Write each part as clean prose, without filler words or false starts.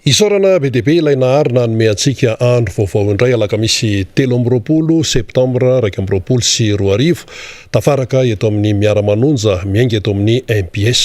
Isorana be deaibe ilay nahary nanome antsika andro vaovao indray alakamisy 3 septambra 2024 tafaraka eto amin'ny miara-manonja miainga eto amin'ny MPS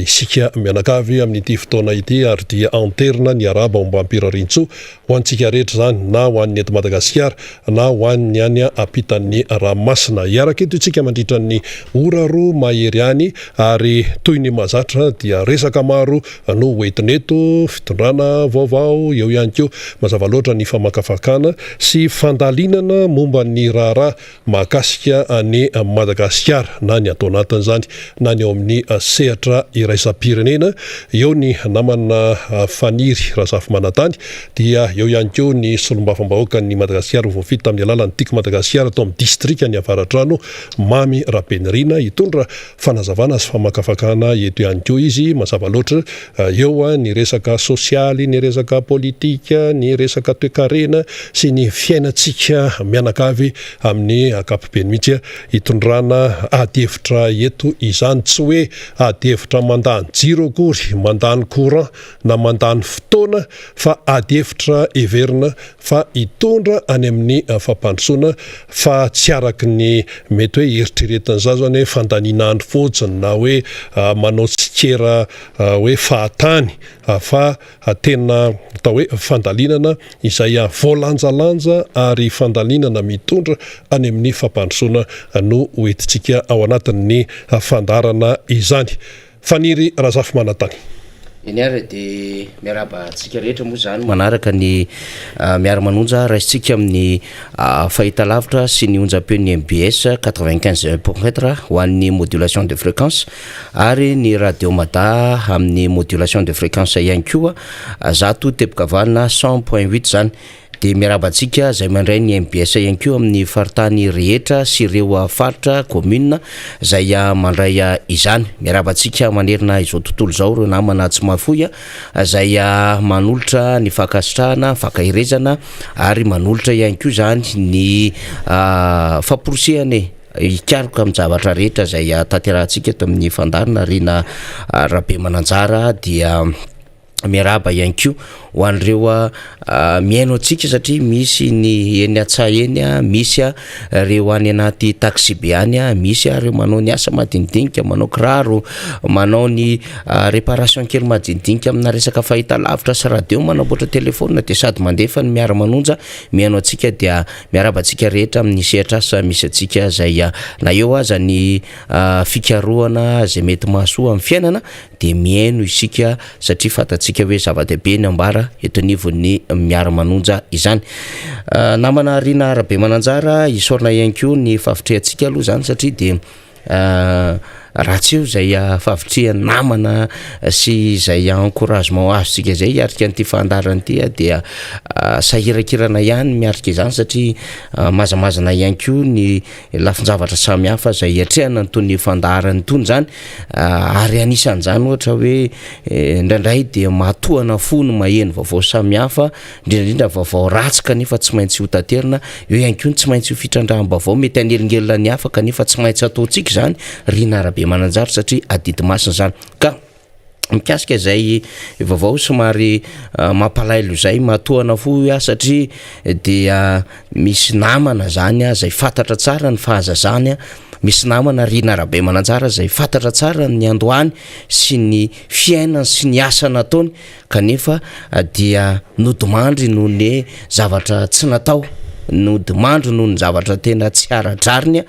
isika mianakavy amin'ity fotoana ity ary dia anterina ny araba omba ampirarintso ho antsika rehetra zany na ho an'ny eto Madagasikara na ho an'ny any ampitan'ny ranomasina iaraka eto isika mandritra ny oraro mahery any ary toy ny mazatra dia resaka maro no hoentineto fitondrana vaovao eo ihany koa mazava loatra ny famakafakana sy fandalinana momba ny raharaha mahakasika any Madagasikara na ny atao anatiny zany na ny ao amin'ny sehatra iraisam-pirenena eo ny namana Faniry Razafy Manantany dia eo ihany koa ny solombavambahoaka ny Madagasikara voafito tamin'ny alalan'ny Tiky Madagasikara atao amin'ny distrika ny Avaratrano Mamy Rapenirina hitondra fanazavana sy famakafakana eto ihany koa izy mazava loatra eo ny resaka sosialy ny resaka politika ny resaka toe-karena sy ny fiainantsika mianakavy amin'ny ankapobeny mihitsy hitondrana adihevitra eto izany tsy hoe adihevitra mandany jiro akory mandany courant na mandany fotoana fa adihevitra everina fa hitondra any amin'ny fampandrosoana fa tsy araky ny mety hoe eritreretin'ny zazany fandaniana andro fotsiny na hoe manao tsikera hoe fahatany fa tena atao hoe fandalinana izay voalanjalanja ary fandalinana mitondra any amin'ny fampandrosoana no hoentintsika ao anatin'ny fandarana izany. Faniry Razafy Manantany. Iny ary dia miaraba antsika rehetra moa zany manaraka ny miara-manonja raisitsika amin'ny fahitalavitra sy ny onjam-peon'ny MBS 95.4 ho an'ny modulation de fréquence ary ny radio mada amin'ny modulation de fréquence ihany koa zato tebokavana 100.8 zany. Dia miarabantsika zay mandray ny MBS ihany koa amin'ny faritany rehetra sy ireo faritra commune zay mandray izany. Miarabantsika manerina izao tontolo zao reo namana tsy mafoya zay manolotra ny fakasitrahana fakahirezana ary manolotra ihany koa zany ny famporosiany ikaroka amin'ny zavatra rehetra zay tanterahantsika eto amin'ny fandarina rina Rabe Mananjara dia miaraba ihany koa ho an'ireo miaino antsika satria misy ny eny Atsah eny misy reo any anaty taxi be any misy reo manao ny asa madinidinika manao kiraro manao ny réparation kely madinidinika amina resaka fahitalavitra sy radio manamboatra telefôna dia sady mandefa ny miara-manonja miaino antsika dia miaraba antsika rehetra amin'ny sehatra asa misy antsika zay na eo aza ny fikarohana zay mety mahasoa amin'ny fiainana dia miaino isika satria fatatsika hoe zava-dehibe ny ambara eto nivon'ny miara-manonja izany. Namana Rina Rabe Mananjara isorana ihany koa ny fafitrehantsika aloha zany satria dia raha tsy eo zay favitrea namana sy zay encouragement azontsika zay hiarika an'ity fandarana ity dia sahirakirana ihany miarika izany satria mazamazana ihany koa ny lafin-javatra samihafa zay hiatrehana nytony fandarana tony zany ary anisan'izany ohatra hoe indraindray dia matohana fo no maheno vaovao samihafa indrindrandrindra vaovao ratsy kanefa tsy maintsy ho tanterina eo ihany koa tsy maintsy ho fitrandraham-baovao mety anelingelina ny hafa kanefa tsy maintsy ataontsika zany Rina Rabe Mananjara satria adidy masina zany ka mikasika zay vaovao somary mampalailo zay matohana fo satria dia misy namana zany zay fantatra tsara ny fahazazany misy namana Rina Rabe Mananjara zay fantatra tsara ny androany sy ny fiainany sy ny asa nataony kanefa dia nodimandry noho ny zavatra tsy natao nodimandry noho ny zavatra tena tsy aradrariny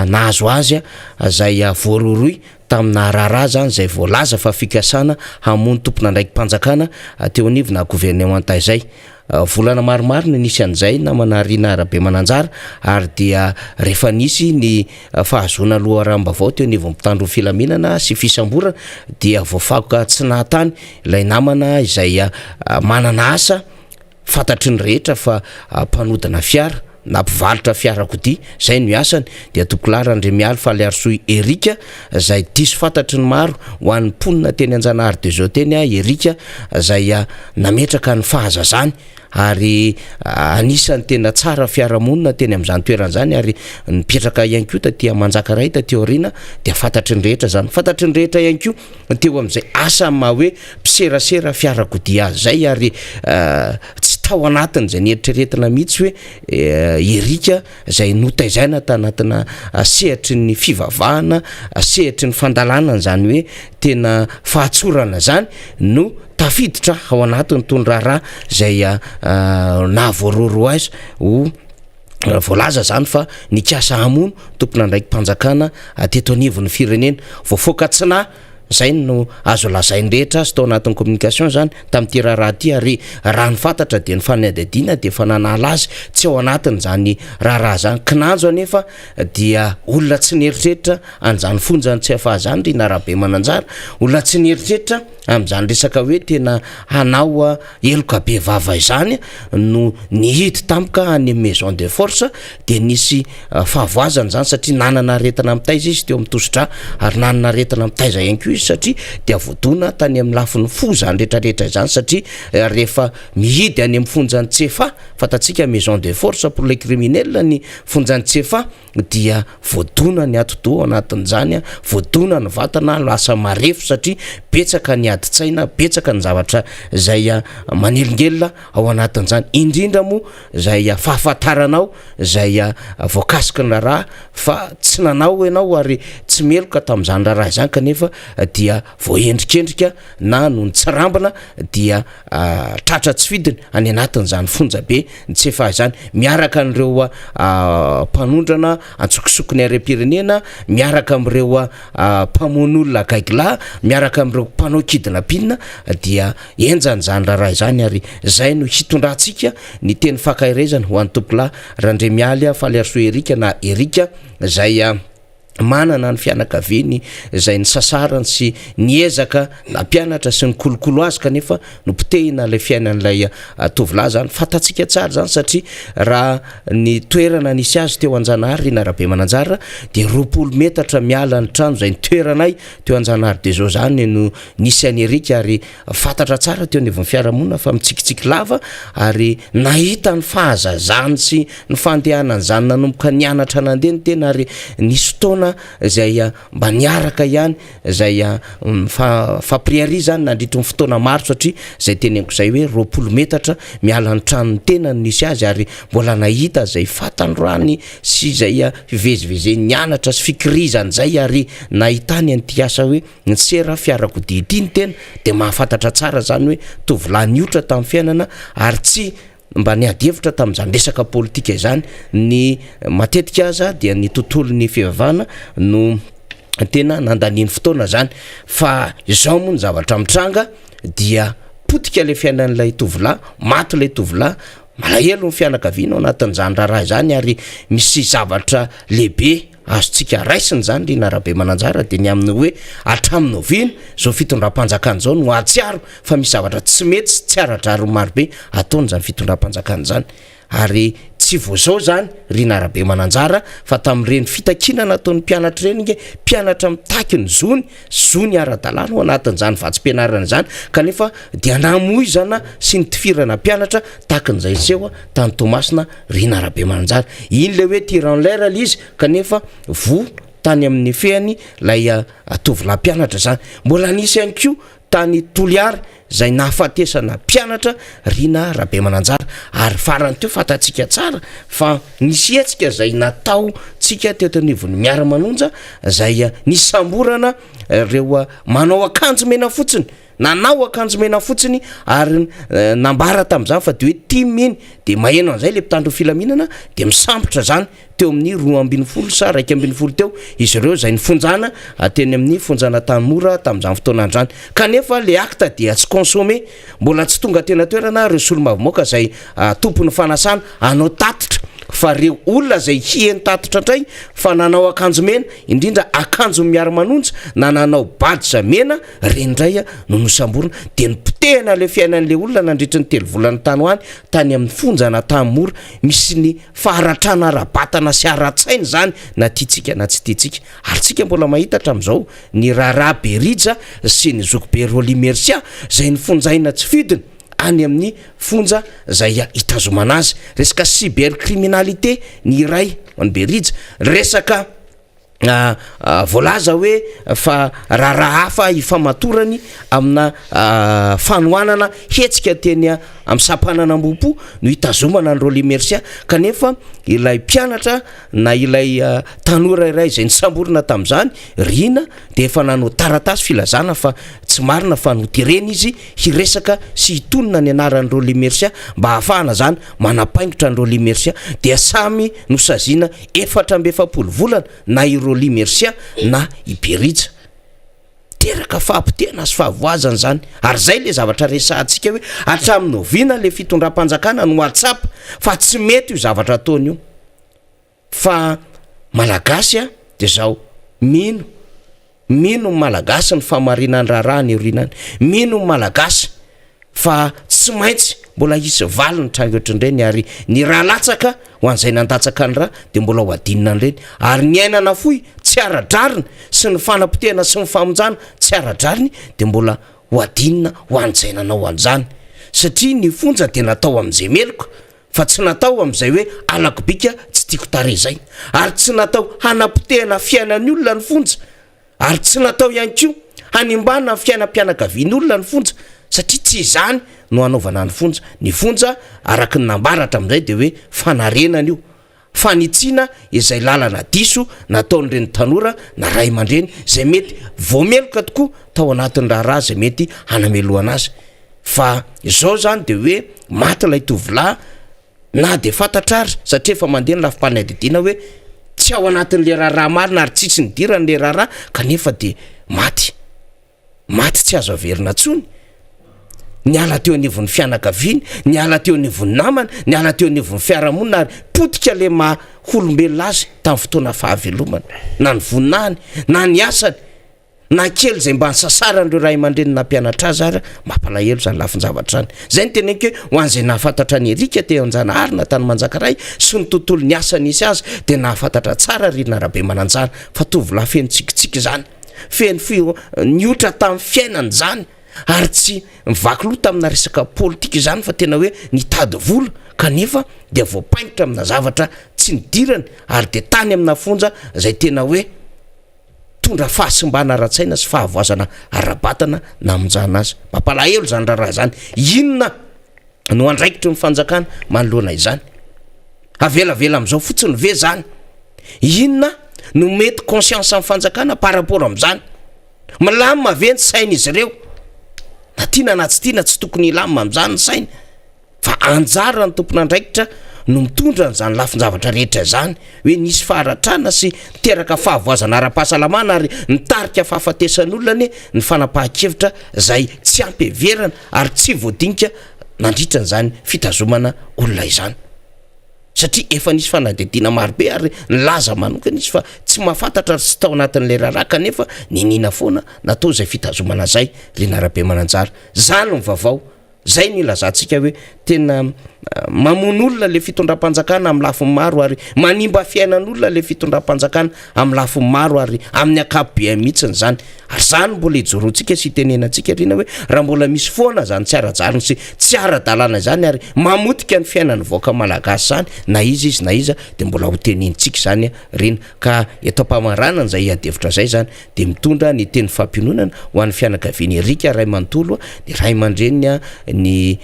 nahazo azy zay voaroroy tamina raharaha zany zay voalaza fa fikasana hamono tompona ndraiky mpanjakana teo anivona gouvernement izay volana maromaro ny nisy an'izay namana Rina Rabe Mananjara ary dia rehefa nisy ny fahazona loharaham-baovao teo anivon'ny mpitandro filaminana sy fisamborana dia voafagoka tsy nahatany ilay namana izay manana asa fantatry ny rehetra fa mpanodina fiara nampivalitra fiarakodia zay no asany dia tokolara Andremialy Faliarsoy Erika zay diso fantatry ny maro ho an'ny mponina teny Anjanahary de zao teny Erika zay nametraka ny fahazazany ary anisany tena tsara fiaramonina teny amin'izany toeran'izany ary nipetraka ihany koa taty Manjakaray taty aoriana dia fantatry ny rehetra zany fantatry ny rehetra ihany koa teo amin'izay asa maha hoe mpiserasera fiarakodia azy zay ary tsy tao anatiny zay nieritreretina mihitsy hoe Erika zay notaizaina tanatina sehatry ny fivavahana sehatry ny fandalanana zany hoe tena fahatsorana zany no tafiditra ao anatiny tony raharaha zay nahavoaroro azy ho voalaza zany fa nikasa hamono tompona ndraiky mpanjakana teto anivon'ny firenena voafoaka tsina zay no azo lazainy rehetra azy tao anatin'ny communication zany tamin'ity raharaha ty ary raha ny fantatra dia ny fanadadiana dia fananala azy tsy ao anatiny zany raharaha zany kinanjo anefa dia olona tsy nieritreritra an'izany fonjany tsy afahazany ry narabe mananjara olona tsy nieritreritra amin'izany resaka hoe tena hanao eloka be vava izany no nihity tampoka any maison de force dia nisy fahavoazany zany satria nanana aretina mitaiza izy teo amin'ny tositra ary nanana aretina mitaiza ihany koa izy satria dia voadona tany amin'ny lafin'ny fo zany rehetrarehetra zany satria rehefa mihidy any amin'ny fonjany tsefa fatatsika maison de force pour les criminels ny fonjany tsefa dia voadona ny atodo anatin'izany voadona ny vatana lasa marefo satria betsaka ny adi-tsaina betsaka ny zavatra zay manelingelina ao anatin'izany indrindra moa zay fahafantaranao zay voakasiky ny raha fa tsy nanao ianao ary tsy meloka tamin'izany raha izany kanefa dia voaendrikendrika na no ny tsirambana dia tratra tsy fidiny any anatin'izany fonjabe ny tsefa izany miaraka an'ireo mpanondrana antsokisokony arem-pirenena miaraka amin'ireo mpamoan'olona gaigla miaraka amin'ireo mpanao kidina pinina dia enjany zany raha izany ary zay no hitondrantsika ny teny fakahirezana ho an'ny tompolahy Randremialy Faliarsoy Erika na Erika zay manana ny fianakaviany zay ny sasarany sy niezaka na mpianatra sy ny kolokolo azy kanefa no potehina ilay fiainan'ilay tovolahy zany fantatsika tsara zany satria raha ny toerana nisy azy teo Anjanahary narabe mananjara dia 20 metatra miala ny trano zay nitoeranay teo Anjanahary de zao zany no nisy any Erika ary fantatra tsara teo anivon'ny fiarahamonina fa mitsikitsiky lava ary nahita ny fahazazany sy ny fandehanany zany nanomboka nianatra nandeha ny tena ary nisy fotoana zay mba niaraka ihany zay fapriari zany nandritry ny fotoana maro satria zay teneniko zay hoe 20 metatra miala ny tranony tena nisy azy ary mbola nahita zay fatandroany sy zay fivezivezeny nianatra sy fikirizany zay ary nahitany an'ity asa hoe ny sera fiarakodia ity ny tena dia mahafantatra tsara zany hoe tovolahy niotra tamin'ny fiainana ary tsy mba niadevitra tamin'izany resaka politika izany ny matetika aza dia ny tontolo ny fivavahana no tena nandaniany fotoana zany fa izao moa ny zavatra mitranga dia potika ilay fiainan'ilay tovolahy maty ilay tovolahy malahelo ny fianakaviana ao anatin'izany raharaha izany ary misy zavatra lehibe azotsika raisiny zany ry narabe mananjara dia ny amin'ny hoe atramin'ny ovina zao fitondram-panjakana zao no atsiaro fa misy zavatra tsy mety tsy aradraro marobe ataony zany fitondram-panjakana zany ary tsy voazao zany ry narabe mananjara fa tamin'ireny fitakinana ataon'ny mpianatra reny nge mpianatra mitaky ny zony ara-dalàna ao anatin'izany vatsim-pianarana zany kanefa dia namoizana sy ny tifirana mpianatra takin'izay seho tany Tomasina ry narabe mananjara iny le hoe tiran l'air izy kanefa tany amin'ny fehany lay tovolahy mpianatra zany mbola nisy ihany koa tany Toliary zay nahafatesana mpianatra ry narabe mananjara ary farany teo fatatsika tsara fa nisy etsika zay natao tsika teto anivon'ny miara-manonja zay nisamborana reo manao akanjo mena fotsiny nanao akanjo mena fotsiny ary nambara tamin'izany fa de hoe tim iny de maheno an'izay le mpitandro filaminana de misambotra zany teo amin'ny 12 sa 1 teo izy ireo zay nifonjana teny amin'ny fonjana tanymora tamin'izany fotoana androany kanefa le acte dia tsy consommer mbola tsy tonga tena toerana reo solomavomoaka zay tompony fanasana anao tatitra fa reo olona zay hieny tatotra indray fa nanao akanjo mena indrindra akanjo miara-manonja na nanao badja mena rendraya no nosamborona de nipotehana le fiainan'le olona nandritra ny 3 volana tany hoany tany amin'ny fonjana tamora misy ny faharatrana arabatana sy aratsainy zany na tiatsika na tsy tiatsika ary tsika mbola mahita hatramin'izao ny raharaha Berija sy ny Zokobe Roly Mercia zay ny fonjaina tsy fidiny any amin'ny fonja zay itazomana azy resaka cybercriminalité ny iray any Berija resaka voalaza hoe fa raharaha hafa ifamatorany amina fanoanana hetsika teny amin'ny sapanana ambompo no itazomana ny Roly Mercia kanefa ilay mpianatra na ilay tanora iray zay nisamborona tamin'izany rina de efa nanao taratasy filazana fa tsy marina fa noterena izy hiresaka sy hitonona ny anaran'ny Roly Mercia mba hahafahana zany manapaingotra ny Roly Mercia dia samy nosazina 4 volana na i Roly Mercia na i Berija teraka fahampitena sy fahavoazana zany ary zay le zavatra resahantsika hoe hatramin'ny oviana le fitondram-panjakana no WhatsApp fa tsy mety io zavatra ataony io fa malagasy de zao mino malagasy ny famarinany raharaha ny orinany mino malagasy fa tsy maintsy mbola isy valiny trango ohatrandreny ary ny raha latsaka ho an'izay nandatsaka ny raha de mbola ho adinina an'ireny ary ny ainana foy tsy ara-drariny sy ny fanapotehana sy ny famonjana tsy ara-drariny de mbola ho adinina ho anjainanao an'izany satria ny fonja de natao amin'izay meloko fa tsy natao amin'izay hoe alakobika tsy tiako tare zay ary tsy natao hanapotehana fiainan'ny olona ny fonja ary tsy natao ihany koa hanimbana fiainam-pianakavian'ny olona ny fonja satria tsy izany no anaovana ny fonja araky ny nambaratra amin'izay de hoe fanarenana io fanitsiana izay lalana diso nataon'ireny tanora na ray aman-dreny zay mety voameloka tokoa tao anatin'ny raharaha zay mety hanamelohana azy fa izao zany de hoe maty lay tovolahy na de fantatrary satria efa mandeha ny lafim-panadidina hoe tsy ao anatin'le raharaha marina ary tsitsy nidiran'le raharaha kanefa de maty tsy azo averina tsony ny ala teo anivon'ny fianakaviany ny ala teo anivon'ny namany ny ala teo anivon'ny fiarahamonina ary potika le maholombelona azy tamin'ny fotoana fahavelomana na ny voninahiny na ny asany na kely zay mba nysasarandreo ray aman-dreny na mpianatra azy ary mampalahelo zany lafin-javatra zany zay ny teneniko hoe ho an'izay nahafantatra ny erika teo an-janahary na tany Manjakaray sy ny tontolo ny asa nisy azy de nahafantatra tsara rina rabe mananjara fa tovolahy feno tsikitsiky zany feno niotra tamin'ny fiainany zany ary tsy mivaky loha tamina resaka politika zany fa tena hoe nitady vola kanefa de voapaingotra amina zavatra tsy nidirany ary de tany amina fonja zay tena hoe tondra fahasimbana ara-tsaina sy fahavoazana ara-batana na amonjana azy mampalahelo zany raharaha zany inona no andraikitry ny fanjakana manoloana izany avelavela am'izao fotsiny ve zany inona no mety conscience amin'ny fanjakana par rapport am'izany milamina ve ny saina izy ireo na tiana na tsy tiana tsy tokony ilamina am'izany ny saina fa anjara ny tompona andraikitra no mitondra n'izany lafin-javatra rehetra zany hoe nisy faharatrana sy teraka fahavoazana ara-pahasalamana ary nitarika fahafatesan'olona ny fanapahan-kevitra zay tsy ampy everana ary tsy voadinika nandritra n'izany fitazomana olona izany satria efa nisy fanadidina marobe ary nilaza manokana izy fa tsy mahafantatra sy tao anatin'le raharaha kanefa ninina foana natao zay fitazomana zay rina rabe mananjara zany ny vaovao zay ny ilazantsika hoe tena mamono olona le fitondram-panjakana amin'ny lafiny maro ary manimba fiainan'olona le fitondram-panjakana amin'ny lafiny maro ary amin'ny akapobe mihitsiny zany ary zany mbola ijorontsika sy tenenantsika rina hoe raha mbola misy foana zany tsy ara-jariny sy tsy ara-dalàna zany ary mamotika ny fiainan'ny voaka malagasy zany na izy na iza de mbola ho tenenintsika zany rina ka eto mpamaranana zay adevitra zay zany de mitondra ny teny fampinonana ho an'ny fianakaviany erika ray manontolo ny ray aman-dreniny ny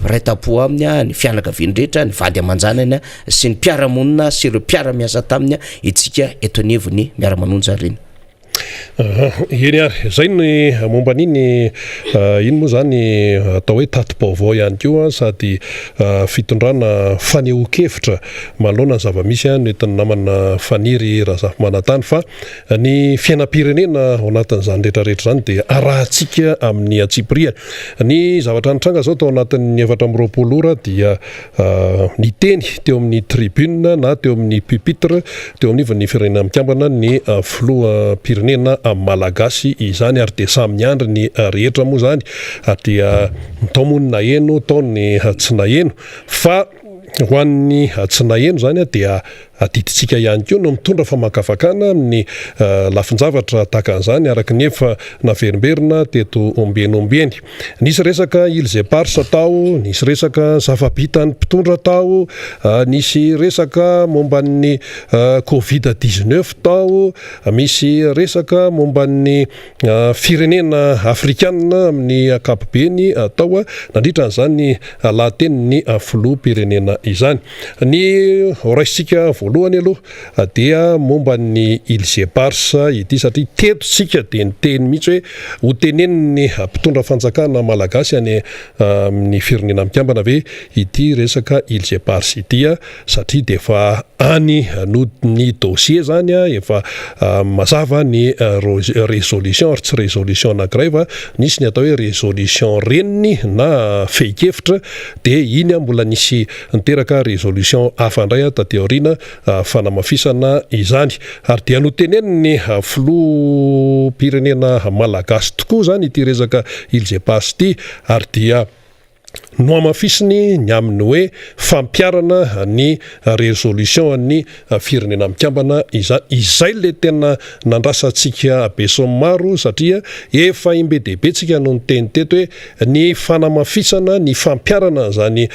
raitapo aminy ny fianakaviany rehetra ny vady aman-janany sy ny mpiaramonina sy ireo mpiara-miasa taminy itsika eto anivony miara-manonja reny Eny ary zay ny momba an'iny ino moa zany atao hoe tatim-baovao ihany koa sady fitondrana faneho-kevitra manoloana ny zava-misy no entin'ny namana faniry Razafimanantany fa ny fiainam-pirenena ao anatin'izany rehetrarehetra zany dia arahantsika amin'ny atsipiriany. Ny zavatra nitranga zao tao anatin'ny 4 ora dia ny teny teo amin'ny tribune na teo amin'ny pupitre teo amin'ivon'ny firenena mikambana ny filoham-pirenena malagasy izany ary dia samy andry ny rehetra moa zany dia tao moa ny naheno tao ny tsy naheno fa ho an'ny tsy naheno zany dia adiditsika ihany koa no mitondra famakafakana amin'ny lafin-javatra tahaka an'izany araka ny efa naverimberina teto ombenombeny. Nisy resaka Ilze Pars tao, nisy resaka zava-bitan'ny mpitondra tao, nisy resaka momban'ny Covid-19 tao, misy resaka momban'ny firenena afrikanina amin'ny ankapobeny tao nandritra an'izany lahateniny filoham-pirenena izany. Ny raisitsika voalohany aloha dia momba ny Ilze Pars ity satria teto sika dia ny teny mihitsy hoe ho teneniny mpitondra fanjakana malagasy any amin'ny firenena mikambana ve ity resaka Ilze Pars ity satria dia efa any ny dossier zany efa mazava ny résolution ary tsy résolution anankiray fa nisy ny atao hoe résolution reniny na fehi-kevitra dia iny mbola nisy niteraka résolution hafa indray taty aoriana fanamafisana izany ary dia noteneniny filoham-pirenena malagasy tokoa zany ity resaka Ilze Pars ity ary dia no amafisiny ny aminy hoe fampiarana ny résolution ny firenena mikambana izay le tena nandrasantsika beso maro satria efa imbe dehibe tsika no niteny teto hoe ny fanamafisana ny fampiarana zany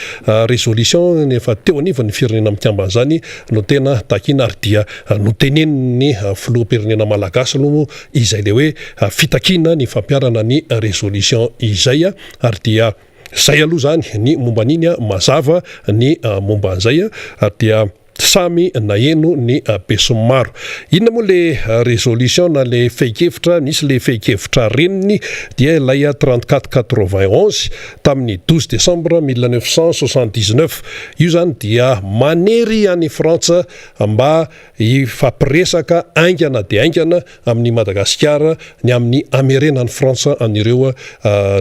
résolution efa teo anivon'ny firenena mikambana zany no tena takina ary dia noteneniny filoham-pirenena malagasy aloha izay le hoe fitakina ny fampiarana ny résolution izay ary dia zay aloha zany ny momba an'iny mazava ny momba an'izay dia samy naheno ny beso maro. Inona moa le résolution na le fehi-kevitra, nisy le fehi-kevitra reniny dia ilay 3491 tamin'ny 12 décembre 1979. Io zany dia manery any Frantsa mba ifampiresaka aingana dia aingana amin'ny Madagasikara ny amin'ny amerenan'ny Frantsa anireo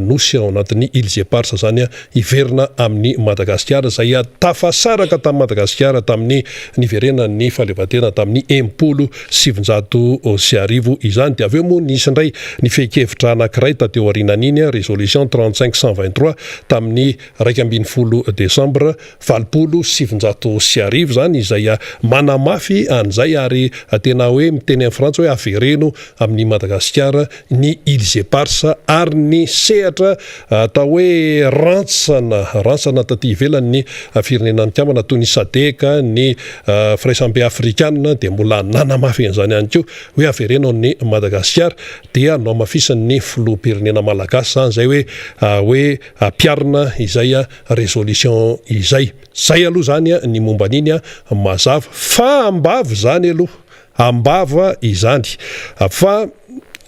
nosy ao anatin'ny Ilze Pars zany iverina amin'ny Madagasikara zay tafasaraka tamin'ny Madagasikara tamin'ny niverenan'ny fahaleovantena tamin'ny 1700 sy arivo izany. Dia aveo moa nisy indray ny fehi-kevitra anankiray tateo aorinan'iny résolution 3523 tamin'ny 12 décembre 1700 sy arivo zany izay manamafy an'izay ary tena hoe miteny amin'ny Frantsa hoe avereno amin'ny Madagasikara ny Ilze Pars ary ny sehatra atao hoe rantsana taty ivelan'ny firenena mikambana toy ny SADC ny fraisambe afrikanina dia mbola nanamafy an'izany ihany koa hoe avereno ny Madagasikara dia no amafisan'ny filoham-pirenena malagasy zany zay hoe ampiarina izay résolution izay. Zay aloha zany ny momba an'iny mazava fa ambava zany aloha ambava izany fa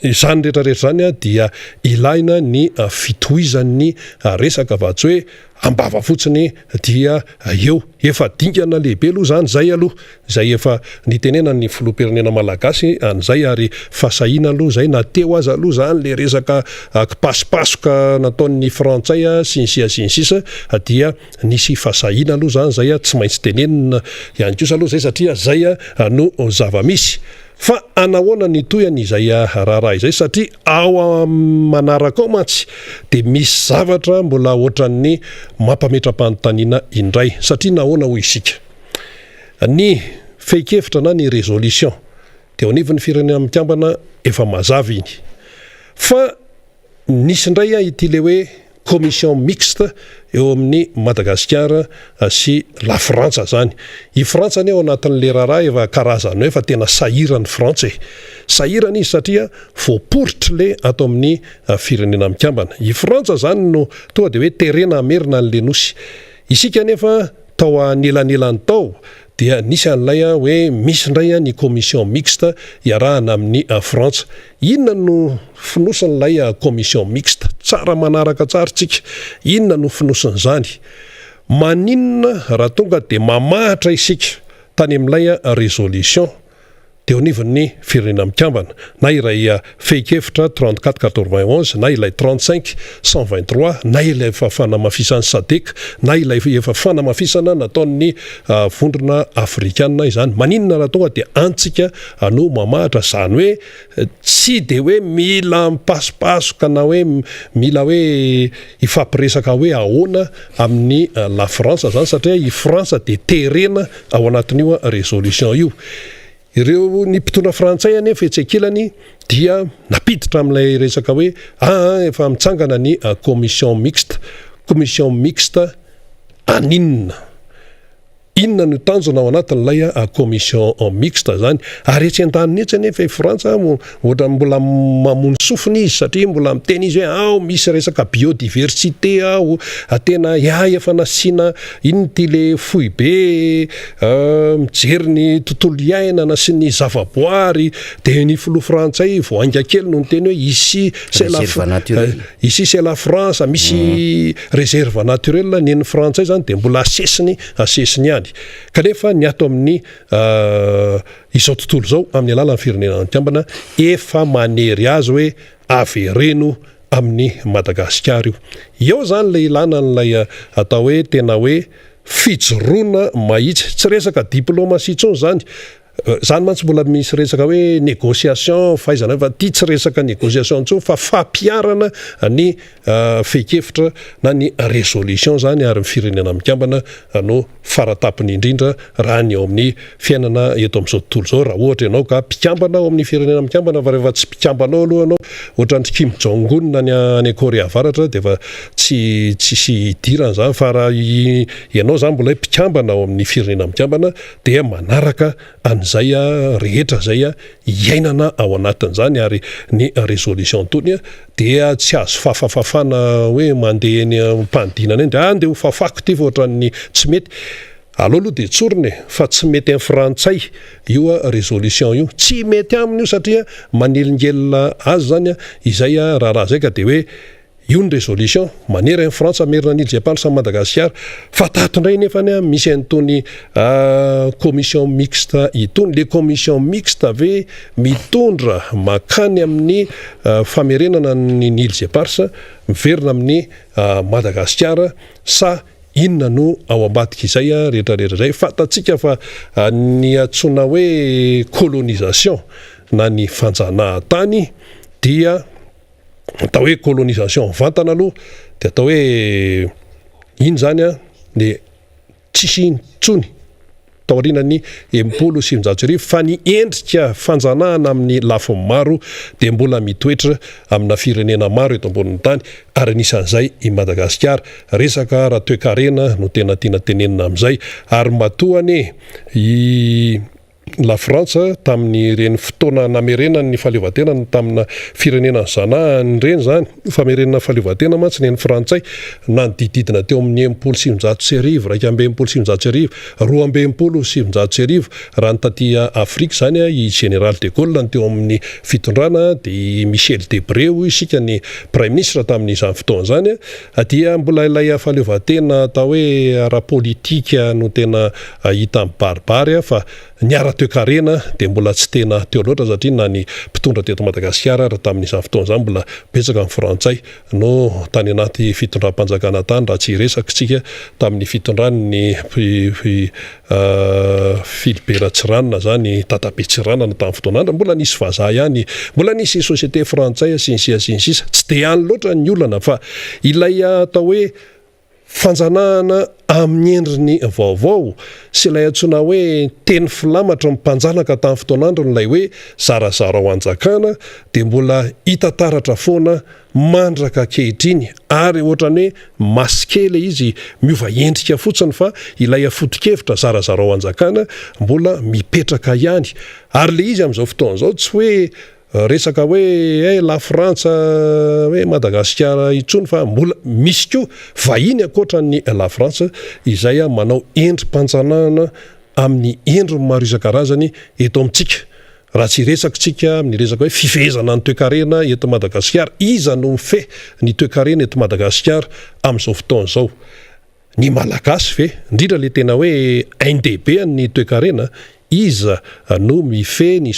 izany rehetrarehetra zany dia ilaina ny fitohizan'ny resaka vatsy hoe ambava fotsiny dia eo efa dingana lehibe aloha zany zay aloha zay efa nitenena ny filoham-pirenena malagasy an'izay ary fasahina aloha zay nateo azy aloha zany le resaka kipasipasoka nataon'ny frantsay sy ny sisa dia nisy fasahina aloha zany zay tsy maintsy tenenina ihany kosa aloha zay satria zay no zava-misy. Fa anahoana ny toyan'izay raharaha izay satria ao manaraka ao mantsy dia misy zavatra mbola ohatran'ny mampametra-panontaniana indray satria nahoana ho isika ny fehi-kevitra na ny résolution dia ao anivon'ny firenena mikambana efa mazava iny fa nisy indray ity le hoe commission mixte eo amin'ny Madagasikara sy la Frantsa zany. I Frantsa ny ao anatin'le raharaha efa karazany hoe fa tena sahirany Frantsa sahirany izy satria voaporitra le ato amin'ny firenena mikambana. I Frantsa zany no tonga dia hoe terena amerina an'le nosy. Isika nefa tao anelanelany tao dia nisy an'ilay hoe misy indray ny commission mixte iarahana amin'ny Frantsa. Inona no finosan'ilay commission mixte? Tsara manaraka tsara tsika. Inona no finosan'izany? Maninona raha tonga dia mamahatra isika tany amin'ilay résolution teo anivon'ny firenena mikambana, na ilay feikefitra 3491, na ilay 35 123, na ilay efa fanamafisana SADC, na ilay efa fanamafisana nataon'ny vondrona afrikanina izany. Maninona raha tonga dia antsika no mamahatra izany hoe tsy dia hoe mila mipasipasoka na hoe mila hoe ifampiresaka hoe ahoana amin'ny la France zany, satria i Frantsa dia terena ao anatin'io résolution io. Ireo ny mpitondra frantsay anefa etsekilany dia napiditra amin'ilay resaka hoe efa mitsangana ny commission mixte. Commission mixte aninona? Inona no tanjona ao anatin'ilay commission mixte zany? Ary etsy an-tany etsy anefa Frantsa ohatra mbola mamono sofina izy, satria mbola miteny izy hoe misy resaka biodiversité tena efa nasiana ty le fohy be mijery ny tontolo iainana sy ny zavaboary, dia ny filoha frantsay voanga kely no niteny hoe ici c'est la France, misy réserve naturelle neny frantsay zany dia mbola asesiny ihany. Kanefa ny ato amin'ny izao tontolo zao amin'ny alalan'ny firenena mikambana efa manery azy hoe avereno amin'ny Madagasikara io. Eo zany le ilana n'ilay atao hoe tena hoe fijoroana mahitsy, tsy resaka diplomatie intsony zany. Zany mantsy mbola misy resaka hoe négociation fahaizana fa ty tsy resaka négociation intsony fa fampiarana ny feikefitra na ny résolution zany, ary ny firenena mikambana no faratapony indrindra raha ny eo amin'ny fiainana eto amin'izao tontolo zao. Raha ohatra ianao ka mpikambana ao amin'ny firenena mikambana fa rehefa tsy mpikambanao aloha anao ohatran'ny Kim Jong-un na any Korea Avaratra dia efa tsisy idirana zany, fa raha ianao zany mbola mpikambana ao amin'ny firenena mikambana dia manaraka an'izay rehetra zay iainana ao anatin'izany. Ary ny résolution tony dia tsy azo fafafafana hoe mandeha ny mpanodinana eny dia andeha ho fafako ty fa ohatran'ny tsy mety. Aloha dia tsoriny fa tsy mety amin'ny frantsay io résolution io, tsy mety aminy io satria manelingelina azy zany izay raha zay ka dia hoe io ny résolution manery amin'ny Frantsa, merina n'île Japon sy Madagasikara. Fa tato indray nefany misy an'itony commission mixte itony. Le commission mixte ave mitondra makany amin'ny famerenana ny île Japon miverina amin'ny Madagasikara sa inona no ao ambadika izay rehetrarehetra zay. Fatatsika fa ny atsona hoe colonisation na ny fanjanahantany dia atao hoe colonisation vantana aloha, dia atao hoe iny zany le tsisy intsony taorianany 70 fa ny endrika fanjanahana amin'ny lafiny maro dia mbola mitoetra amina firenena maro eto ambonin'ny tany. Ary nisan'izay i Madagasikara. Resaka raha toe-karena no tena tiana tenenina amin'izay, ary matoany la France tamin'ny reny fotoana namerenany ny fahaleovan-tena tamina firenena zanahany reny zany, famerenana fahaleovan-tena mantsy ny frantsay nanodididina teo amin'ny 700 raika amby 700 270 raha ny taty Afrika zany i général de Gaulle teo amin'ny fitondrana, dia Michel Debré isika ny prime ministre tamin'izany fotoana zany, dia mbola ilay fahaleovan-tena atao hoe ara-politika no tena hita barbary, fa ny ara-toe-karena dia mbola tsy tena teo loatra satria na ny mpitondra teto Madagasikara raha tamin'izany fotoana zany mbola betsaka ny frantsay no tany anaty fitondram-panjakana tany raha tsy resaka tsika tamin'ny fitondrany Philibert Tsiranana zany, Tatabe Tsiranana tamin'ny fotoana andra mbola nisy vazaha ihany, mbola nisy société frantsay sinsisa tsy dia any loatra ny olana, fa ilay atao hoe fanjanahana amin'ny endriny vaovao sy ilay antsona hoe teny filamatra mpanjanaka tamin'ny fotoanandro nilay hoe zarazara ao anjakana dia mbola hita taratra foana mandraka kehitriny, ary ohatrany hoe masikely izy miova endrika fotsiny fa ilay afotokevitra zarazara ao anjakana mbola mipetraka ihany. Ary le izy amin'izao fotoana izao tsy hoe resaka hoe la Frantsa hoe Madagasikara intsony, fa mbola misy koa vahiny akoatra ny la Frantsa izay manao endrim-panjanahana amin'ny endriny maro isan-karazany eto amintsika. Raha tsy resakitsika amin'ny resaka hoe fifehezana ny toe-karena eto Madagasikara, iza no mifeh ny toe-karena eto Madagasikara amin'izao fotoana izao? Ny malagasy ve? Indrindra le tena hoe NDB ny toe-karena, iza no mifeh ny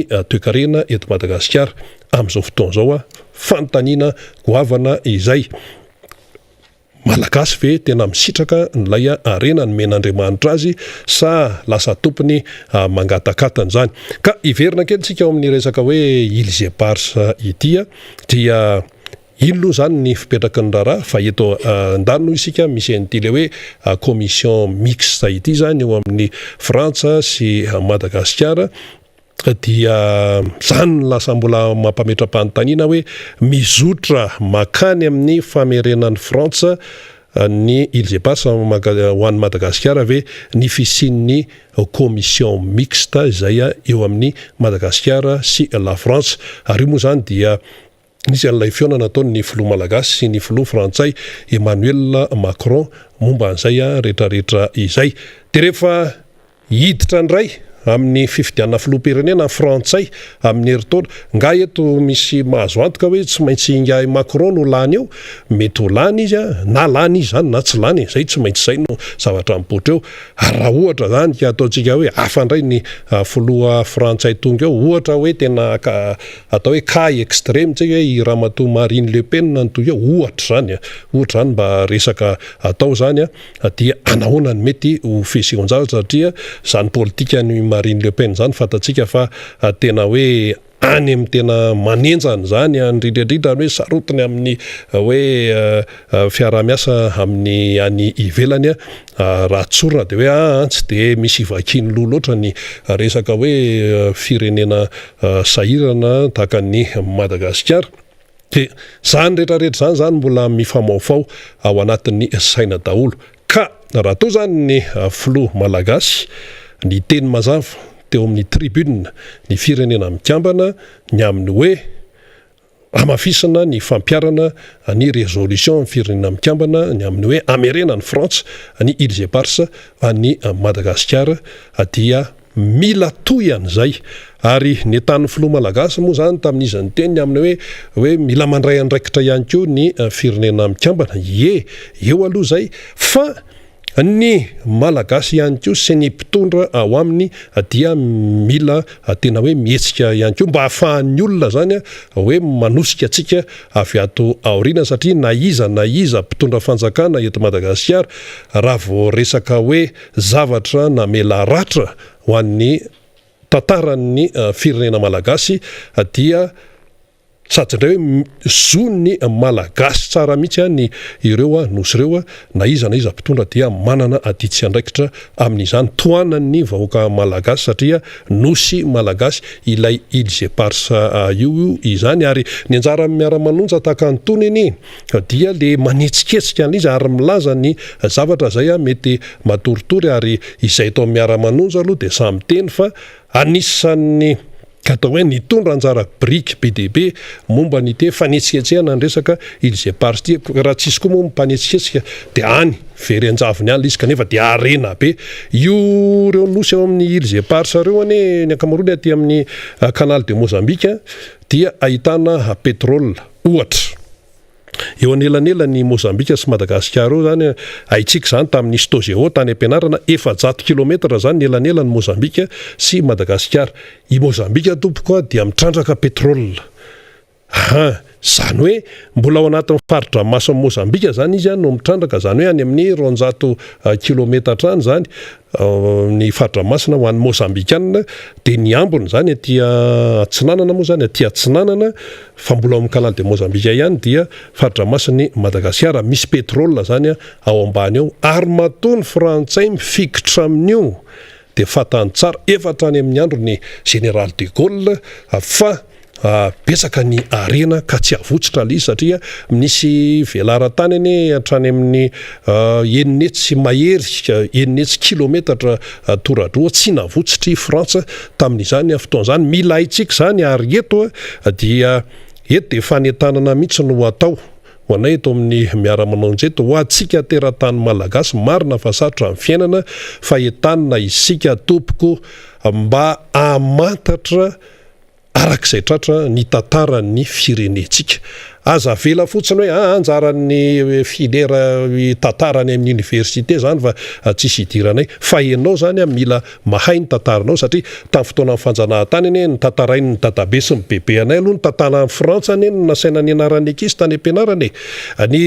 toe-karena eto Madagasikara amin'izao fotoana izao? Fanontaniana goavana izay. Malagasy ve tena misitraka nylay arena ny men'Andriamanitra azy sa lasa tompony mangatakatana zany? Ka iverina kely tsika ao amin'ny resaka hoe Îles Éparses ity dia ino zany ny fipetraky ny raharaha fa eto andano isika misy an'ity le hoe commission mixte ity zany eo amin'ny Frantsa sy Madagasikara. Dia zany lasa mbola mampametra-panontaniana hoe mizotra makany amin'ny famerenan'ny Frantsa ny Îles Éparses ho an'ny Madagasikara ve ny fisian'ny commission mixte izay eo amin'ny Madagasikara sy la France. Ary moa zany dia nisy an'ilay fiona nataony ny filoha malagasy sy ny filoha frantsay Emmanuel Macron momba an'izay rehetrarehetra izay. De rehefa hiditra ndray amin'ny fifidianana filoham-pirenena frantsay amin'ny herintaona, nga eto misy mahazo antoka hoe tsy maintsy inga Macron no lany eo, mety ho lany izy na lany izy zany na tsy lany, zay tsy maintsy zay no zavatra mipoitra eo. Ary raha ohatra zany ka ataontsika hoe afandray ny filoha frantsay tonga eo, ohatra hoe tena atao hoe cas extrême tsika hoe i ramatoa Marine Le Pen no tonga eo, ohatra zany mba resaka atao zany dia anahoana ny mety ho fisehoan-javatra satria zany politika ny Marine Le Pen zany fatatsika fa tena hoe any amin'ny tena manenjany zany indrindrindrindra hoe sarotiny amin'ny hoe fiarah-miasa amin'ny any ivelany raha tsorina de hoe tsy de misy vakiny loha loatra ny resaka hoe firenena sahirana tahaka ny Madagasikara. De zany rehetrarehetra zany mbola mifamaofao ao anatin'ny saina daholo. Ka raha toa zany ny filoha malagasy ny teny mazava teo amin'ny tribune ny firenena mikambana ny amin'ny hoe amafisana ny fampiarana ny résolution ny firenena mikambana ny amin'ny hoe amerena ny Frantsa ny Îles Éparses ny Madagasikara dia mila toy an'izay. Ary ny tany filoha malagasy moa zany tamin'izany teny amin'ny hoe mila mandray andraikitra ihany koa ny firenena mikambana. Eo aloha zay fa ny malagasy ihany koa sy ny mpitondra ao aminy dia mila tena hoe mihetsika ihany koa mba hahafahan'ny olona zany hoe manosika atsika avy ato aoriana, satria na iza mpitondra fanjakana eto Madagasikara raha vao resaka hoe zavatra namela ratra ho an'ny tantaran'ny firenena malagasy dia sady indray hoe zony malagasy tsara mihitsy ny ireo nosy ireo na iza mpitondra dia manana aditsy andraikitra amin'izany toanan'ny vahoaka malagasy satria nosy malagasy ilay Îles Éparses io izany. Ary ny anjara miara-manonja tahaka ny toniny dia le manetsiketsika an'izy ary milaza ny zavatra zay mety matoritory, ary izay tao miara-manonja aloha de samy teny fa anisan'ny atao hoe nitondra anjara briky BDB momba ny te fanetsiketsehana ny resaka Îles Éparses ty. Raha tsisy koa moa mpanetsiketsika de any very anjavony any izy kanefa de arena be io reo nosy ao amin'ny Îles Éparses reo ane ny akamarony aty amin'ny canal de Mozambique dia ahitana pétrole ohatra. Eo anelanelany Mozambika sy Madagasikara eo zany haitsika zany tamin'ny Stozeo tany ampianarana 700 kilometatra zany elanelan'ny Mozambika sy Madagasikara. I Mozambika tompoka dia mitrandraka pétrole. Zany hoe mbola ao anatin'ny faritra mason'ny Mozambika zany izy no mitrandraka, zany hoe any amin'ny 200 kilometatra any zany ny faritra masina ho an'ny Mozambikanina, de ny ambony zany aty atsinanana moa zany aty atsinanana fa mbola ao amin'ny canal de Mozambika ihany dia faritra masin'ny Madagasikara misy pétrole zany ao ambany ao. Ary matoa ny frantsay mifikitra amin'io de fatany tsara efatra any amin'ny andro ny général de Gaulle fa betsaka ny arena ka tsy avotsitra izy satria nisy velaran-tany ane hatrany amin'ny eninetsy mahery eninetsy kilometatra toradroa tsy navotsitra i Frantsa tamin'izany fotoan'izany. Mila haitsika zany ary eto dia eto de fanentanana mihitsy no atao ho anay eto amin'ny miara-manonjeto ho atsika teratany malagasy marina fa sarotra amin'ny fiainana fa entanina isika tompoko mba amantatra arak'izay tratra ny tantarany firenetsika aza vela fotsiny hoe anjaran'ny filera tantarany amin'ny université zany fa tsisy idiranay fa ianao zany mila mahay ny tantaranao satria tamin'ny fotoana amin'ny fanjanahantany eny ny tantarainy ny dadabe sy ny bebe anay aloha ny tantara amin'ny Frantsa eny ny nasaina ny anarany ankizy tany ampianarana ny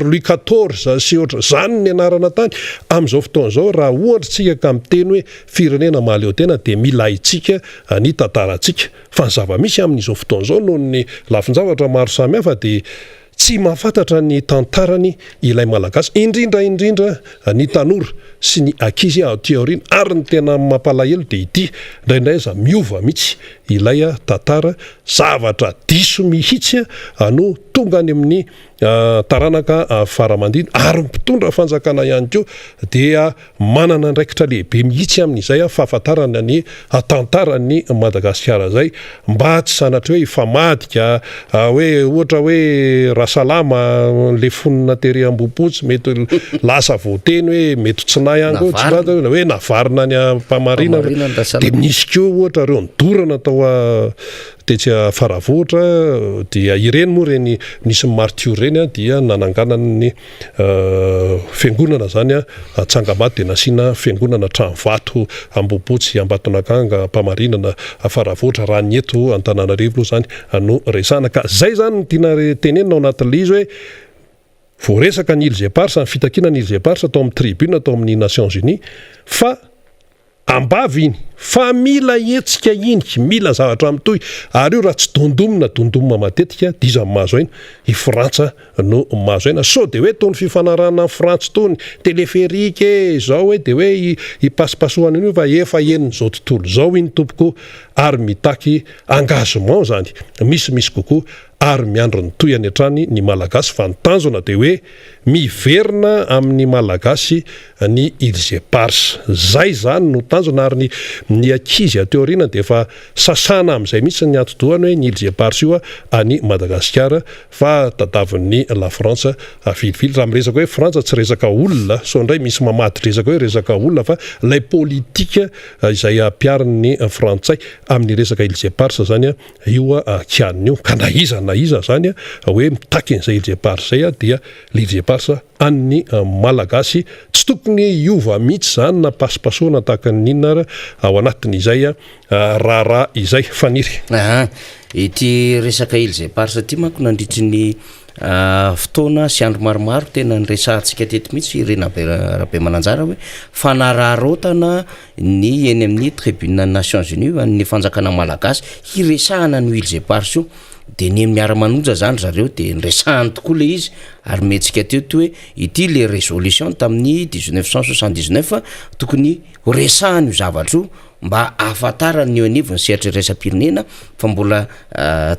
Louis XIV sy ohatra zany ny anarana tany amin'izao fotoana zao raha ohatra tsika ka miteny hoe firenena mahaleo tena dia mila haitsika ny tantarantsika fa ny zava-misy amin'izao fotoana zao noho ny lafin-javatra maro samihafa dia tsy mahafantatra ny tantarany ilay malagasy indrindra ny tanora sy ny ankizy aty aoriana ary ny tena mampalahelo dia ity indraindray za miova mihitsy ilay tantara zavatra diso mihitsy no tonga any amin'ny taranaka faramandiny ary mpitondra fanjakana ihany koa dia manana andraikitra lehibe mihitsy amin'izay fahafantarana ny tantarany Madagasikara zay mba tsy sanatra hoe ifamadika hoe ohatra hoe rahasalama le fonina tery ambopotsy mety lasa voateny hoe mety tsinay ihany koa hoe navarina ny mpamarina dia misy koa ohatra reo nidorana tao tetsy faravohitra dia ireny moa reny nisy martior reny dia nananganana ny fiangonana zany Tsangamaty dia nasiana fiangonana Tranvato Ambopotsy Ambatonakanga Mpamarinana faravohitra raha ny eto Antananarivo zany no resana ka zay zany ny tiana tenenina ao anatin'ilay izy hoe voaresaka ny Îles et Parses ny fitakiana ny Îles et Parses atao amin'ny tribune atao amin'ny Nations Unies fa ambavy iny fa mila etsika iniky mila zavatra mitoy ary io raha tsy dondomina matetika diza mahazo aina i Frantsa no mahazo aina so dia hoe tony fifanarana Frantsa tony teleférike zao hoe dia hoe i pasipasohana io fa efa enin'izao tontolo zao iny tompoko ary mitaky engagement zany misy kokoa ary miandro ny toy any hatrany ny malagasy fa ny tanjona dia hoe miverina amin'ny malagasy ny Îles et Parses zay zany no tanjona ary ny ankizy aty aoriana dia efa sasana amin'izay mihitsy ny atodohany hoe ny Îles et Parses io any Madagasikara fa tadavin'ny la France vilivily raha miresaka hoe Frantsa tsy resaka olona so indray misy mamady resaka hoe resaka olona fa lay politika izay ampiarin'ny frantsay amin'ny resaka Îles et Parses zany io kianina io ka na iza zany hoe mitaky an'izay Îles et Parses zay dia l'Îles et Parses an'ny malagasy tsy tokony iova mihitsy zany na pasipasoana tahaka ninona ao anatin'izay raharaha izay faniry ity resaka Îles et Parses ty manko nandritry ny fotoana sy andro maromaro tena nyresantsika teto mihitsy Rabe Mananjara hoe fanararotana ny eny amin'ny tribune Nations Unies ny fanjakana malagasy hiresahana ny Îles et Parses io dia ny miara-manonja zany zareo dia nyresahany tokoa le izy ary mentsika teto hoe ity le résolution tamin'ny 1979 tokony resahany io zavatra io mba ahafantarany eo anivony sehatra resam-pirenena fa mbola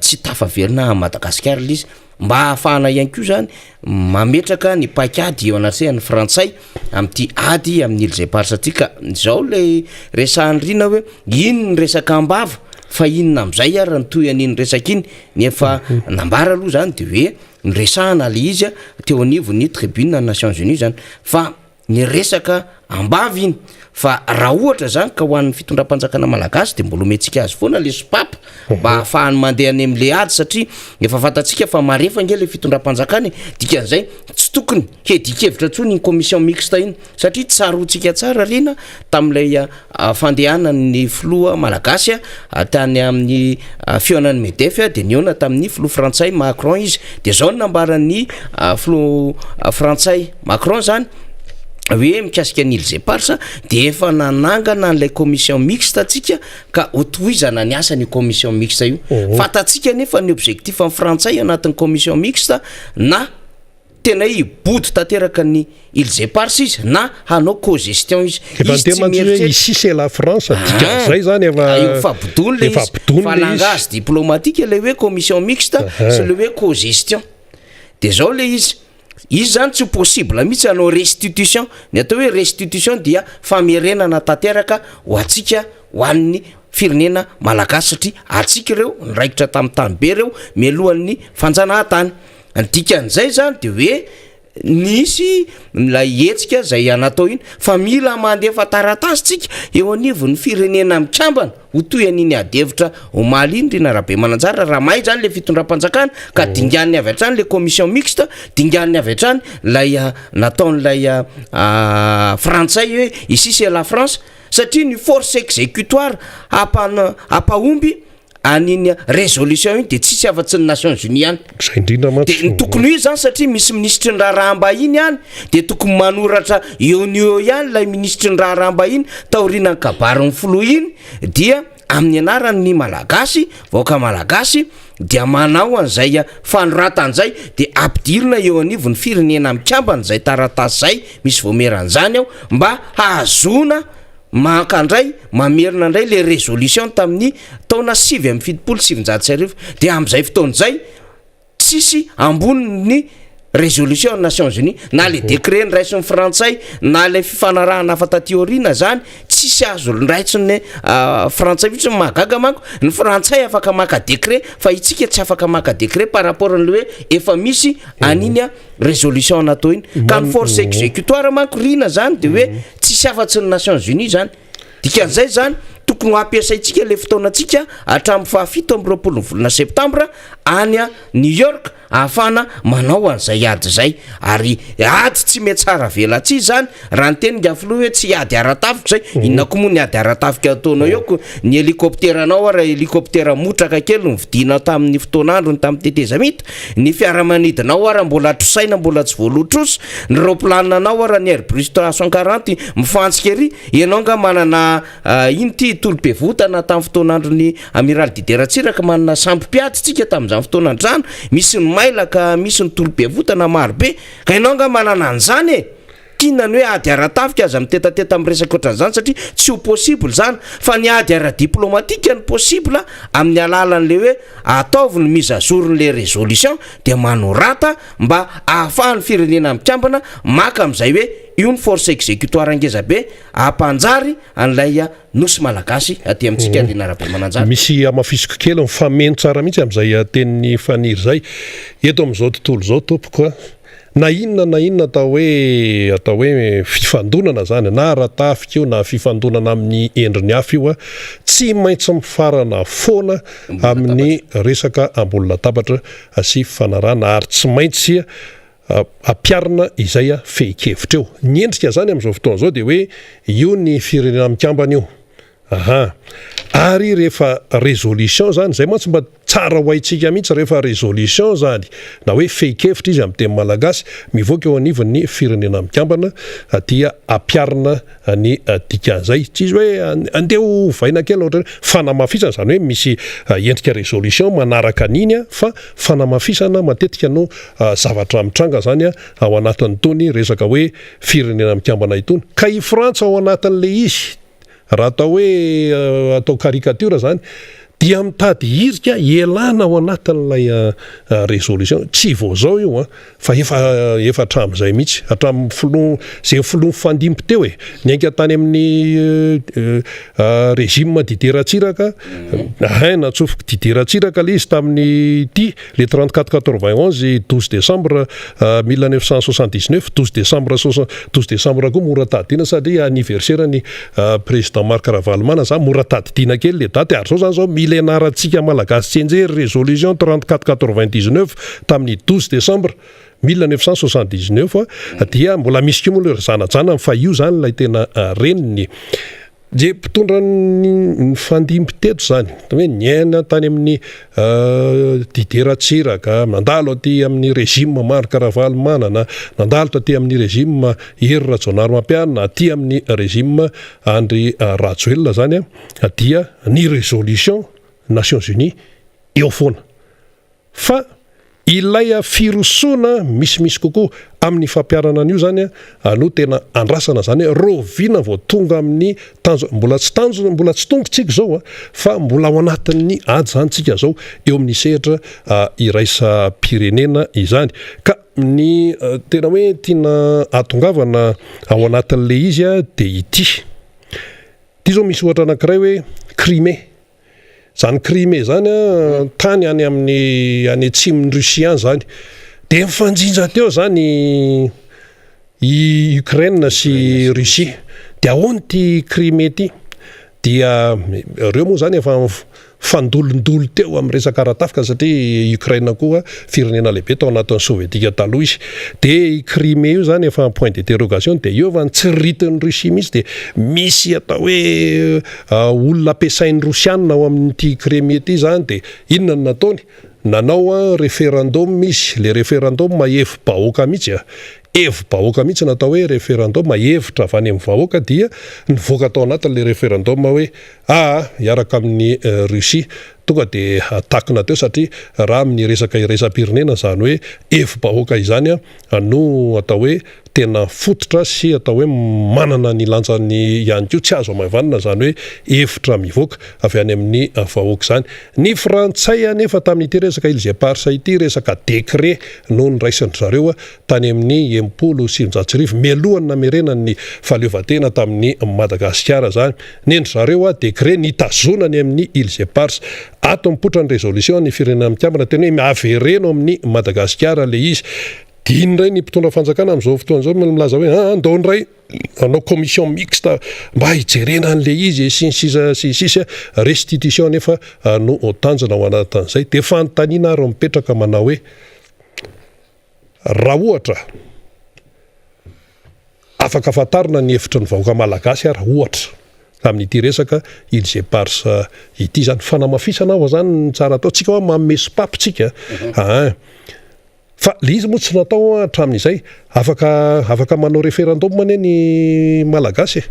tsy tafaverina a Madagasikara le izy mba ahafahana ihany koa zany mametraka ny paikady eo anatrehany frantsay amin'ity ady amin'ny Îles et Parses aty ka zao le resahany rina hoe ino ny resaka ambava fa inona amin'izay ary nytoy an'iny resaka iny nefa nambara aloha zany dia hoe nyresahana le izy teo anivony tribune Nations Unies zany fa ny resaka ambavy iny fa raha ohatra zany ka ho an'ny fitondram-panjakana malagasy dia mbola omentsika azy foana le sopapa mba ahafahany mandeha any amin'le ady satria efa fantatsika fa marefa nge le fitondram-panjakany dikan'izay tsy tokony hedikevitra ntsony ny commission mixte iny satria tsarotsika tsara rina tamin'ilay fandehanany filoha malagasy tany amin'ny fionan'ny MEDEF dia niona tamin'ny filoha frantsay Macron izy dia zao ny nambaran'ny filoha frantsay Macron zany hoe mikasika ny Îles et Parses dia efa nanangana n'ilay commission mixte atsika ka hotohizana ny asan'ny commission mixte io fantatsika nefa ny objectif amin'ny frantsay anatin'ny commission mixte na tena ibody tanteraka ny Îles et Parses izy na hanao co-gestion izy ici c'est la France zay zany fabodony le izy fa langage diplomatique le hoe commission mixte sy le hoe co-gestion dia zao le izy zany tsy possible mihitsy hanao restitution ny atao hoe restitution dia famerenana tanteraka ho atsika ho an'ny firenena malagasy satria atsika ireo niraikitra tamin'ny tany be reo mialohan'ny fanjanahantany dikan'izay zany de hoe nisy lay etsika zay anatao iny fa mila mandefa taratasitsika eo anivon'ny firenena mikambana ho toy aniny adevitra omaly iny rina rahabe mananjara raha mahay zany le fitondram-panjakana ka dingan'ny avy hatrany le commission mixte dingan'ny avy hatrany lay nataon'lay frantsay hoe ici c'est la France satria ny force exécutoire apahomby aniny résolution iny de tsisy afatsy ny Nations Unies any de tokony io zany satria misy ministre ny raharaham-bahiny any de tokony manoratra eo ihany lay ministre ny raharaham-bahiny taorianany kabariny filo iny dia amin'ny anarany malagasy vaoka malagasy dia manao an'izay fanoratan'izay de ampidirina eo anivon'ny firenena mikambana zay taratasy zay misy voameran'izany ao mba hahazona makandray mamerina ndray le résolution tamin'ny taona 7 de am'izay fotoan'izay tsisy amboniny résolution Nations Unies na le décret niraisiny frantsay na le fifanarahana afa taty aoriana zany tsisy azo niraitsiny frantsay fitsy mahagaga manko ny frantsay afaka maka décret fa itsika tsy afaka maka décret par rapport an'le hoe efa misy aniny résolution natao iny ka ny force exécutoire manko rina zany de hoe tsisy afatsy ny Nations Unies zany dikan'izay zany tokony ampiasaitsika le fotoanatsika hatramin'ny 7 volana septambra any a New York ahafana manao an'izay ady zay ary ady tsy mety tsara vela tsy zany raha ny teny ngafilo hoe tsy ady aratafika zay inona koa moa ny ady aratafika ataonao eo ny hélicoptèrenao raha hélicoptère motraka kely ny vidina tamin'ny fotoan'androny tamin'ny tetezamita ny fiaramanidinao raha mbola trosaina mbola tsy voalotroso ny roplananao raha ny Airbus 340 mifantsika ery ianao nga manana iny ty tolom-pevotana tamin'ny fotoan'androny amiral Dideratsiraka manana sampy-piady tsika tamin'izany fotoan'andro misy ny mailaka misy ny tolom-pevotana marobe ka ianao nga manana an'izany e tinany hoe ady aratafika aza mitetanteta amin'ny resaka ohatran'izany satria tsy ho possible zany fa ny ady ara-diplomatika ny possible amin'ny alalan'le hoe ataovy ny mise à jour n'le résolution de manorata mba ahafahan'ny firenena mikambana maka amin'izay hoe io ny force exécutoire angeza be ampanjary an'lay nosy malagasy aty amintsika andina rahabe mananjary misy amafisiko kely mifameno tsara mihitsy amin'izay tenin'ny faniry zay eto amin'izao tontolo zao tompoko na inona atao hoe fifandonana zany na aratafika io na fifandonana amin'ny endriny hafa io tsy maintsy mifarana foana amin'ny resaka ambony latabatra sy fanarana ary tsy maintsy ampiarina izay fehi-kevitra eo ny endrika zany amin'izao fotoana zao de hoe io ny firenena mikambana io ary rehefa résolution zany zay mantsy mba tsara ho haitsika mihitsy rehefa résolution zany na hoe fehi-kevitra izy amin'ny teny malagasy mivoaka eo anivon'ny firenena mikambana dia ampiarina ny dikan'izay tsy izy hoe andeho vaina kely ohatra fanamafisana zany hoe misy endrika résolution manaraka an'iny fa fanamafisana matetika no zavatra mitranga zany ao anatin'ny tony resaka hoe firenena mikambana itony ka i Frantsa ao anatin'le izy raha atao hoe atao caricature zany dia mitady hirika elana ao anatin'lay résolution tsy vao zao io fa efa hatramin'izay mihitsy hatramin'ny filoha fandimby teo niainga tany amin'ny régime Dideratsiraka natsofiko Dideratsiraka le izy tamin'ny le 3491 12 décembre 1979 12 décembre koa mora tadina satria anniversaire ny président Marc Ravalomanana zany mora tadidina kely le daty ary zao zany millénaire-tsika malagasy tsy enjery résolution 3499 tamin'ny 12 décembre 1979 dia mbola misy koa moa le zanajana fa io zany lay tena reniny je mpitondra ny fandimby teto zany hoe niaina tany amin'ny Dideratsiraka nandalo aty amin'ny régime Marc Ravalomanana nandalo taty amin'ny régime Hery Rajaonarimampianina aty amin'ny régime Andry Rajoelina zany dia ny résolution Nations Unies eo foana fa ilay firosoana misy kokoa amin'ny fampiarana an'io zany no tena andrasana zany rovina vao tonga amin'ny tanjo mbola tsy tongotsika zao fa mbola ao anatin'ny ady zany tsika zao eo amin'ny sehatra iraisa pirenena izany ka ny tena hoe tiana atongavana ao anatin'le izy de ity zao misy ohatra anankiray hoe Crimée zany Crimée zany tany any amin'ny any atsimon'ny Russie zany de mifanjinja teo zany i Ukraine sy Russie de ahoany ty Crimée ty dia reo moa zany efa fandolondolo teo amin'ny resaka aratafika satria Ukraine koa firenena lehibe tao anatin'ny Sovietika taloha izy de i Crimée io zany efa point d'interrogation de io efa nitsiritin'ny Russie mihitsy de misy atao hoe olona ampiasain'ny Rosianina ao amin'ity Crimée ty zany de inona no nataony nanao référendum izy le référendum hevi-bahoaka mihitsy hevi-bahoaka mihitsy natao hoe référendum hevitra avy any amin'ny vahoaka dia nivoaka tao anatin'le référendum hoe hiaraka amin'ny Russie tonga de atakina teo satria raha amin'ny resaka iraisam-pirenena zany hoe hevi-bahoaka izany no atao hoe tena fototra sy atao hoe manana ny lanjany ihany koa tsy azo amavanana zany hoe hevitra mivoaka avy any amin'ny vahoaka zany ny Frantsay nefa tamin'ity resaka Ilse Pars ity resaka décret no niraisin'ny zareo tany amin'ny 70 mialohany namerenan'ny fahaleovantena tamin'ny Madagasikara zany nendry zareo décret nitazonany amin'ny Ilse Pars ato mipotra ny résolution ny firenena mikambana tena hoe miavereno amin'ny Madagasikara le izy dinray ny mpitondra fanjakana amin'izao fotoana zao milaza hoe andaonray anao commission mixte mba hijerena an'le izy sy sisa restitution nefa no tanjona ao anatin'izay de fanontaniana ary mipetraka manao hoe raha ohatra afaka afantarina ny hevitry ny vahoaka malagasy ary ohatra amin'ity resaka Ilse Pars ity zany fanamafisana ao zany tsara atao tsika hoe manome sopapitsika fa le izy moa tsy natao hatramin'izay afaka manao référendum ane ny malagasy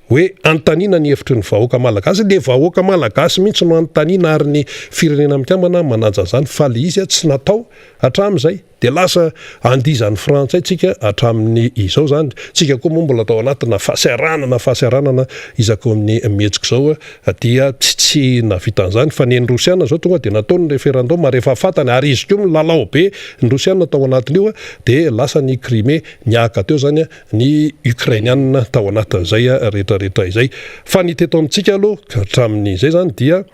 hoe antanina ny hevitry ny vahoaka malagasy le vahoaka malagasy mihitsy no antanina ary ny firenena mikambana mananja zany fa le izy tsy natao hatramin'izay de lasa andizan'ny Frantsay tsika hatramin'ny izao zany tsika koa moa mbola tao anatina fahasaranana izako amin'ny mihetsika zao dia tsy navitan'izany fa ny Rosiana zao tonga de nataony référendum rehefa fatany ary izy koa milalao be ny Rosiana tao anatin'io de lasa ny Crimée niaka teo zany ny Ukrainianina tao anatin'izay rehetrarehetra izay fa ny teto amintsika aloha hatramin'izay zany dia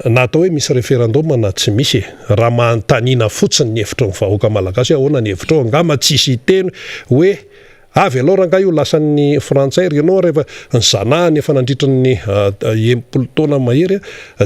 natao hoe misy référendum na tsy misy raha manontaniana fotsiny ny hevitra ny vahoaka malagasy ahoana ny hevitra angamba tsisy teny hoe avy aloha raha io lasan'ny Frantsay renao rehefa ny zanahany efa nandritran'ny 70 taona mahery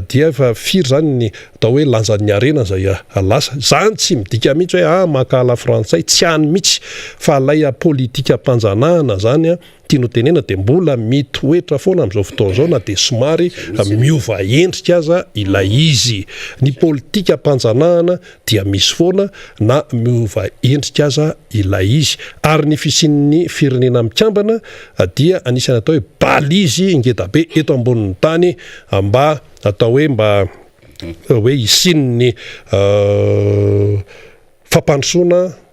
dia efa firy zany ny atao hoe lanjan'ny arena zay lasa zany tsy midika mihitsy hoe makala Frantsay tsy hany mihitsy fa lay politika ampanjanahana zany tiano tenena de mbola mitoetra foana amin'izao fotoana zao na de somary miova endrika aza ilay izy ny politika ampanjanahana dia misy foana na miova endrika aza ilay izy ary ny fisian'ny firenena mikambana dia anisany atao hoe balizy ingeda-be eto ambonin'ny tany mba atao hoe isin'ny fampandrosoana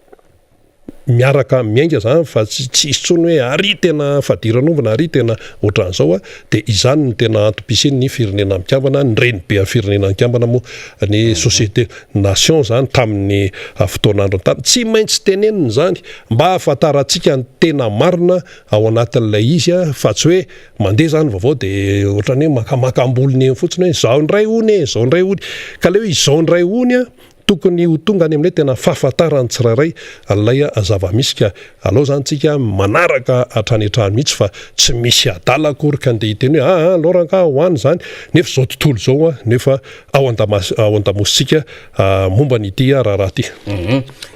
miaraka miainga zany fa tsy tsony hoe ary tena fadiranovana ary tena ohatran'izao de izany ny tena antom-pisin'ny firenena mikambana ny reny be firenena mikambana moa ny société nation zany tamin'ny fotoanandro tany tsy maintsy teneniny zany mba ahafantarantsika ny tena marina ao anatin'ilay izy fa tsy hoe mandeha zany vaovao de ohatran'ny hoe makamakam-bolony fotsiny hoe zao ndray hony zao ndray hony ka le hoe izao ndray hony tokony ho tonga any amin'ilay tena fahafantarany tsirairay alay zava-misy ka alao zany tsika manaraka hatrany hatrany mihitsy fa tsy misy adala akory ka ndeha hiteny hoe loranka hoany zany nefa zao tontolo zao nefa ao an-damositsika momba n'ity raharaha ty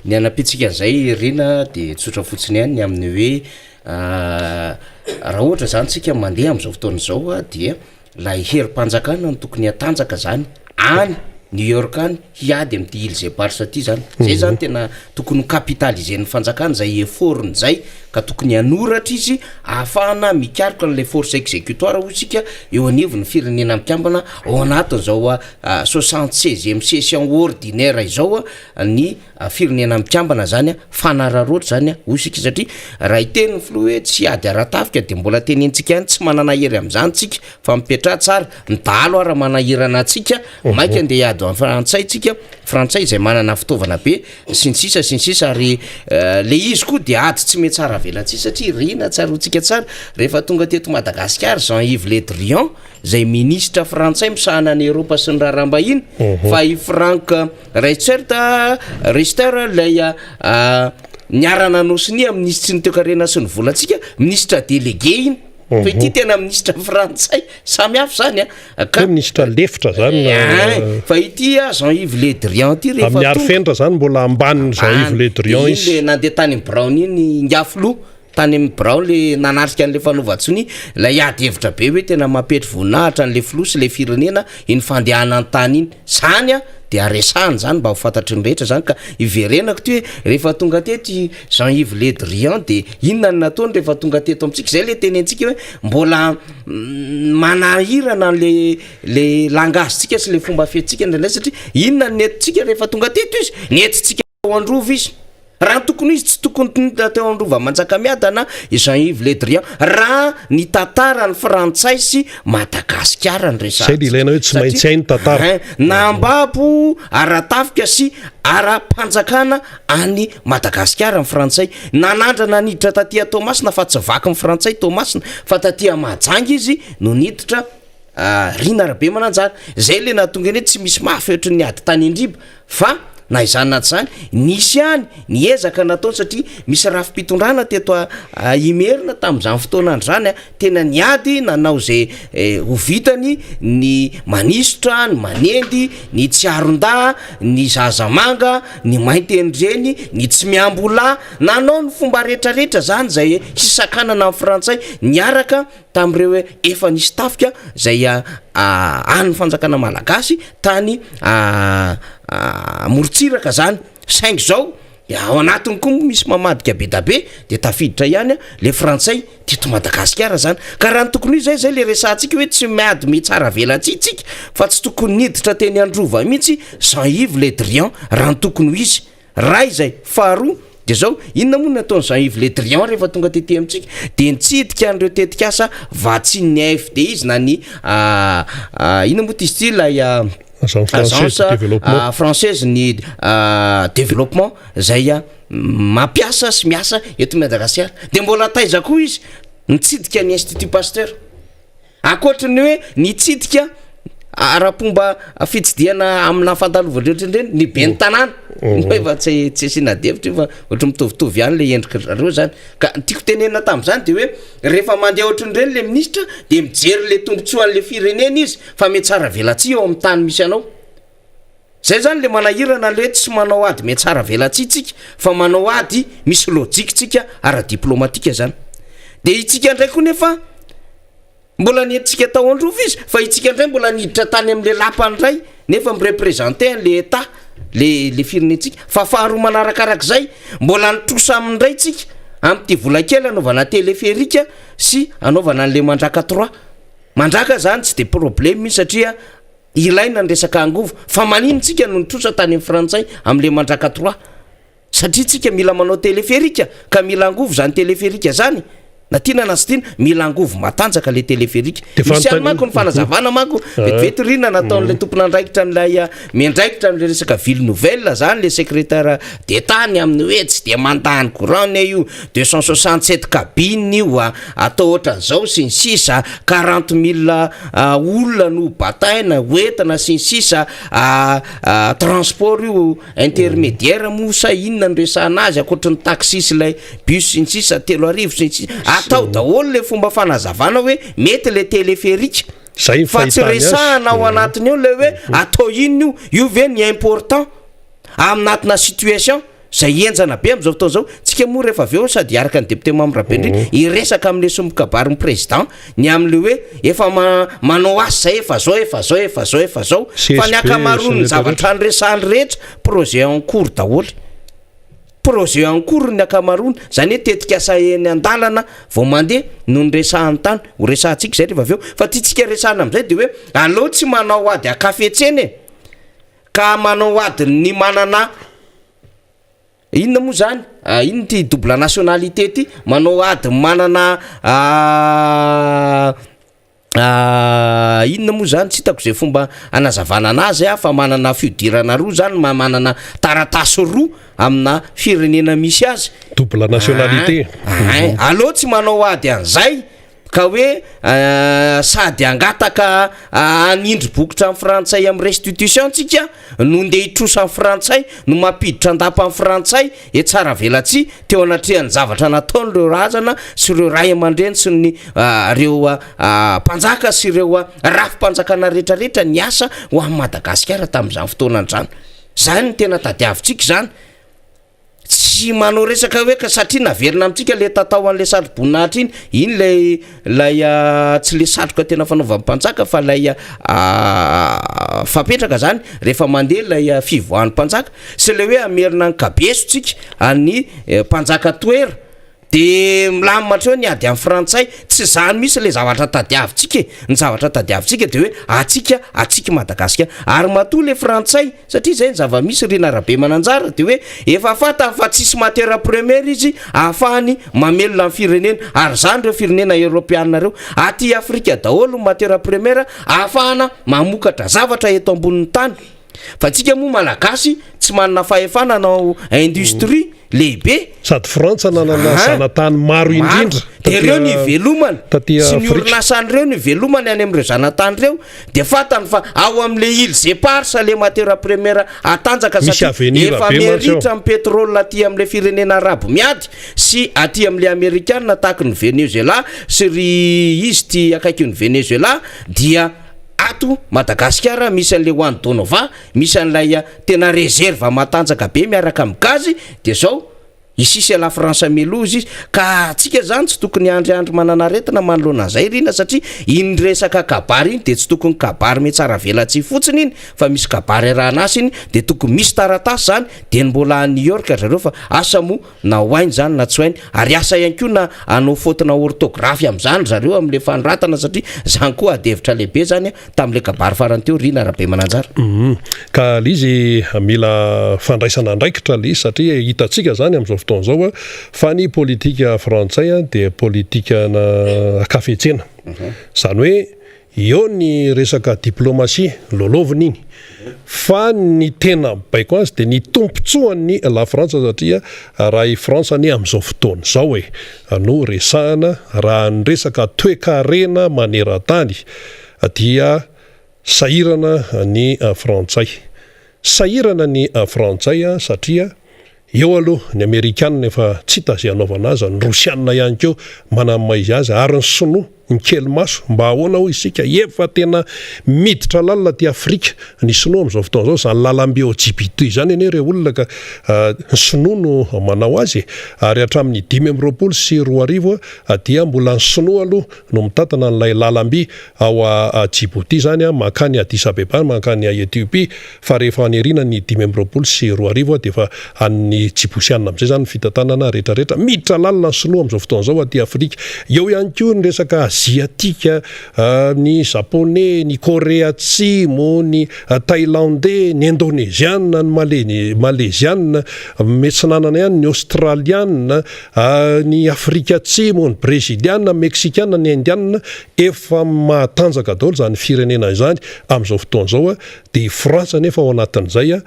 ny anapitsika zay rina de tsotra fotsiny ihany amin'ny hoe raha ohatra zany tsika mandeha am'izao fotoana zao dia la herim-panjakana no tokony hatanjaka zany any New York any hiady amin'ity Ilse Pars ty zany zay zany tena tokony capitaliser-ny fanjakana zay effortny zay ka tokony hanoratra izy ahafahana mikarika n'le force exécutoire hotsika eo anivon'ny firenena mikambana ao anatin'izao 76e session ordinaire izao ny firenena mikambana zany fanararoatra zany hosika satria raha iteniny filoha hoe tsy ady aratafika de mbola tenentsika any tsy manana hery am'izany tsika fa mipetra tsara ny dalo ara manahirana atsika maika andeha ady miady amin'ny frantsayntsika frantsay zay manana fitaovana be sy ny sisa ary le izy koa de ady tsy mety tsara velatsi satria rina tsarotsika tsara rehefa tonga teto Madagasikara Jean-Yves Le Drian zay ministra frantsay misahana ny Eropa sy ny raharaham-bahiny fa i Frank Riester lay niarana nosiny amin'ny ministry ny toekarena sy ny volantsika ministra délégué iny fa ity tena ministra frantsay samy hafa zany ka ministra lefitra zany fa ity Jean-Yves Le Drian ty rehefa amin'ny arifentra zany mbola ambanin'ny Jean-Yves Le Drian izy le nandeha tany Brown iny ngaflo tany amin'ny Brown le nanarika an'le fanaovatsony la iady hevitra be hoe tena mampetry voninahitra an'le filoha sy le firenena iny fandehana ny tany iny zany de aresahany zany mba ho fantatry ny rehetra zany ka iverenako ty hoe rehefa tonga tety Jean-Yves Le Drian de inona ny nataony rehefa tonga teto amintsika zay le tenentsika hoe mbola manahirana le langazintsika sy le fomba fetsika ndraindray satria inona ny nentintsika rehefa tonga teto izy nentintsika ao androva izy raha tokony izy tsy tokony teo androva manjakamiadana Jean-Yves Le Drian raha ny tantara ny frantsay sy Madagasikara ny resazay ilaina hoe tsy maintsy hainy tantara nambabo aratafika sy ara-panjakana any Madagasikara ny frantsay nanandrana niditra tatia Tomasina fa tsy vaky ny frantsay Tomasina fa tatia Majangy izy no niditra rina rabe mananjara zay le natonga eny tsy misy mafy ohatry ny ady tany indriba fa na izany naty zany nisy any ny ezaka nataony satria misy rafi-pitondrana teto imerina tamin'izany fotoanandro zany tena niady nanao zay ho vitany ny manisitra ny manendy ny tsiaron-da ny zazamanga ny maintenyreny ny tsy miambola nanao ny fomba rehetrarehetra zany zay sisakanana amin'ny frantsay niaraka tamin'ireo hoe efa nisy tafika zay any fanjakana malagasy tany morotsiraka zany saingy zao ao anatiny koa misy mamadika be dabe de tafiditra ihany le frantsay teto Madagasikara zany ka raha ny tokony zay le resantsika hoe tsy miady mitsara velantsitsika fa tsy tokony niditra teny androva mihitsy Jean-Yves Le Drian raha ny tokony izy raha izay faharoa de zao inona moa nataony Jean-Yves Le Drian rehefa tonga tety amintsika de nitsidika an'ireo tetikasa vatsiny ny AFD izy na ny inona moa ty izy ty lay agence française ny développement zay mampiasa sy miasa eto Madagasikara de mbola taiza koa izy nitsidika ny Institut Pasteur akoatrany hoe nitsidika ara-pomba fitsidiana amina fantalovandreotrandreny ny beny tanàna efa tsy sinadevitra fa ohatry mitovitovy ihany le endrika zareo zany ka tiako tenena tamin'izany de hoe rehefa mandeha ohatrandreny le ministra de mijery le tombotsoan'le firenena izy fa mety tsara velatsi eo amin'ny tany misy anao zay zany le manahirana le tsy manao ady mety tsara velatsi tsika fa manao ady misy lojikitsika ara-diplomatika zany de itsika ndray koa nefa mbola nentsika tao androva izy fa itsika ndray mbola niditra tany am'le lapany ray nefa mireprésenter le état le firenentsika fa faharoa manarakarak'izay mbola nitrosa amindray tsika am'ty volan-kely anaovana téléphérique sy anaovana an'le mandraka 3 mandraka zany tsy de problème mihitsy satria ilaina ny resaka angovo fa manintsika no nitrosa tany amin'ny frantsay am'le mandraka 3 satria tsika mila manao téléphérique ka mila angovo zany téléphérique zany na tiana na sy tiana mila angovo matanjaka le téléphérique misy any manko ny fanazavana manko vetivety rina nataon'le tompon'andraikitra n'lay miandraikitra am'le resaka ville nouvelle zany le secrétaire d'état ny amin'ny hoe tsy de mandany courant io 267 cabine io atao ohatran'izao sy ny sisa 40 000 olona no bataina hoetana sy ny sisa transport io intermédiaire mosa inona ny resahana azy akoatra ny taxi sy lay bus sy ny sisa 3 arivo sy ny sisa atao daholo le fomba fanazavana hoe mety le téléphérique fa tsy resahana ao anatiny eo le hoe atao inona io ve ny important aminatina situation zay enjana be am'izao fotoana zao tsika moa rehefa aveo sady araka ny député Mame Rabendry iresaka am'le sombokabary président ny am'le hoe efa manao asa zay efa zao fa ny akamaroany zavatra nyresahany rehetra projet en cours daholo projet en cours ny akamaroany zany hoe tetika asa eny andalana vao mandeha no nyresahany tany ho resahantsika zay rehefa aveo fa tiatsika resahana am'izay de hoe aleo tsy manao ady akafetseny ka manao ady ny manana inona moa zany ino ty double nationalité ty manao ady manana inona moa zany tsy hitako zay fomba anazavana anazy fa manana fiodirana roa zany manana taratasy roa amina firenena misy azy double nationalité allo tsy manao ady an'izay ka hoe sady angataka anindry bokotra amin'ny frantsay amin'ny restitution tsika no ndeha hitrosa amin'ny frantsay no mampiditra andapa amin'ny frantsay tsara velatsy teo anatrehan'ny zavatra nataon'ireo razana sy ireo ray aman-dreny sy ny reo mpanjaka sy ireo rafi-panjakana rehetrarehetra ny asa ho amin'ny Madagasikara tamin'izany fotoanan'izany zany ny tena tadiavintsika zany tsy manao resaka hoe ka satria naverina amintsika le tatao an'le satroboninahitra iny lay tsy le satroka tena fanaovampanjaka fa lay fapetraka zany rehefa mandeha lay fivoahan'ny mpanjaka sy le hoe amerina ny kabesotsika any mpanjaka toera de milamatra eo ny ady amin'ny frantsay tsy zany misy le zavatra tadiavintsika ny zavatra tadiavintsika de hoe atsika Madagasikara ary matoa le frantsay satria zay ny zava-misy Rina Rabe Mananjara de hoe efa fata fa tsisy matière première izy ahafahany mamelona amin'ny firenena ary zany ireo firenena Europeana reo aty Afrika daholo matière première ahafahana mamokatra zavatra eto ambonin'ny tany fa tsika moa malagasy tsy manana fahefana anao industrie lehibe sady Frantsa nanana zanatany maro indrindra de reo ny velomany sy ny orinasan'ireo ny velomany any amin'ireo zanatany reo de fatany fa ao amin'le îles éparses le matière première atanjaka satria efa meritra amin'ny pétrole aty amin'le firenena arabo miady sy aty amin'le américaine tahaka ny Venezuela sy ry izy ty akaiky ny Venezuela dia ato Madagasikara misy an'le Juan Donova misy an'lay tena réserve matanjaka be miaraka amin'ny gazy de zao isisy la France melozy izy ka atsika zany tsy tokony andry mananaretina manoloana zay rina satria iny resaka kabary iny de tsy tokony kabary me tsara velatsy fotsiny iny fa misy kabary rahanasy iny de tokony misy taratasy zany de mbola à New York zareo fa asa mo na hoainy zany na tsy hoainy ary asa ihany koa na anao faute-na orthographe am'zany zareo am'le fanoratana satria zany koa adevitra lehibe zany tam'le kabary farany teo Rina Rabe Mananjara ka lizy mila fandraisana andraikitra lizy satria hitatsika zany am'zao fotoan'izao fa ny politika frantsay de politika na kafetsena zany hoe eo ny resaka diplomatie loloviny iny fa ny tena baiko azy de ny tompontsoan'ny la Frantsa satria raha i Frantsa ny am'izao fotoana zao hoe no resahana raha ny resaka toe-karena maneran-tany dia sahirana ny frantsay sahirana ny frantsay satria eo aloha ny Amerikanina efa tsy tazy anaovana azy ny Rosianina ihany keo manamaizy azy ary ny sinoa ny kely maso mba ahoana ho isika efa tena miditra lalina ty Afrika ny sinoa am'izao fotoana zao zany lalambe LGBT zany ene reo olona ka ny sinoa no manao azy ary hatramin'ny 2020 sy 2024 dia mbola ny sinoa aloha no mitatana n'lay lalambe ao a Djibouti zany mankany Addis Abeba mankany Ethiopie fa rehefa anirina ny 2020 sy 2024 de fa an'ny Djiboutiana am'izay zany fitantanana rehetrarehetra miditra lalina ny sinoa am'izao fotoana zao aty Afrika eo ihany koa ny resaka asiatika ny japonais ny Korea Atsimo ny thaïlandais ny indonésianina ny malaisianina metsinanana ihany ny australianina ny Afrika Atsimo ny brésilianina mexicaina ny indianina efa matanjaka daholo zany firenena izany am'izao fotoana zao de Frantsa nefa ao anatin'izay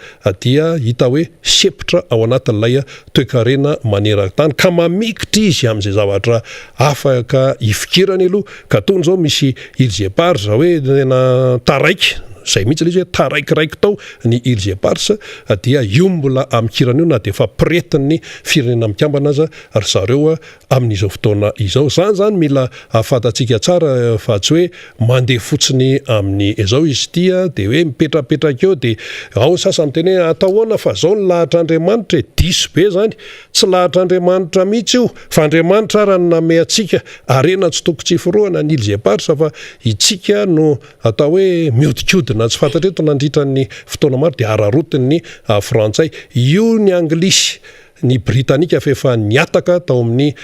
dia hita hoe sepitra ao anatin'ilay toe-karena maneran-tany ka mamikitra izy am'izay zavatra afaka ifikirany aloha ka tony zao misy îles éparses hoe tena taraiky zay mihitsy le izy hoe taraikiraiky tao ny îles éparses dia io mbola amikirana io na de fa piretin'ny firenena mikambana aza ary zareo amin'izao fotoana izao zany mila fatatsika tsara fa tsy hoe mandeha fotsiny amin'ny izao izy tia de hoe mipetrapetraka eo de ao sasany teny hoe ataoana fa zao ny lahatr'Andriamanitra diso be zany tsy lahatr'Andriamanitra mihitsy io fa Andriamanitra raha ny name atsika arena tsy toko tsy firoana ny îles éparses fa itsika no atao hoe miodikodina tsy fantatra eto nandritra ny fotoana maro de ararotin'ny frantsay io ny anglisy ny britanika fa niataka tao amin'ny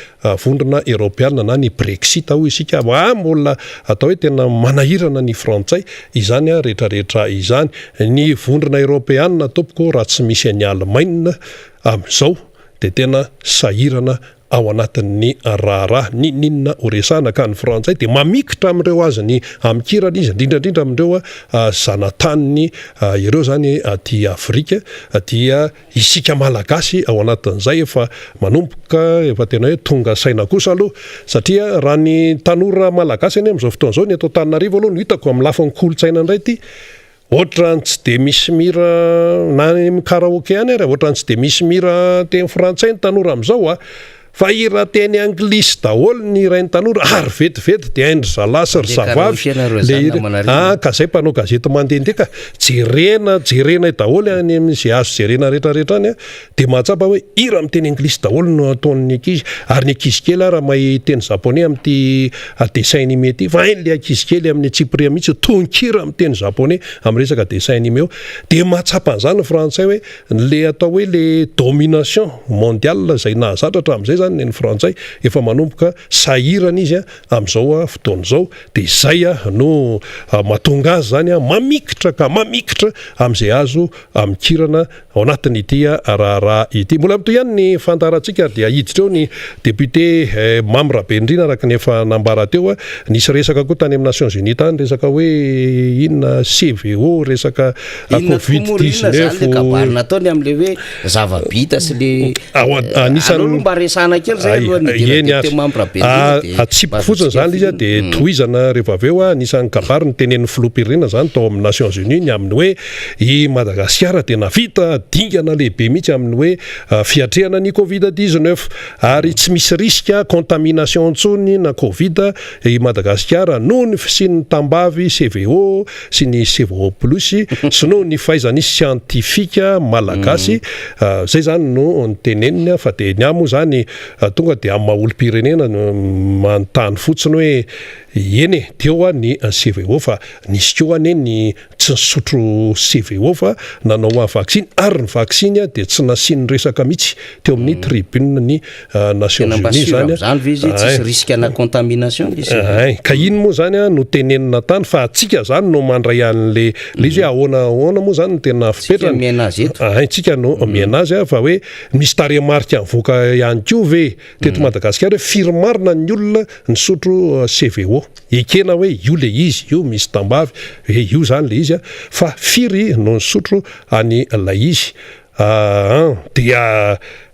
vondrona Europeana na ny Brexit ao isika mbola atao hoe tena manahirana ny frantsay izany rehetrarehetra izany ny vondrona Europeana tompoko raha tsy misy any Allemagne am'izao de tena sahirana ao anatin'ny raharaha ninina horesana ka ny frantsay dia mamikitra amin'ireo azy ny amikirana izy indrindrandrindra amin'ireo zanataniny ireo zany aty Afrika dia isika malagasy ao anatin'izay efa manomboka efa tena hoe tonga saina kosa aloha satria raha ny tanora malagasy any amin'izao fotoana izao ny atao Antananarivo aloha no hitako amin'ny lafin'ny kolontsaina indray ty ohatrany tsy dia misy mira na karaoke any ary ohatrany tsy dia misy mira teny frantsay ny tanora amin'izao fa ira teny anglisy daholo ny rainy tanora ary vetivety dia haindry zalasy ry zavavy ka zay mpanao gazety mandehandeha ka jerena daholo any amin'izay azo jerena rehetrarehetra any dia mahatsapa hoe ira amin'ny teny anglisy daholo no ataon'ny ankizy ary ny ankizy kely raha mahay teny japonais amin'ity dessin animé ty fa hainy le ankizy kely amin'ny tsipria mihitsy tonkira amin'ny teny japonais amin'ny resaka dessin animé eo dia mahatsapa an'izany ny frantsay hoe le atao hoe le domination mondiale zay nahazatra hatramin'izay ny frantsay efa manomboka sahirana izy amin'izao fotoana izao dia izay no mahatonga azy zany mamikitra amin'izay azo amikirana ao anatin'ity raharaha ity. Mbola mitoy ihany ny fantarantsika dia hiditra eo ny député Mamy Rabendrina araka ny efa nambara teo nisy resaka koa tany amin'ny Nations Unies tany resaka hoe inona CVO resaka COVID-19 nataony amin'le hoe zava-bita sy le anisan'ny mba resana kely zay atsipy fotsiny zany izy dia tohizana rehefa avy eo anisan'ny kabary ny tenen'ny filoham-pirenena zany tao amin'ny Nations Unies ny amin'ny hoe i Madagasikara dia navita dingana lehibe mihitsy amin'ny hoe fiatrehana ny COVID-19 ary tsy misy risque contamination antsony na COVID i Madagasikara noho ny fisian'ny tambavy CVO sy ny CVO plus sy noho ny fahaizany scientifique malagasy zay zany no nytenenina fa dia ny amo zany tonga dia amin'ny maha-olom-pirenena manontany fotsiny hoe eny teo ny CVO fa nisy keo ane ny tsy nisotro CVO fa nanao vaksiny ary ny vaksiny dia tsy nasiany resaka mihitsy teo amin'ny tribune ny Nations Unies zany risque-na contamination ka iny moa zany no tenenina tany fa atsika zany no mandray an'le izy hoe ahoana moa zany no tena fipetrana tsika no mianazy fa hoe misy taremarika mivoaka ihany koa ve teto Madagasikara hoe firmarina ny olona nisotro CVO ekena hoe io le izy io misy tambavy io zany le izy fa firy no nisotro any la izy dia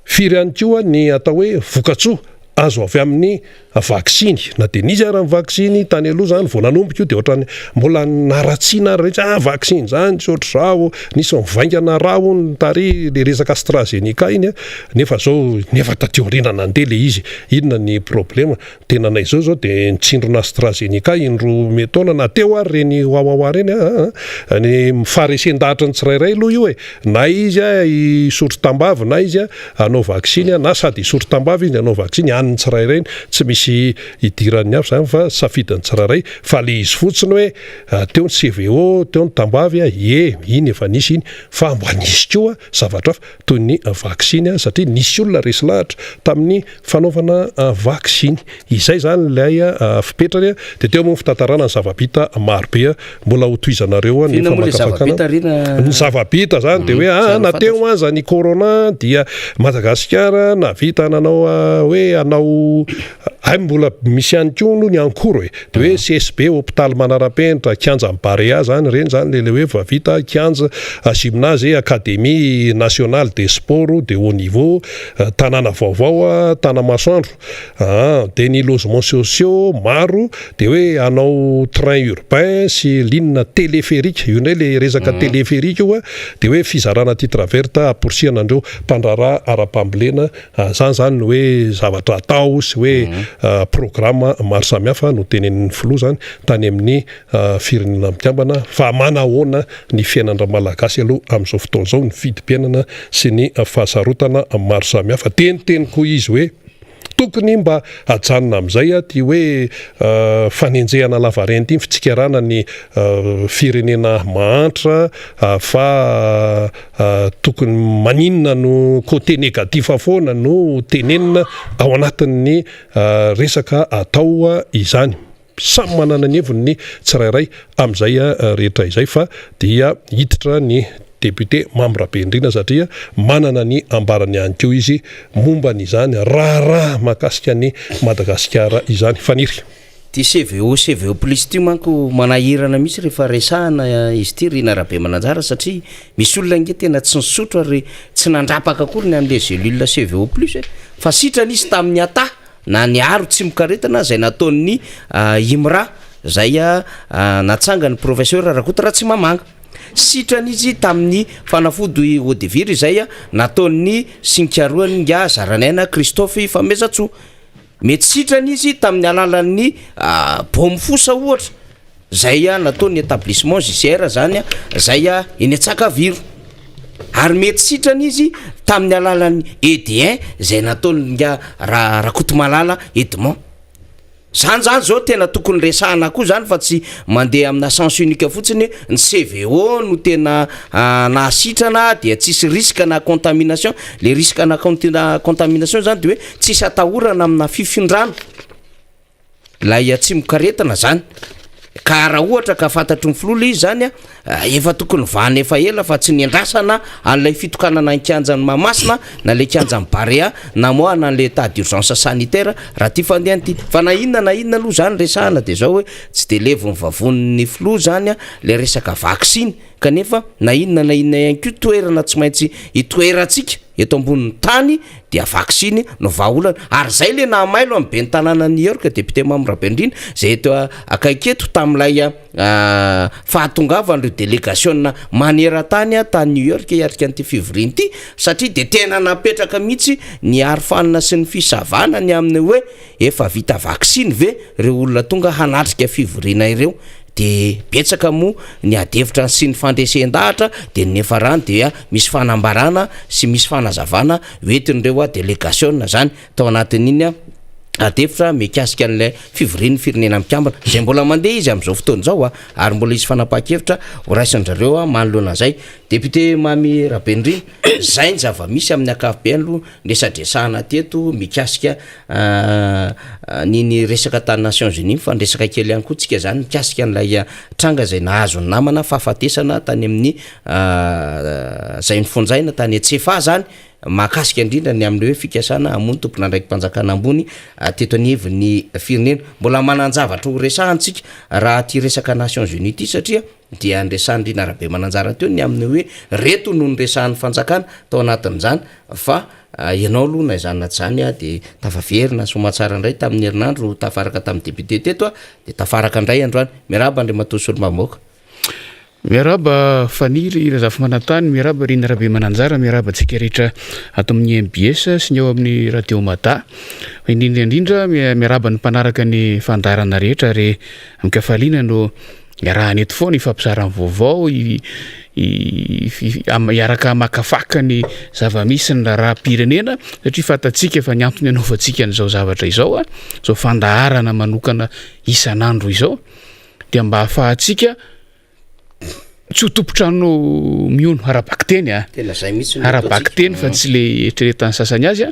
firy ihany koa ny atao hoe vokatsoa azo avy amin'ny vaksiny na dia nizy ary amin'ny vaksiny tany aloha zany vao nanomboka io dia ohatrany mbola naratsiana rehetra vaksiny zany tsy ohatry zao nisy mivaingana rao ny tary le resaka AstraZeneca iny nefa zao nefa tatiorina nandeha le izy inona ny problema tena nay zao dia nitsindrona AstraZeneca indro metaona na teo ary reny wawawa reny ny mifaresen-dahatra ny tsirairay aloha io na izy isotro tambavy na izy anao vaksiny na sady isotro tambavy izy anao vaksiny an'ny tsirairay tsy misy idiran'ny avy zany fa safidiny tsirairay fa le izy fotsiny hoe teo ny CVO teo ny tambavy iny efa nisy iny fa mba nisy koa zavatra hafa toy ny vaksiny satria nisy olona resy lahatra tamin'ny fanaovana vaksiny izay zany ilay fipetrany dia teo amin'ny fitantarana ny zava-bita marobe mbola ho tohizanareo ny zava-bita zany dia hoe na teo aza ny corona dia Madagasikara na vita nanao hoe anao mbola misy ihany koa no ny ankoro dia hoe CSB hôpitaly manara-penitra kianja Barea zany reny zany le hoe va vita kianja gymnase académie nationale des sports de haut niveau tanàna vaovao Tanamasoandro dia ny logements sociaux maro dia hoe anao train urbain sy ligne téléphérique io ndray le resaka téléphérique io dia hoe fizarana titre verte aporsianandreo mpandraraha ara-pambolena zany hoe zavatra atao sy hoe programme maro samihafa no tenen'ny filoha zany tany amin'ny firenena mikambana fa manahoana ny fiainana malagasy aloha amin'izao fotoana izao ny fidi-piainana sy ny fahasarotana maro samihafa teniteny koa izy hoe tokony mba ajanona amin'izay ty hoe fanenjehana lavareny ity fitsikarana ny firenena mahantra fa tokony maninona no côté négatif foana no tenenina ao anatin'ny resaka atao izany samy manana ny heviny ny tsirairay amin'izay rehetra izay fa dia hiditra ny député Mambrapendrina satria manana ny ambarany ihany koa izy momba ny izany raha mahakasika ny Madagasikara izany faniry. Ty CVO plus ty manko manahirana misy rehefa resahana izy ty Rina Rabemananjara satria misy olona nge tena tsy nisotro ary tsy nandrapaka akory ny an'le cellule CVO plus fa sitrany izy tamin'ny ata na ny aro tsy mikaretana zay nataon'ny Imra zay natsanga ny professeur Rakototra tsy mamanga. Sitrany izy tamin'ny fanafody Odevir zay nataon'ny Sinkiaroany nga Zaranaina Christophe Famezatso. Mety sitrany izy tamin'ny alalan'ny bômy fosa ohatra zay nataon'ny établissement JCR zany zay eny Tsakaviro. Ary mety sitrany izy tamin'ny alalan'ny ED1 zay nataon'ny nga Rakotomalala Edmond. Zany zao tena tokony resahana koa zany fa tsy mandeha amina sens unique fotsiny ny CVO no tena nahasitrana dia tsisy risque na contamination. Le risque na contamination zany de hoe tsisy atahorana amina fifindrano lay tsy mikaretana zany. Ka raha ohatra ka fantatry ny filola izy zany efa tokony vany efa ela fa tsy niandrasana an'ilay fitokanana ankianjan'ny Mahamasina na le kianjan'ny Barea na moa na le état d'urgence sanitaire raha ty fandehany ty fa na inona aloha zany resahana de zao hoe tsy de levon'ny vavon'ny flo zany le resaka vaccine kanefa na inona ihany koa toerana tsy maintsy itoerantsika eto ambonin'ny tany dia vaccine no vahaolana ary zay le nahamailo amin'ny ben'ny tanàna New York député Mambrapendrina zay eto akaiky eto tam'ilay fahatongavan'ireo délégation maneran-tany tany New York hiarika an'ity février ty satria de tena napetraka mihitsy ny arofanina sy ny fisavana ny amin'ny hoe efa vita vaccine ve reo olona tonga hanatrika février ireo. De betsaka mo ny adevitra sy ny fandresen-dahatra de nefa rano dia misy fanambarana sy misy fanazavana hoetin'ireo délégation zany tao anatin'iny adevitra mikasika an'ilay février ny firenena mikambana zay mbola mandeha izy am'izao fotoana zao ary mbola izy fanapakevitra horaisan'ireo manoloana zay. Député Mamy Rabendrina zay ny zava-misy amin'ny ankapobeny aloha resadresahana teto mikasika niny resaka tany Nations Unies fa resaka kely ihany koa tsika zany mikasika an'ilay tranga zay nahazo ny namana fahafatesana tany amin'ny zay nifonjaina tany Tsefa zany mahakasika indrindra ny amin'ny hoe fikasana amony tompona ndraiky mpanjakana ambony teto anivon'ny firenena. Mbola mananjavatra ho resahantsika raha ty resaka Nations Unies ty satria dia andresahan'ny Rina Rabemananjara teo ny amin'ny hoe reto no nyresahan'ny fanjakana tao anatin'izany fa ianao aloha na izany na tsy zany de tafaverina somatsara indray tamin'ny herinandro tafaraka tamin'ny député teto de tafaraka indray androany. Miaraba Andriamatoa Solomamoaka. Miaraba Faniry Razafy Manantany, miaraba Rina Rabemananjara, miaraba tsika rehetra ato amin'ny MBS sy ny ao amin'ny Radio Mata. Indrindra miaraba ny mpanaraka ny fandarana rehetra ary mikafaliana no iarahany eto foana ifampizaran'ny vaovao iaraka makafaka ny zava-misy ny raha-pirenena satria fatatsika efa niantony anaovantsika n'izao zavatra izao zao fandaharana manokana isan'andro izao dia mba ahafahantsika tsy ho tompotrano miono ara-bakiteny ara-bakiteny fa tsy le eritreretan'ny sasany azy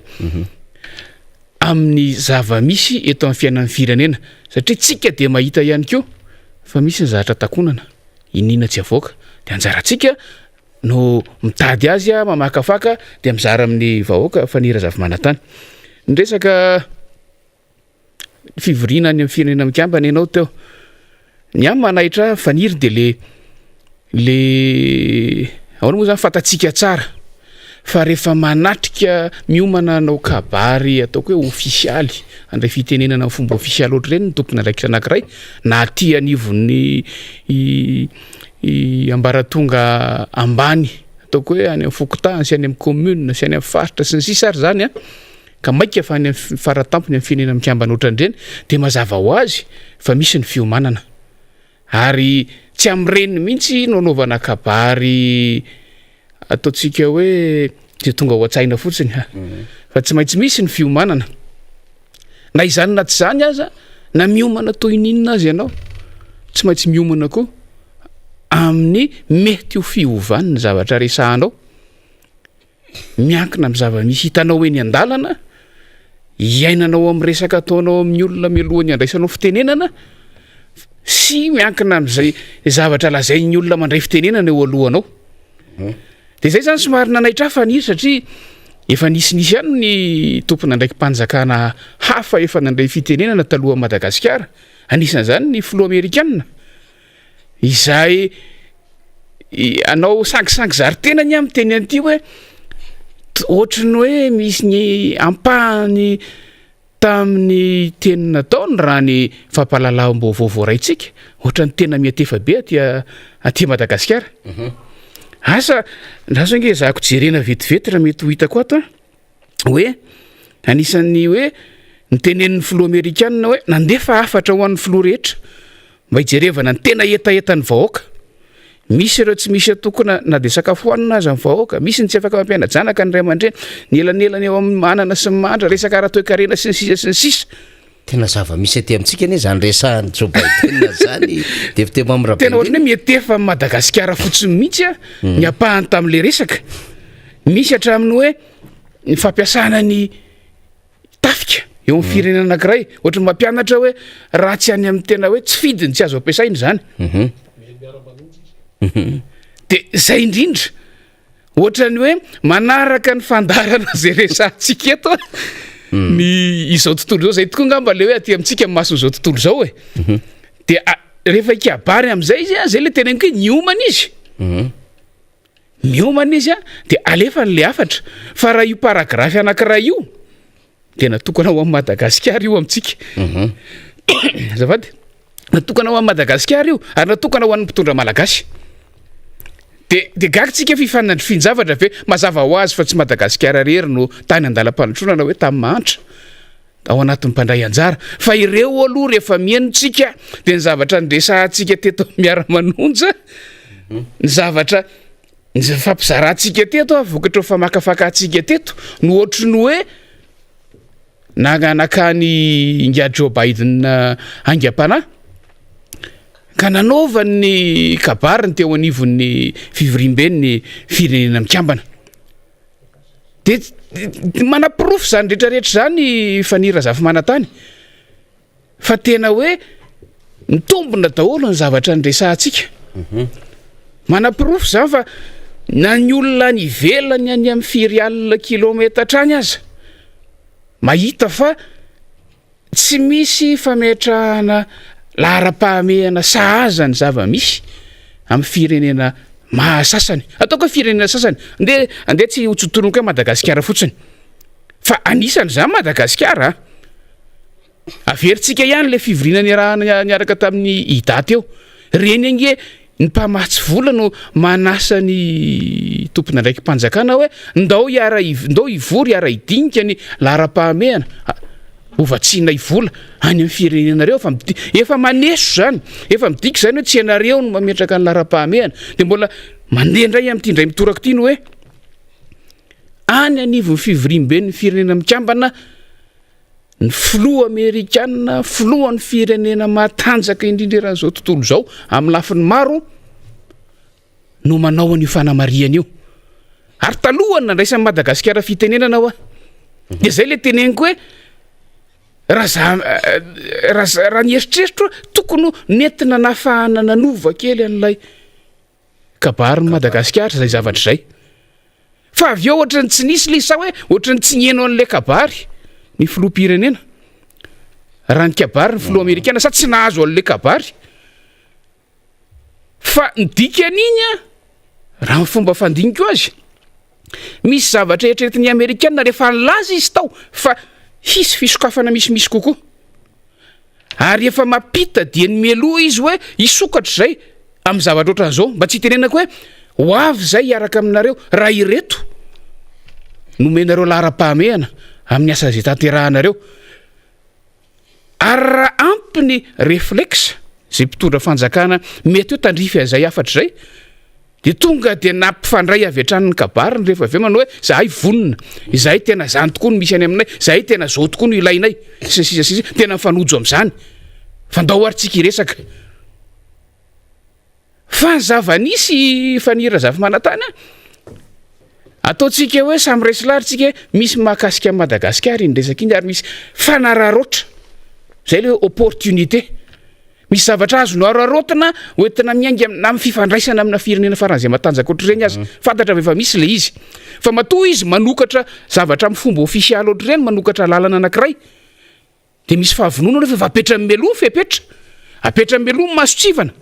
amin'ny zava-misy eto amin'ny fiainan'ny firenena satria tsika dia mahita ihany koa fa misy ny zavatra takonana inina tsy avoaka dia anjarantsika no mitady azy mamakafaka dia mizara amin'ny vahoaka Faniry Razafy Manantany. Ny resaka fivoriana any amin'ny firenena mikambana ianao teo ny amin'ny manahitra Faniry dia le ahoana moa zany fatatsika tsara fa rehefa manatrika miomana anao kabary ataoko hoe ofisialy andray fitenenana amin'ny fomba ofisialy ohatry ireny ny tompona andraikitra anankiray na aty anivon'ny ambaratonga ambany ataoko hoe any amin'ny fokotany sy any amin'ny commune sy any amin'ny faritra sy ny sisa ary zany ka maika fa any amin'ny faratampony amin'ny firenena mikambana ohatran'ireny dia mazava ho azy fa misy ny fiomanana ary tsy am'ireny mihitsy no anaovana kabary ataontsika hoe dia tonga ho an-tsaina fotsiny fa tsy maintsy misy ny fiomanana na izany na tsy zany aza na miomana toy ninona azy ianao tsy maintsy miomana koa amin'ny mety ho fiovany ny zavatra resahanao miankina amin'ny zava-misy hitanao hoe ny andalana iainanao amin'ny resaka ataonao amin'ny olona mialohany andraisanao fitenenana sy miankina amin'izay zavatra lazay ny olona mandray fitenenana eo alohanao de zay zany somary nanaitra faniry satria efa nisinisy ihany ny tompona ndraiky mpanjakana hafa efa nandray fitenenana taloha Madagasikara anisan'izany ny filoha amerikanina izay anao sangisangy zarytenany amin'ny teny an'ity hoe ohatrany hoe misy ny ampahany tamin'ny teny nataony raha ny fampahalalam-baovao raitsika ohatrany tena miatefa be aty Madagasikara asa ndaso nge zako jerena vetivety raha mety ho hitako ato hoe anisan'ny hoe nitenen'ny filoha amerikanina hoe nandefa afatra ho an'ny filoha rehetra mba hijerevana ny tena etaetany vahoaka misy ireo tsy misy atokona na de sakafo hoanina azy amin'ny vahoaka misy ny tsy afaka mampiana janaka ny ray aman-dreny ny elanelany eo amin'ny manana sy ny mandra resaka ara-toe-karena sy ny sisa tena zava-misy aty amintsika anie zany resahany Joe Biden zany devitema amin'ny rabe tena ohatrany hoe mietefa Madagasikara fotsiny mihitsy ny apahany tamin'le resaka misy hatraminy hoe ny fampiasana ny tafika eo amin'ny firenena anankiray ohatrany mampianatra hoe raha tsy any amin'ny tena hoe tsy fidiny tsy azo ampiasainy zany de zay indrindra ohatrany hoe manaraka ny fandarana zay resantsika eto ny izao tontolo zao zay tokoa ngamba le hoe aty amintsika masin'izao tontolo zao e de rehefa ikabary am'izay izy zay le teneniko hoe miomana izy miomana izy de alefa n'le afatra fa raha io paragrafy anankiray io de natokana ho amin'ny Madagasikara io amintsika zafady natokana ho amin'ny Madagasikara io ary natokana ho an'ny mpitondra malagasy de gagitsika fifanandrifiny zavatra ve mazava ho azy fa tsy Madagasikara rery no tany andalam-panatronana hoe tamin'ny mantra ao anatin'ny mpandray anjara fa ireo aloha rehefa mienotsika de ny zavatra nresahantsika teto miara-manonja ny zavatra ny fampizarantsika teto vokatra famakafakahantsika teto no ohatrany hoe nagnanakany inga Joe Biden angam-panahy ka nanaovany kabary ny teo anivon'ny fivoriam-ben'ny firenena mikambana de manapirofo zany rehetrarehetra zany fanira zafy manatany fa tena hoe mitombona daholo ny zavatra nyresahantsika manapirofo zany fa na ny olona ny velany any amin'ny 4 kilometatra any aza mahita fa tsy misy fametrahana lahara-pahamehana sahaza ny zava-misy amin'ny firenena mahasasany ataoko hoe firenena sasany andeha tsy hotsotoronoko hoe Madagasikara fotsiny fa anisany zany Madagasikara averintsika ihany le fivoriana ny raha niaraka tamin'ny ida teo reny ange ny mpamatsy vola no manasa ny tompona ndraiky mpanjakana hoe ndao ivory iara idinika ny lahara-pahamehana ovatsiana ivola any amin'ny firenenareo efa maneso zany efa midika zany hoe tsy ianareo no mametraka ny lahara-pahamehana de mbola mandeha indray amin'ity indray mitorako ity no hoe any anivon'ny fivoriam-ben'ny firenena mikambana ny filoha amerikanina filohan'ny firenena matanjaka indrindra eran'izao tontolo zao amin'ny lafiny maro no manao an'io fanamariana io ary talohany nandraisan'ny Madagasikara fitenenana hoa de zay le teneniko hoe raha nieritreritra tokony nentina nafahana nanova kely an'ilay kabary ny Madagasikara zay zavatra zay fa avy eo ohatrany tsy nisy lisa hoe ohatrany tsy nieno an'le kabary ny filoham-pirenena raha ny kabary ny filoha amerikana sa tsy nahazo an'le kabary fa ny dikan'iny raha ny fomba fandiniko azy misy zavatra eritreretin'ny amerikana rehefa nilaza izy tao fa hisy fisokafana misimisy kokoa ary efa mampita dia ny meloha izy hoe isokatra zay amin'ny zavatra ohatran'izao mba tsy hitenenako hoe ho avy zay hiaraka aminareo raha ireto nomenareo lahara-pahamehana amin'ny asa zay tanterahanareo ary raha ampy ny réflexe zay mpitondra fanjakana mety hoe tandrify an'izay afatra zay de tonga de nampifandray avy hatrany ny kabary ny rehefa avy manao hoe zahay vonina izahay tena zany tokoa no misy any aminay zahay tena zao tokoa no ilainay sisy tena mifanojo amin'izany fandao aritsika iresaka fa ny zava-nisy fanira zafy manatany ataontsika hoe samy reslarytsika misy mahakasika Madagasikara iny resaka iny ary misy fanararoatra zay le opportunité misy zavatra azo no aroarotana oentina miainga na amin'ny fifandraisana amina firenena faran'izay matanjaka ohatr'ireny azy fantatra fa efa misy le izy fa matoa izy manokatra zavatra amin'ny fomba ofisialy ohatr'ireny manokatra lalana anankiray dia misy fahavonona rehefa apetra amin'ny meloa fepetra apetra amin'ny meloa masotsivana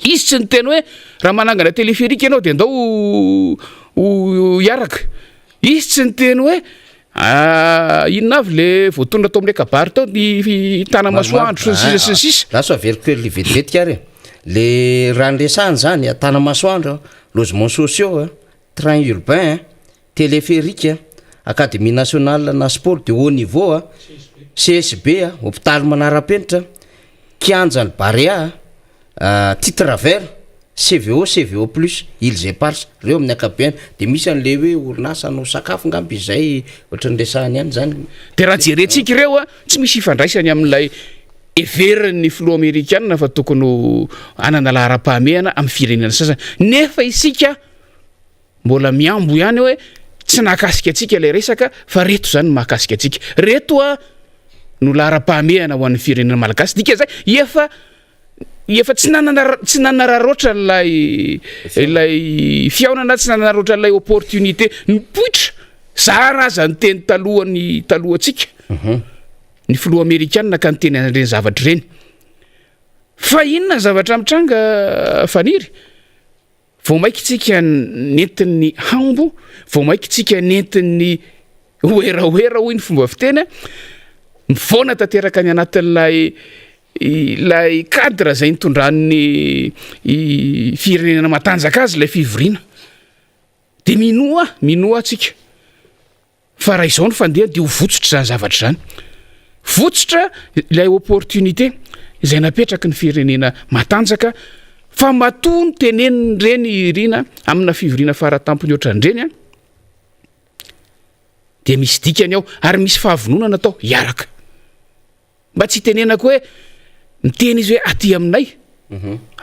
izy tsy ny tena hoe raha manangana téléphérique ianao dia andao hiaraka izy tsy ny tena hoe inona avy le voatonona atao amin'le kabary tao ny tanamasoandro sy ny sisa laso averiko kely le vetivetika ary le raha nresahany zany tanamasoandro logement sociaux train urbain téléphérique académie nationale na sport de haut niveau CSB hôpital manara-penitra kianjany barea titraver CVO plus ils éparses reo amin'ny akabiany de misy an'le hoe orinasa no sakafo ngamby izay ohatran'ny resahany ihany zany de raha jerentsika ireo tsy misy ifandraisany amin'ilay everiny filoha américaine fa tokony anana lahara-pahamehana amin'ny firenena sasany nefa isika mbola miambo ihany hoe tsy nakasika atsika ilay resaka fa reto zany mahakasika atsika reto no lahara-pahamehana ho an'ny firenena malagasy dika zay efa tsy nanana raroatra ilay fiaonana tsy nanana raroatra ilay opportunité nipoitra zara aza ny teny talohantsika ny filoha américaine ka ny teny an'ireny zavatra ireny fa inona zavatra mitranga faniry vao maiky tsika nentin'ny hambo vao maiky tsika nentin'ny oeraoera hoy ny fomba fiteny mifoana tanteraka ny anatin'ilay cadre zay nitondran'ny firenena matanjaka azy ilay fivoriana de minoa atsika fa raha izao ny fandeha de ho votsotra zany zavatra zany votsotra ilay opportunité izay napetraky ny firenena matanjaka fa matoa ny teneniny reny irina amina fivoriana faratampony ohatran'ireny de misy dikany ao ary misy fahavononana atao hiaraka mba tsy tenenako hoe miteny izy hoe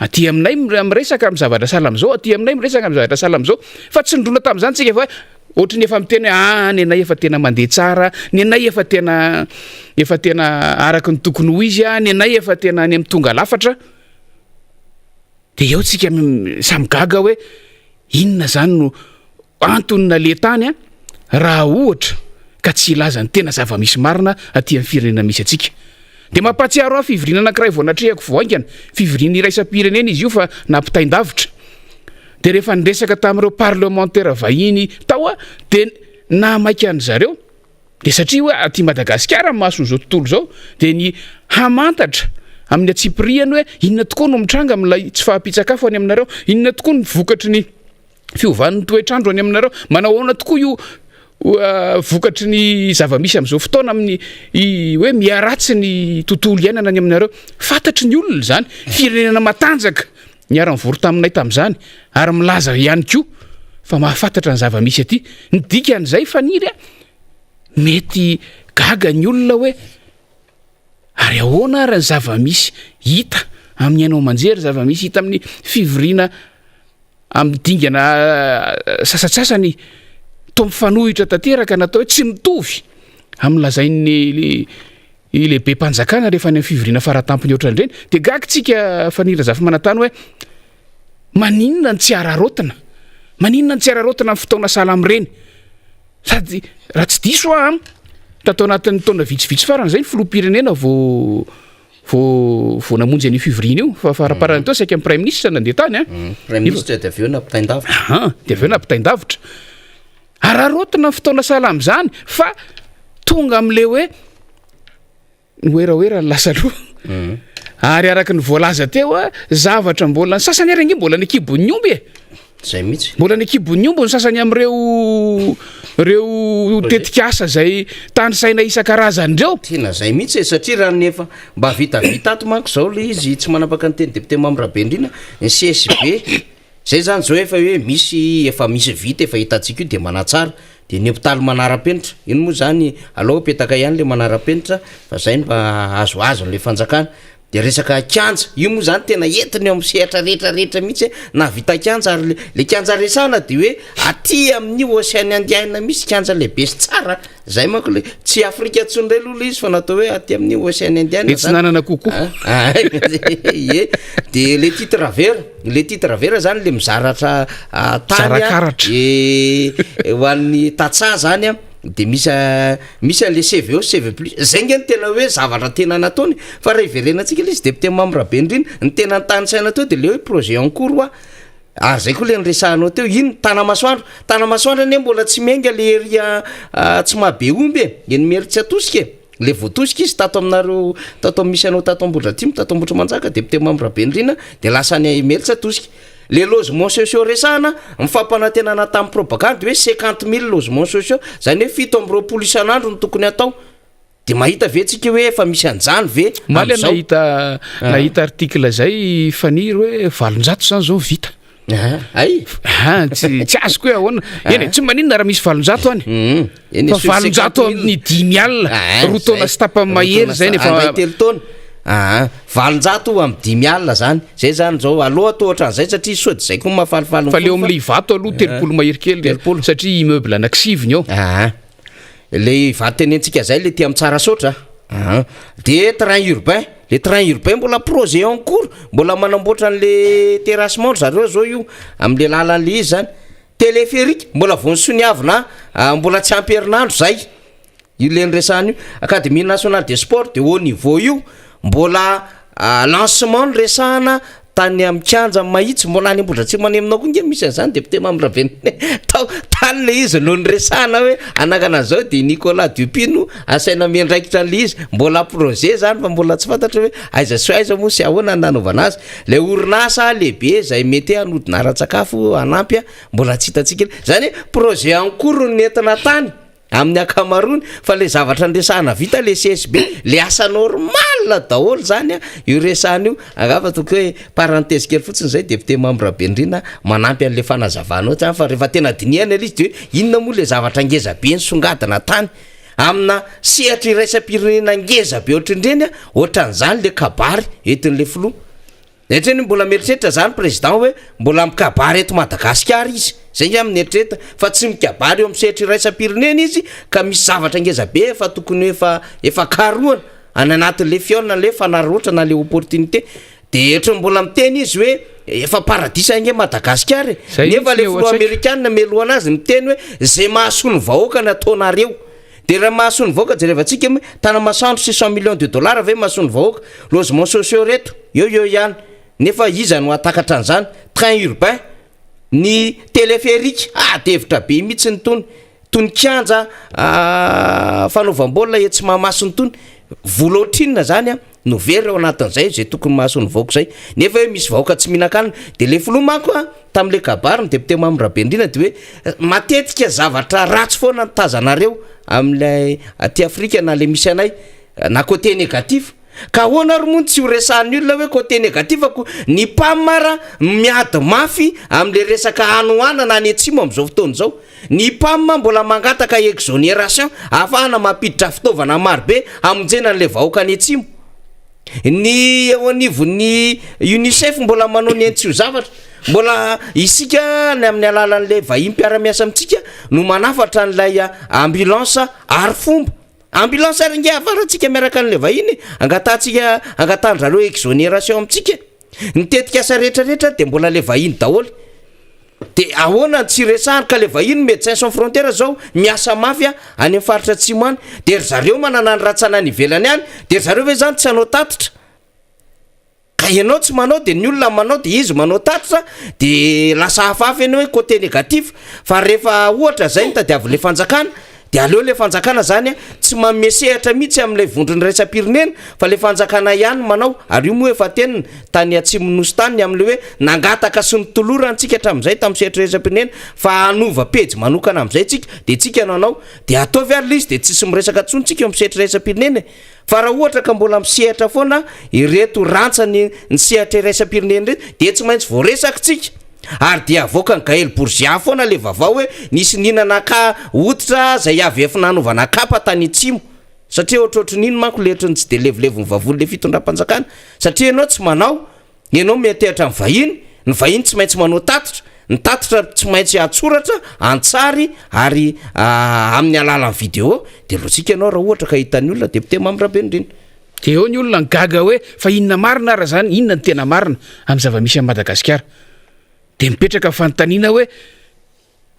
aty aminay miresaka amin'ny zavatra salam'izao aty aminay miresaka amin'ny zavatra salam'izao fa tsy nindrona tamin'izany tsika fa ohatrany efa miteny ny anay efa tena mandeha tsara ny anay efa tena araka ny tokony ho izy ny anay efa tena any amin'ny tonga lafatra de eo tsika samigaga hoe inona zany no antonina le tany raha ohatra ka tsy ilaza ny tena zava-misy marina aty amin'ny firenena misy atsika de mampatsiaro fivoriana anankiray vao natrehako voaingana fivoriana iraisam-pirenena izy io fa nampitaindavitra de rehefa niresaka tamin'ireo parlementaire vahiny tao de namaiky an' zareo de satria hoe aty Madagasikara mason'izao tontolo zao de ny hamantatra amin'ny atsipiriany hoe inona tokoa no mitranga amin'ilay tsy fahampitsakafo any aminareo inona tokoa ny vokatry ny fiovan'ny toetrandro any aminareo manao ahoana tokoa io vokatry ny zava-misy am'izao fotoana amin'ny hoe miaratsy ny tontolo iainana any aminareo fantatry ny olona zany firenena matanjaka niara-nivory taminay tamin'izany ary milaza ihany koa fa mahafantatra ny zava-misy aty ny dikan'izay faniry mety gaga ny olona hoe ary ahoana ary ny zava-misy hita amin'ny ainao manjery zava-misy hita amin'ny fivoriana amin'ny dingana sasatsasany to mifanohitra tanteraka natao hoe tsy mitovy amin'nylazai'ny lehibe mpanjakana rehefa any amin'ny fivoriana faratampony ohatran'ireny de gagitsika fanira zafa manantany hoe maninona ny tsy ararotina maninona ny tsy ararotina amin'ny fotoana salam'ireny sady raha tsy diso tatao anatin'ny taona vitsivitsy farany zay ny filoham-pirenena vao namonjy an'io fivoriana io fa faraparany teo saika amin'ny prime ministre nandeha tany prime ministre de aveo nampitaindavitra de aveo nampitaindavitra ararotina ny fotoana salamy zany fa tonga am'le hoe oeraoera ny lasa loha ary araka ny voalaza teo zavatra mbola ny sasany ary ange mbola ny ekibon'ny omby zay mihitsy mbola ny ekibon'ny omby ny sasany am'reo tetikasa zay tany saina isan-karazan'ireo tena zay mihitsy satria raha nefa mba vitavita ato manko zao le izy tsy manapaka ny teny député mamrabe indrina ny CSB zay zany zao efa hoe efa misy vita efa hitantsika io de manatsara de ny hôpital manara-penitra ino moa zany aloha petaka ihany le manara-penitra fa zay mba azoazo le fanjakana de resaka kanja io moa zany tena entiny amin'ny sehatra rehetrarehetra mihitsy na vita kanja ary le kanja resana de hoe aty amin'ny Oceany Indiana misy kanja lehibe sy tsara zay manko le tsy Afrika tsondray lolo izy fa natao hoe aty amin'ny Oceany Indiana le tsy nanana kokoa ye de le titre vera zany le mizaratra tany ho an'ny tatsa zany a de misy le CV plus zay ngeny tena hoe zavatra tena nataony fa raha iverenantsika le izy député membre be indrindra ny tena tany saina teo de le hoe projet en cours ary zay koa le nyresahanao teo ino Tanamasoandro ne mbola tsy miainga le eria tsy mahabe omby eny mery-tsy atosika le voatosika izy tato aminareo tato misy anao tato Ambodratrimo tato Ambotra Manjaka député membre be indrindra de lasa ny mery-tsy atosika les logements sociaux resana mifampanantenana tamin'ny propagande hoe 50 000 logements sociaux zany hoe 7 isan'andro no tokony atao de mahita ve tsika hoe efa misy anjany ve maly nahita article zay faniry hoe 700 zany zao vita tsy azoko hoe ahoana eny tsy maninona raha misy 700 any fa 700 amin'ny 10 alina roa taona sy tapany mahery zay nefa telo taona 700 amin'ny 10 alina zany zay zany zao aloha atao ohatran'izay satria sody zay koa mahafalifaly fa leo amin'le ivato aloha 30 mahery kely satria immeuble anankisiviny ao le ivato tenentsika zay le ty amin'ny tsara sotra de train urbain mbola projet en cours mbola manamboatra an'le terrassement zareo zao io amin'le lalan'le izy zany téléphérique mbola vonsoiniavina mbola tsy ampy herinandro zay io le nyresahany io Académie nationale des sports de haut niveau io mbola lancement ny resahana tany amin'ny kanja mahitsy mbola any Ambodratrimo any aminao koa nge misy an'izany député membre be tany le izy no nyresahana hoe anakana zao de Nicolas Dupino asaina miandraikitra an'le izy mbola projet zany fa mbola tsy fantatra hoe aiza sy aiza moa sy ahoana nanaovana azy le orinasa lehibe zay mety hanodina ara-tsakafo anampy mbola tsy hitatsika zany projet en cours nentina tany amin'ny akamarony fa le zavatra ndresahana vita le CSB le asa normal daholo zany io resahana io agafa toko hoe parenthèse kely fotsiny zay député membre be indrindra manampy an'le fanazavanao zany fa rehefa tena dinihana le izy de inona moa le zavatra ngeza be nisongadina tany amina sehatra iraisam-pirenena ngeza be ohatrindreny ohatran'izany le kabary entin'le filoha etreny mbola mieritreritra zany président hoe mbola mikabary eto Madagasikara izy zay nge amin'ny eritreritra fa tsy mikabary eo amin'ny sehatra iraisam-pirenena izy ka misy zavatra ngeza be fa tokony efa karoana any anatin'le fiona le fanaroatra na le opportunité de etra mbola miteny izy hoe efa paradisa nge Madagasikara nefa le filoha amerikanina melohana azy miteny hoe zay mahasony vahoaka ny ataonareo de raha mahasony vahoaka jerevantsika hoe Tanamasoandro 600 millions de dollars ave mahasony vahoaka logements sociaux reto eo ihany nefa iza no atakatra an'izany train urbain ny téléphérique devitra be mihitsy ny tony kanja fanaovam-baolina tsy mahamasony tony voloatrinina zany no very ao anatin'izay zay tokony mahasony vahoaka zay nefa hoe misy vahoaka tsy mihinan-kanina de le filoha manko tam'le kabary ny député membre be indrindra de hoe matetika zavatra ratsy foana tazanareo amin'le aty Afrika na le misy anay na côté négatif ka ahoana ro moa tsy ho resahan'ny olona hoe côté négatif ako ny pamara miady mafy amin'le resaka hanohanana any atsimo amin'izao fotoana zao ny pam mbola mangataka exonération ahafahana mampiditra fitaovana marobe amonjena an'le vahoaka any atsimo ny eo anivon'ny UNICEF mbola manao ny entsio zavatra mbola isika ny amin'ny alalan'le vahiny mpiara-miasa amitsika no manafatra an'ilay ambulance ary fomba ambulance ary nge avaratsika miaraka an'le vahiny angatandrareo exonération amitsika nitetika asa rehetrarehetra de mbola le vahiny daholo de ahoana tsy resahany ka le vahiny Médecins Sans Frontières zao miasa mafy any amin'ny faritra atsimo any de zareo manana ny ratsanany ivelany any de zareo hoe zany tsy anao tatitra ka ianao tsy manao de ny olona manao de izy manao tatitra de lasa hafahafa eny hoe côté négatif fa rehefa ohatra zay nitadiavy le fanjakana de aleo le fanjakana zany tsy mamesehatra mihitsy amin'le vondrony raisam-pirenena fa le fanjakana ihany manao ary io moa efa tenina tany atsimo nosy tany amin'le hoe nangataka sy ny tolora antsika hatramin'izay tamin'ny sehatra raisam-pirenena fa hanova pejy manokana amin'izay tsika de tsika nanao de ataovy ary le izy de tsisy miresaka tsony tsika eo amin'ny sehatra raisam-pirenena fa raha ohatra ka mbola misehatra foana ireto rantsany ny sehatra raisam-pirenena reto de tsy maintsy voaresaka tsika ary dia avoaka ny Gaël Bourgia foana le vavao hoe nisy ninana ka hoditra zay avy efa nanovana kapa tany atsimo satria ohatrohatran'iny manko letrany tsy de levolevony vavony le fitondram-panjakana satria ianao tsy manao ianao miatehatra ny vahiny ny vahiny tsy maintsy manao tatitra ny tatitra tsy maintsy atsoratra antsary ary amin'ny alalan'ny vidéo de lotsika ianao raha ohatra ka hitan'ny olona de pite mamirabe indrindra de eo ny olona gaga hoe fa inona marina ara zany inona ny tena marina amin'ny zava-misy amin'ny Madagasikara de mipetraka fanontaniana hoe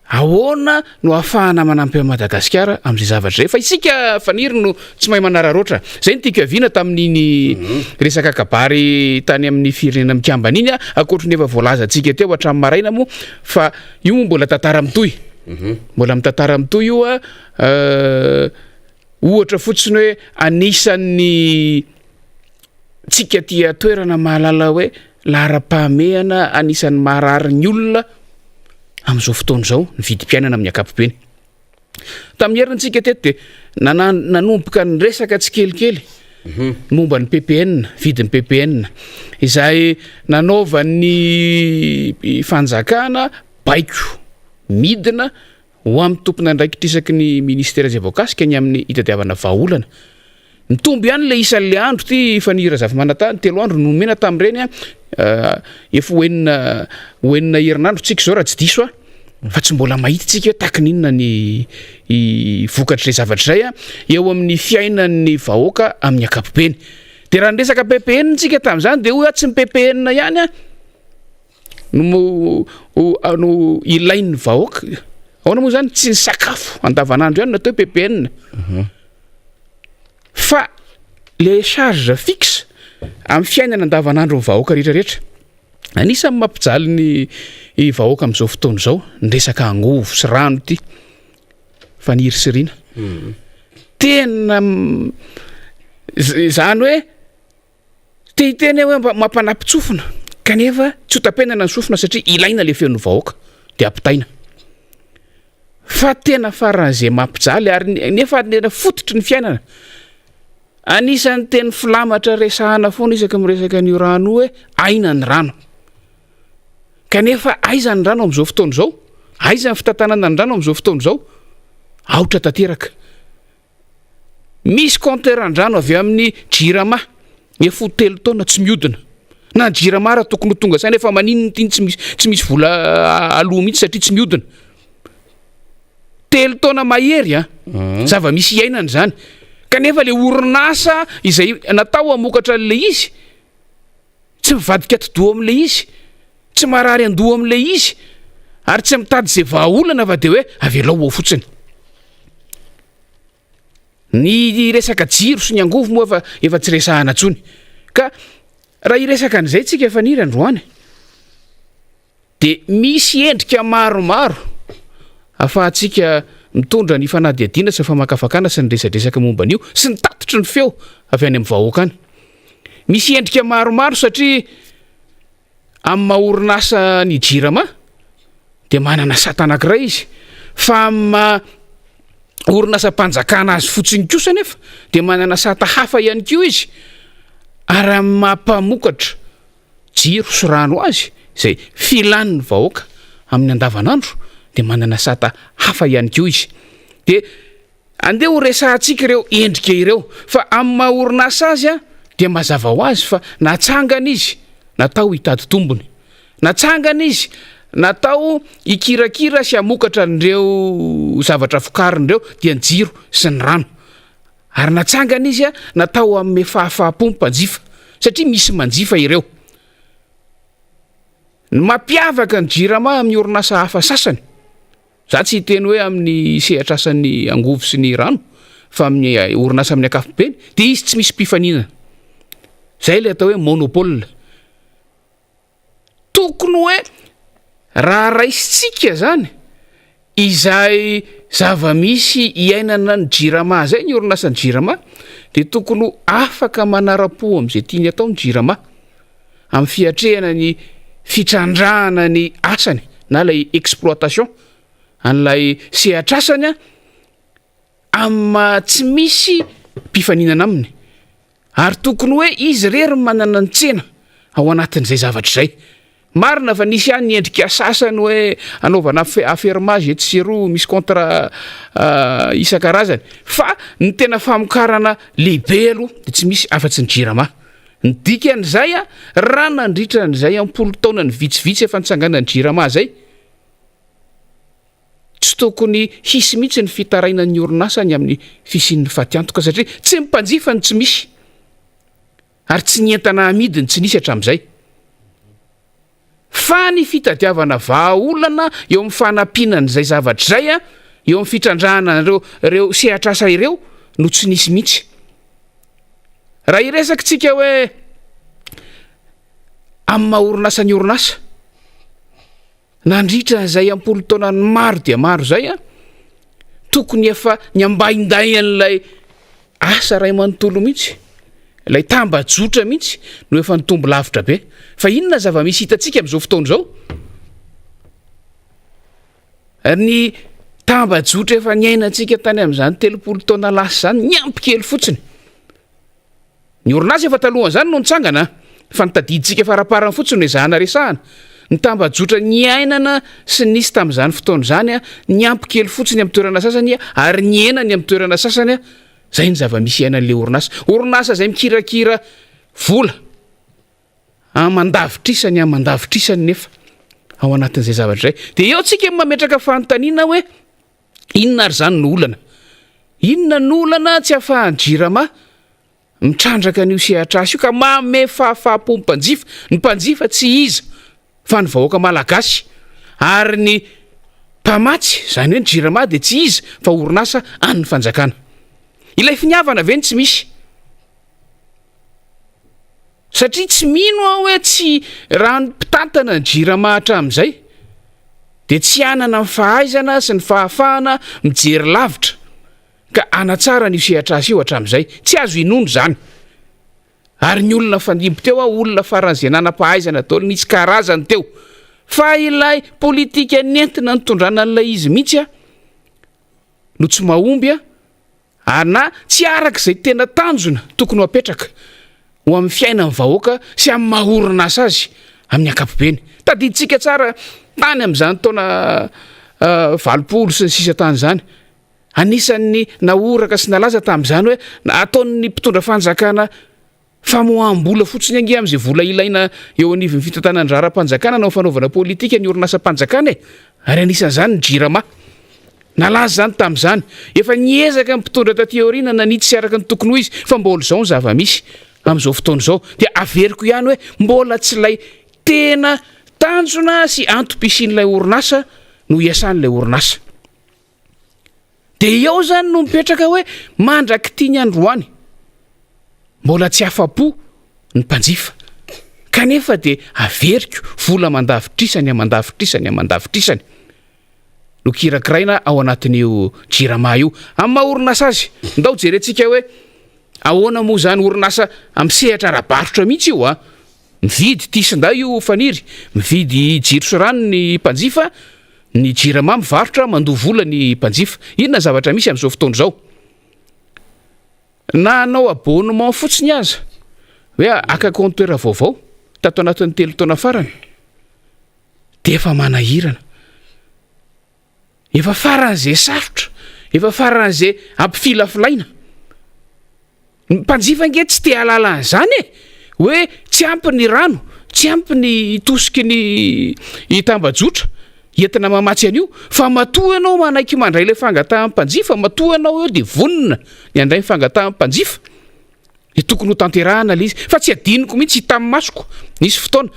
ahoana no ahafahana manampy amin'ny Madagasikara amin'izay zavatra zay fa isika faniry no tsy mahay manararoatra zay ny tiako aviana tamin'iny resaka kabary tany amin'ny firenena mikambana iny akoatry ny efa voalaza antsika teo hatramin'ny maraina moa fa io mbola tantara mitohy mbola mitantara mitohy io ohatra fotsiny hoe anisan'ny tsika tia toerana mahalala hoe lahara-pahamehana anisan'ny marary ny olona amin'izao fotoana izao ny vidim-piainana amin'ny ankapobeny tamin'ny herintsika teto de nanomboka ny resaka tsy kelikely momba ny PPN vidin'ny PPN izay nanaova ny fanjakana baiko midina ho amin'ny tompona ndraikitra isaky ny ministera zay voakasika ny amin'ny itadiavana vahaolana mitombo ihany le isan'le andro ty fanira zava-manantany 3 andro nomena tamin'ireny efa hoenina herinandro tsika zao raha tsy diso fa tsy mbola mahita tsika hoe takininona ny vokatra zay zavatra zay eo amin'ny fiainan'ny vahoaka amin'ny ankapobeny de raha nyresaka PPN tsika tamin'izany de hoe tsy ny PPN ihany no ilain'ny vahoaka ahoana moa zany tsy ny sakafo andavanandro ihany natao PPN fa le charge fixe amin'ny fiainana andavanandro ny vahoaka rehetrarehetra anisan'ny mampijaly ny vahoaka amin'izao fotoana izao ny resaka angovo sy rano ity faniry sirina tena zany hoe tehiteny hoe mampanampy tsofina kanefa tsy hotapenana ny sofina satria ilaina le feon'ny vahoaka de ampitaina fa tena faran'izay mampijaly ary nefa tena fototry ny fiainana anisan'ny teny filamatra resahana foana isaka miresaka ny rano hoe aina ny rano kanefa aiza ny rano amin'izao fotoana izao aiza ny fitantanana ny rano amin'izao fotoana izao aotra tanteraka misy compteur-an-drano avy amin'ny jirama efa 3 taona tsy mihodina na jirama raha tokony ho tonga saina efa maninona tiny tsy misy vola aloha mihitsy satria tsy mihodina 3 taona mahery zava-misy iainana zany kanefa le orinasa izay natao amokatra an'le izy tsy mivadika atidoha amin'le izy tsy marary andoha amin'le izy ary tsy mitady zay vahaolana fa de hoe avelao ao fotsiny ny resaka jiro sy ny angovo moa efa tsy resahana tsony ka raha iresaka an'izay tsika efa niry androany de misy endrika maromaro afahantsika mitondra ny fanadihadiana sy famakafakana sy ny resadresaka momba an'io sy ny tatitry ny feo avy any amin'ny vahoaka any misy endrika maromaro satria amin'ny maha-orinasa ny jirama de manana sata anankiray izy fa orinasa-panjakana azy fotsiny kosa nefa de manana sata hafa ihany koa izy ary amin'ny mampamokatra jiro sy rano azy zay filan'ny vahoaka amin'ny andavanandro de manana sata hafa ihany koa izy de andeha ho resahantsika ireo endrika ireo fa amin'ny maha-orinasa azy de mazava ho azy fa natsangana izy natao hitady tombony natsangana izy natao ikirakira sy amokatra n'ireo zavatra fokarin'ireo dia ny jiro sy ny rano ary natsangana izy natao amin'ny fahafahampo mpanjifa satria misy manjifa ireo ny mampiavaka ny jirama amin'ny orinasa hafa sasany za tsy hiteny hoe amin'ny sehatra asan'ny angovo sy ny rano fa amin'ny orinasa amin'ny ankapobeny de izy tsy misy mpifaninana zay le atao hoe monopole tokony hoe raha raisitsika zany izay zava-misy iainana ny jirama zay ny orinasa ny jirama de tokony afaka manara-po amin'izay tiany atao ny jirama amin'ny fiatrehana ny fitrandrahana ny asany na lay exploitation an'lay sehatra asany amma tsy misy mpifaninana aminy ary tokony hoe izy rery manana ny tsena ao anatin'izay zavatra zay marina fa nisy ihany ny endrika sasany hoe anaovana affermage et siro misy contrat isan-karazany fa ny tena famokarana lehibe aloha de tsy misy afa-tsy ny jirama ny dikan'izay a raha nandritra n'izay ampolo taona ny vitsivitsy efa nitsangana ny jirama zay tsy tokony hisy mihitsy ny fitarainan'ny orinasany amin'ny fisian'ny fatiantoka satria tsy mimpanjifany tsy misy ary tsy nientana amidiny tsy nisy hatramin'izay fa ny fitadiavana vahaolana eo amin'ny fanampianan'izay zavatra zay a eo amin'ny fitrandrahana reo sehatrasa ireo no tsy nisy mihitsy raha iresakitsika hoe amin'ny maha-orinasa ny orinasa nandritra zay ampolo taona ny maro dia maro zay a tokony efa ny ambaindain'ilay asa ray manontolo mihitsy ilay tambajotra mihitsy no efa nitombo lavitra be fa inona zava-misy hitantsika amin'izao fotoana izao ny tambajotra efa niainantsika tany amin'izany 30 taona lasa zany nyampy kely fotsiny ny orinasa efa talohan'izany no nitsangana fa nitadiditsika faraparany fotsiny hoe zahana resahana ny tambajotra nyainana sy nisy tamin'izany fotoana zany a nyampy kely fotsiny amin'ny toerana sasany ary nyenany amin'ny toerana sasany a zay ny zava-misy ainan'le orinasa zay mikirakira vola amandavitrisany amandavitrisany nefa ao anatin'izay zavatra zay de eo tsika mametraka fanontaniana hoe inona ary zany ny inona ny olana tsy ahafahan'ny jirama mitrandraka n'io sehatrasa io ka mame fahafapo ny mpanjifa tsy iza fa ny vahoaka malagasy ary ny mpamatsy zany hoe ny jirama de tsy iza fa orinasa an'ny fanjakana ilay finiavana ve ny tsy misy satria tsy mino aho hoe tsy raha ny mpitantana ny jirama hatramin'izay de tsy anana ny fahaizana sy ny fahafahana mijery lavitra ka anatsara n'io sehatrasa io hatramin'izay tsy azo inono zany ary ny olona fandimbo teo a olona faran'izay nanam-pahaizana daholo nisy karazany teo fa ilay politika nentina nitondrana an'ilay izy mihitsy a no tsy mahomby a na tsy arak'izay tena tanjona tokony ho apetraka ho amin'ny fiainan'ny vahoaka sy amin'ny maha-orinasa azy amin'ny ankapobeny tadiditsika tsara tany amin'izany taona 20 sy ny sisa tany zany anisan'ny naoraka sy nalaza tamin'izany hoe ataon'ny mpitondra fanjakana famoaham-bola fotsiny angia amin'izay vola ilaina eo anivon'ny fitantanany raharam-panjakana na fanaovana politika ny orinasa mpanjakana ary anisan'izany ny jirama nalaza zany tamin'izany efa niezaka ny mpitondra taty aoriana nanitsy sy araka ny tokony ho izy fa mbola zao ny zava-misy amin'izao fotoana izao dia averiko ihany hoe mbola tsy lay tena tanjona sy antom-pisian'ilay orinasa no iasan'ilay orinasa de eo zany no mipetraka hoe mandraky tiany androany mbola tsy afapo ny mpanjifa kanefa de averiko vola mandavitrisany amandavitrisany no kirakiraina ao anatin'io jirama io amin'ny maha-orinasa azy ndao jerentsika hoe ahoana moa zany orinasa amin'ny sehatra ara-barotra mihitsy io a mividy tisinday io faniry mividy jiro sy rano ny mpanjifa ny jirama mivarotra mandoa vola ny mpanjifa inona zavatra misy amin'izao fotoana izao na anao abonnement fotsiny aza hoe aka compteur vaovao tato anatin'ny 3 taona farany de efa manahirana efa faran'izay sarotra efa faran'izay ampifilafilaina ny mpanjifa nge tsy te halala an'izany hoe tsy ampy ny rano tsy ampy ny tosiky ny tambajotra entina mamatsy an'io fa matoa ianao manaiky mandray ilay fangatahan'ny mpanjifa matoa ianao eo de vonina ny andray ny fangatahan'ny mpanjifa de tokony ho tanterahana le izy fa tsy adiniko mihitsy hita amin'ny masoko nisy fotoana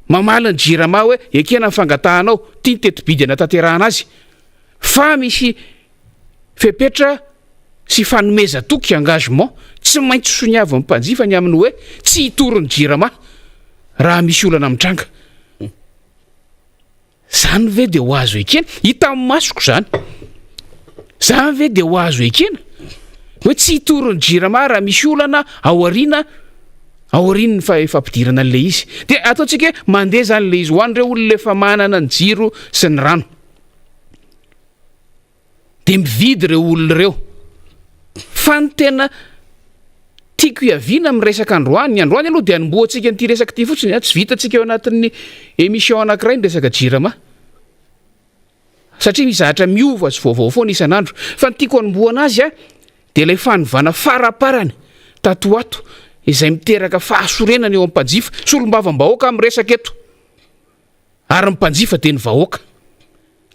mamala ny jirama hoe ekena ny fangatahanao tia ny tetibidy anatanterahana azy fa misy fepetra sy fanomeza toky engagement tsy maintsy soniava amin'ny mpanjifa ny amin'ny hoe tsy hitorony jirama raha misy olana mitranga zany ve de ho azo ekena hita amin'ny masoko zany ve de ho azo ekena hoe tsy hitorony jirama raha misy olana aoriany fa fampidirana an'le izy de ataontsika hoe mandeha zany le izy ho an'ireo olona efa manana ny jiro sy ny rano de mividy ireo olona ireo fa ny tena tiako iaviana amin'ny resaka androany. Ny androany aloha dia anomboantsika nyity resaka ty fotsiny tsy vitantsika eo anatin'ny émission anankiray ny resaka jirama satria mizahatra miova sy vaovao foana isan'andro. Fa ny tiako anomboana azy dia ilay fanovana faraparany tatoato izay miteraka fahasorenana eo amin'ny mpanjifa sy olom-bavam-bahoaka amin'ny resaka eto. Ary ny mpanjifa dia ny vahoaka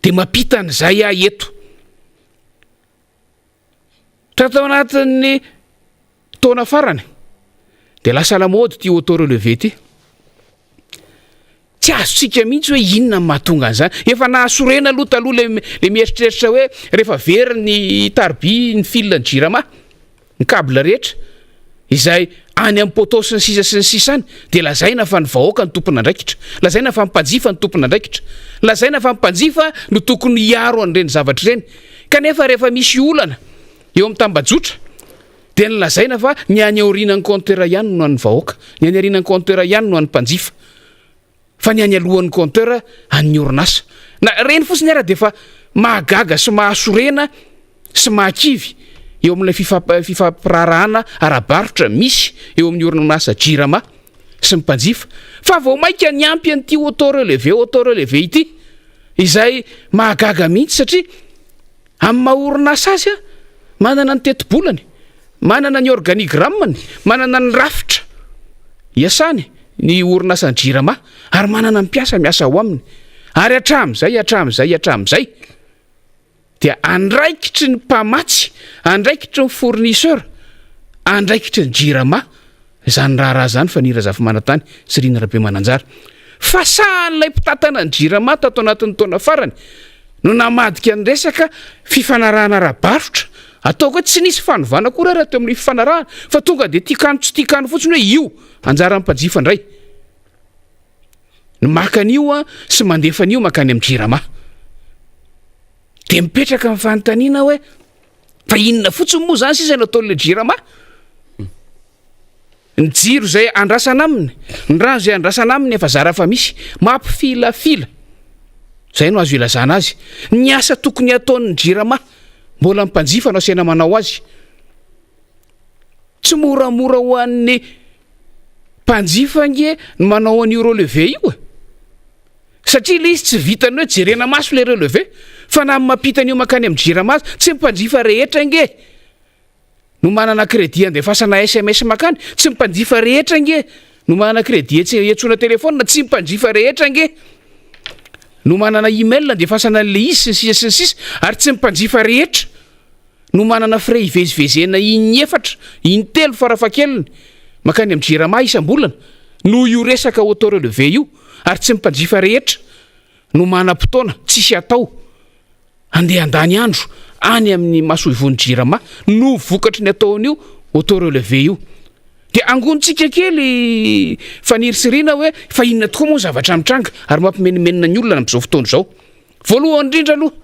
dia mampita an'izay eto. Tao anatin'ny taona farany dia lasa lamody ty auto relevé ty. Tsy azontsika mihitsy hoe inona mahatonga an'izany. Efa nahasorena aloha taloha le mieritreritra hoe rehefa very ny tarby ny fil ny jirama ny câble rehetra izay any amin'ny poteau sy ny sisa sy ny sisany dia lazaina fa ny vahoaka ny tompona andraikitra, lazaina fa ny mpanjifa ny tompona andraikitra, lazaina fa ny mpanjifa no tokony hiaro an'ireny zavatra ireny. Kanefa rehefa misy olana eo amin'ny tambajotra dia lazaina fa ny any aorian'ny compteur ihany no an'ny vahoaka, ny any aorian'ny compteur ihany no an'ny mpanjifa, fa ny any alohan'ny compteur an'ny orinasa. Na reny fotsiny ara dia fa mahagaga sy mahasorena sy mahakivy eo amin'ilay fifampirarahana ara-barotra misy eo amin'ny orinasa jirama sy ny mpanjifa. Fa vao maika ny ampy an'ity auto relevé ity izay mahagaga mihitsy satria amin'ny maha-orinasa azy manana ny teti-bolany, manana ny organigrammany, manana ny rafitra iasany ny orinasa ny jirama ary manana mpiasa miasa ao aminy. Ary hatramin'izay dia andraikitry ny mpamatsy, andraikitry ny fournisseur, andraikitry ny jirama izany raha zany fa nira Zafimanantany sy Rina Rabemananjara. Fasahan'ilay mpitatana ny jirama tato anatin'ny taona farany no namadika ny resaka fifanarahana ara-barotra. Ataoko hoe tsy nisy fanovana koa raha teo amin'ny fifanarahana fa tonga dia tikano tsy tikano fotsiny hoe io anjaran'ny mpanjifa indray ny makan'io sy mandefa an'io makany amin'ny jirama. Dia mipetraka amin'ny fanontaniana hoe fa inona fotsiny moa zany sisa nataon'ilay jirama? Ny jiro izay andrasana aminy, ny rano izay andrasana aminy efa zara fa misy, mampifilafila. Izay no azo ilazana azy. Ny asa tokony ataon'ny jirama mbola mpanjifa no asena manao azy. Tsy moramora ho an'ny mpanjifa nge ny manao an'io relevé io. Satria ilay izy tsy vitany hoe jerena maso ilay relevé fa na mampita an'io makany amin'ny jirama azy tsy mpanjifa rehetra nge no manana crédit andefasana SMS makany, tsy mpanjifa rehetra nge no manana crédit etsona telefônina, tsy mpanjifa rehetra nge no manana email andefasana an'le izy sy ny sisa ary tsy mpanjifa rehetra no manana frais ivezivezena in-efatra in-telo farafahakeliny makany amin'ny jirama isam-bolana no io resaka auto relevé io. Ary tsy mpanjifa rehetra no manam-potoana tsisy atao andeha andany andro any amin'ny masoivony jirama no vokatry ny ataon'io auto relevé io. Dia angontsika kely fanirisirina hoe fa inona tokoa moa zavatra mitranga ary mampimenimenina ny olona amin'izao fotoana izao. Voalohany indrindra aloha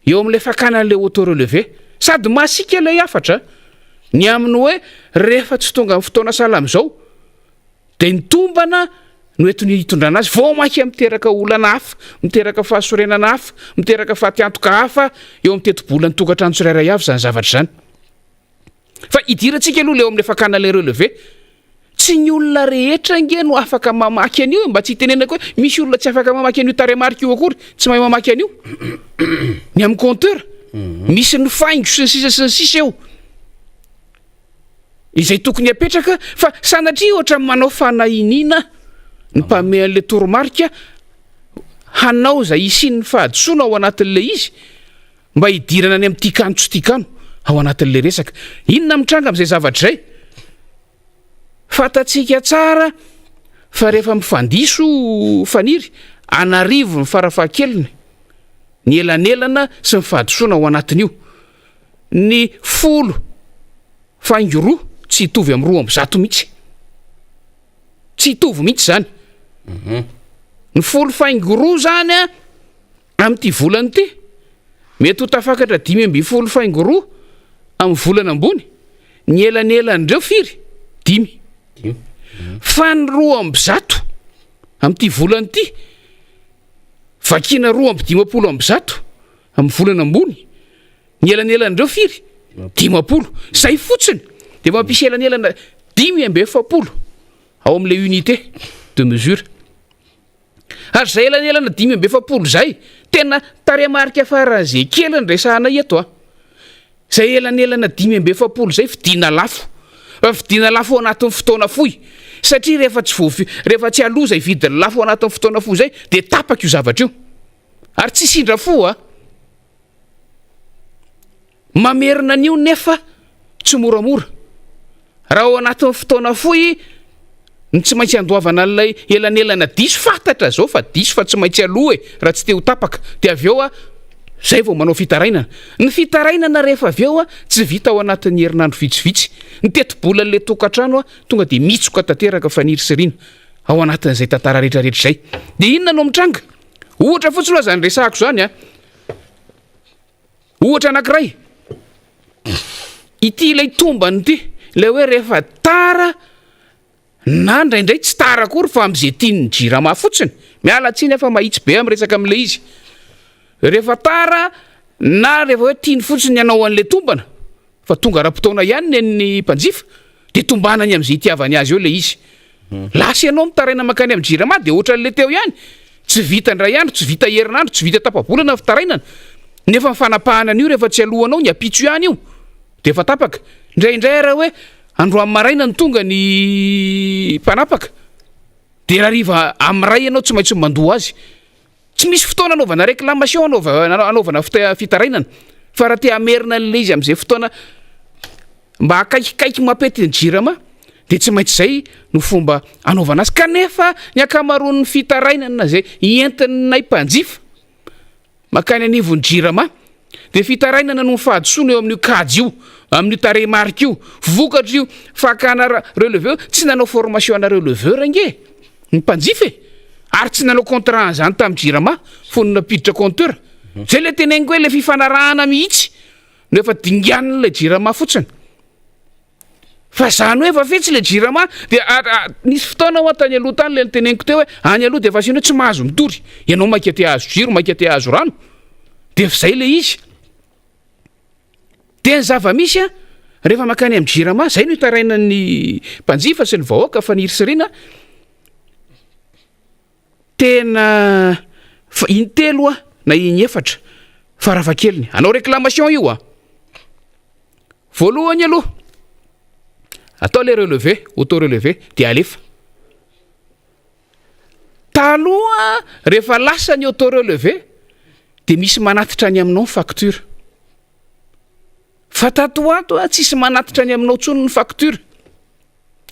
eo amin'ilay fakanan'ilay auto relevé sady masika ilay afatra ny amin'ny hoe rehefa tsy tonga amin'ny fotoana salama izao dia ny tombana no eto ny hitondrana azy vao maika miteraka olana hafa, miteraka fahasorenana hafa, miteraka fahatiantoka hafa eo amin'ny teti-bolany tokantrano tsirairay avy zany zavatra zany. Fa idirantsika aloha leo amin'ilay fakanan'ilay relevé tsy ny olona rehetra nge no afaka mamaky an'io, mba tsy hitenenako hoe misy olona tsy afaka mamaky an'io taremarika io akory tsy mahay mamaky an'io. Ny amin'ny compteur misy ny faingo sy ny sisa eo izay tokony apetraka fa sanatria ohatra manao fanahinina ny mpame an'ilay toromarika hanao izay isin'ny fahadisoana ao anatin'ilay izy mba hidirana any amin'ny tikano tsy tikano ao anatin'ilay resaka. Inona mitranga amin'izay zavatra izay? Fatatsika tsara fa rehefa mifandiso faniry anarivo ny farafahakeliny ny elanelana sy ny fahadisoana ao anatin'io. Ny folo faingo roa tsy hitovy amin'ny 200 mihitsy. Tsy hitovy mihitsy zany. Ny folo faingo roa zany amin'ity volana ity mety ho tafakatra 5 faingo roa amin'ny volana ambony. Ny elanelan'ireo firy 5. Fa ny 200 amin'ity volana ity vakina 250 amin'ny volana ambony. Ny elanelan'ireo firy 50. Zay fotsiny de mampisy elanelana 5 ao amin'le unité de mesure ary zay elanelana 5 zay tena taremarika faran'zay kely ny resahana eto zay elanelana 5 zay fidina lafo fidina lafo anatin'ny fotoana fohy satria rehefa tsy aloza ividiny lafo anatin'ny fotoana fohy zay de tapaka io zavatra io ary tsy sindra fo mamerina an'io nefa tsy moramora raha ao anatin'ny fotoana fohy ny tsy maintsy andoavana an'ilay elanelana diso fantatra zao fa diso fa tsy maintsy aloha raha tsy te ho tapaka de avy eo zay vao manao fitarainana ny fitarainana rehefa avy eo tsy vita ao anatin'ny herinandro vitsivitsy ny teti-bolan'le tokantrano tonga de mitsoka tanteraka faniry sirina ao anatin'izay tantara rehetrarehetra zay de inona no mitranga ohatra fotsiny loha zany resahako zany ohatra anankiray ity ilay tombany ity le hoe rehefa tara na ndraindray tsy tara akory fa am'izay tiany jirama fotsiny miala tsiny efa mahitsy be am'resaka am'le izy rehefa tara na rehefa hoe tiany fotsiny ianao an'le tombana fa tonga ra-potoana ihany ny mpanjifa de tombanany am'izay itiavany azy eo le izy lasa ianao mitaraina makany amin'ny jirama de ohatran'le teo ihany tsy vita ndray andro tsy vita herinandro tsy vita tapa-bolana fitarainana nefa mifanapahana an'io rehefa tsy alohanao ny apitso ihany io de efa tapaka indraindray raha hoe androany maraina ny tonga ny mpanapaka de rariva am'ray ianao tsy maintsy mandoa azy tsy misy fotoana anaovana réclamation anaovana fitarainana fa raha te amerina an'le izy am'izay fotoana mba akaikikaiky mapety ny jirama de tsy maintsy zay no fomba anaovana azy kanefa ny akamaroan'ny fitarainana zay entinay mpanjifa makany anivony jirama de fitarainana no fahadosoana eo amin'io kajy io amin'io taremarika io vokatra io fakana releveur tsy nanao formation ana releveur nge ny mpanjifa ary tsy nanao contrat zany tamin'ny jirama fonina piditra compteur zay le teneniko hoe le fifanarahana mihitsy nefa dingan'le jirama fotsiny fa zany hoe efa fetsy le jirama de nisy fotoana ho tany aloha tany le teneniko teo hoe any aloha de efa sino hoe tsy mahazo mitory ianao maika te hazo jiro maika te hazo rano de zay le izy de ny zava-misy rehefa makany amin'ny jirama zay no hitarainan'ny mpanjifa sy ny vahoaka faniry sirina tena intelo na inefatra farafakeliny anao réclamation io voalohany aloha atao le relevé auto relevé de alefa taloha rehefa lasa ny auto relevé de misy manatitra any aminao ny facture fa tatoato tsisy manatitra any aminao tsony ny facture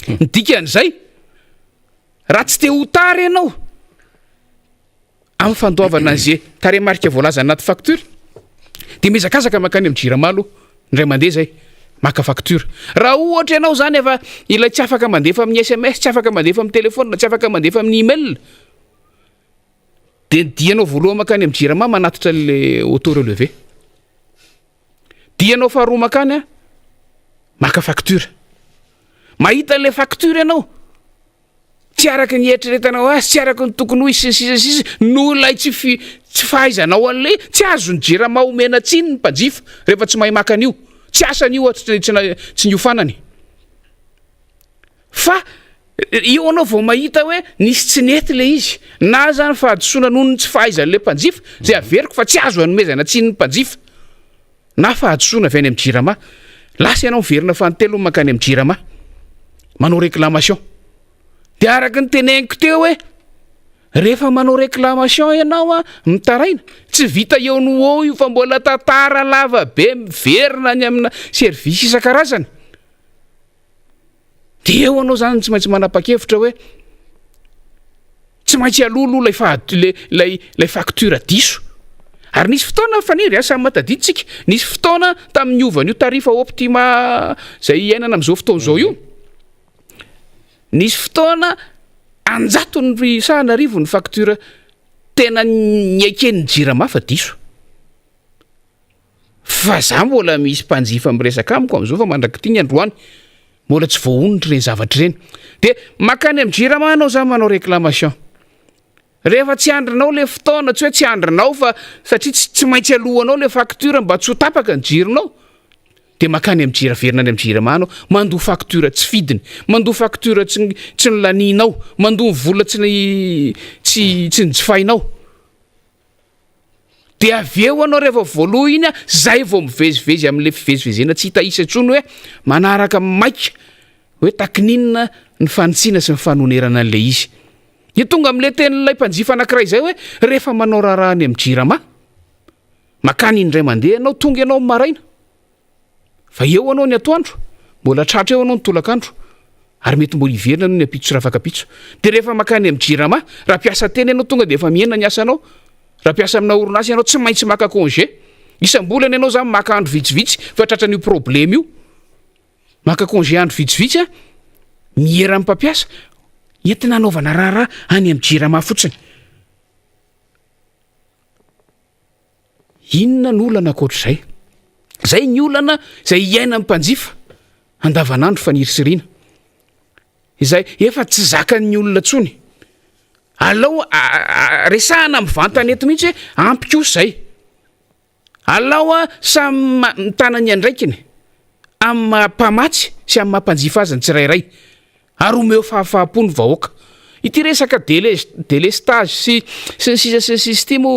ny dikan'izay raha tsy te ho tary ianao amin'ny fandoavana an'izay taremarika voalaza anaty facture de mizakazaka makany amin'ny jirama aloha ndray mandeha zay maka facture raha ohatra ianao zany efa ilay tsy afaka mandefa amin'ny SMS tsy afaka mandefa amin'ny telefona tsy afaka mandefa amin'ny email de dianao voaloha makany amin'ny jirama manatitra le auto relevé dianao faharoa makany maka facture mahita le facture ianao tsy araka ny eritreretanao azy tsy araka ny tokony ho izy sisa no lay tsy fahaizanao an'le tsy azony jirama omena tsiny ny mpanjifa rehefa tsy mahay maka an'io tsy asan'io tsy niofanany fa io anao vao mahita hoe nisy tsy nety le izy na zany fahadosoana noho ny tsy fahaizan'le mpanjifa zay averiko fa tsy azo anomezana tsiny ny mpanjifa na fahadosoana avy any amin'ny jirama lasa ianao miverina fantelo makany amin'ny jirama manao réclamation de araka ny teneniko teo hoe rehefa manao réclamation ianao mitaraina tsy vita eo no eo io fa mbola tantara lava be miverina any amina service isan-karazany de eo anao zany tsy maintsy manapa-kevitra hoe tsy maintsy alohaloha lay facture diso ary nisy fotoana faniry samy matadiditsika nisy fotoana tamin'ny ovan'io tarifa optima zay iainana am'izao fotoana zao io nisy fotoana anjatony sahana rivo ny facture tena nyaikeny jirama fa diso fa za mbola misy mpanjifa miresaka amiko am'izao fa mandrakitiny androany mbola tsy voaonitra reny zavatra reny de makany amin'ny jirama anao zany manao réclamation rehefa tsy andrinao le fotoana tsy hoe tsy andrinao fa satria tsy maintsy alohanao le facture mba tsy ho tapaka ny jironao de makany amin'ny jiraverina any amin'ny jiramano mandoa facture tsy fidiny mandoa facture tsy ny laninao mandoa ny vola tsy ny jifainao de aveo anao rehefa voaloha iny a zay vao mivezivezy amin'le fivezivezena tsy hita isa ntsony hoe manaraka maika hoe takininona ny fanitsiana sy ny fanonerana an'le izy i tonga amin'le tenyilay mpanjifa anankiray zay hoe rehefa manao raharaha any amin'ny jirama makany indray mandeha anao tonga ianao maraina fa eo anao ny atoandro mbola tratra eo anao ny tolakandro ary mety mbola iverina anao ny apitso sy rafaka apitso de rehefa makany amin'ny jirama raha piasa teny ianao tonga de efa mienina ny asanao raha piasa amina orinasa ianao tsy maintsy maka congé isam-bolana ianao zany maka andro vitsivitsy fa tratran'io problème io maka congé andro vitsivitsy a mihera amin'ny mpampiasa entina anaovana raharaha any amin'ny jirama fotsiny inona ny olana akoatr'izay zay ny olana zay iaina amin'ny mpanjifa andavanandro fanirisiriana izay efa tsy zakan'ny olona tsony alao resahana amin'ny vantany eto mihitsy hoe ampikosa zay alao a samy mitanany andraikiny amin'ny mpamatsy sy amin'ny mampanjifa azy ny tsirairay ary omeo fahafahapony vahoaka ity resaka délestage sy ny sisa sy sisy ty mo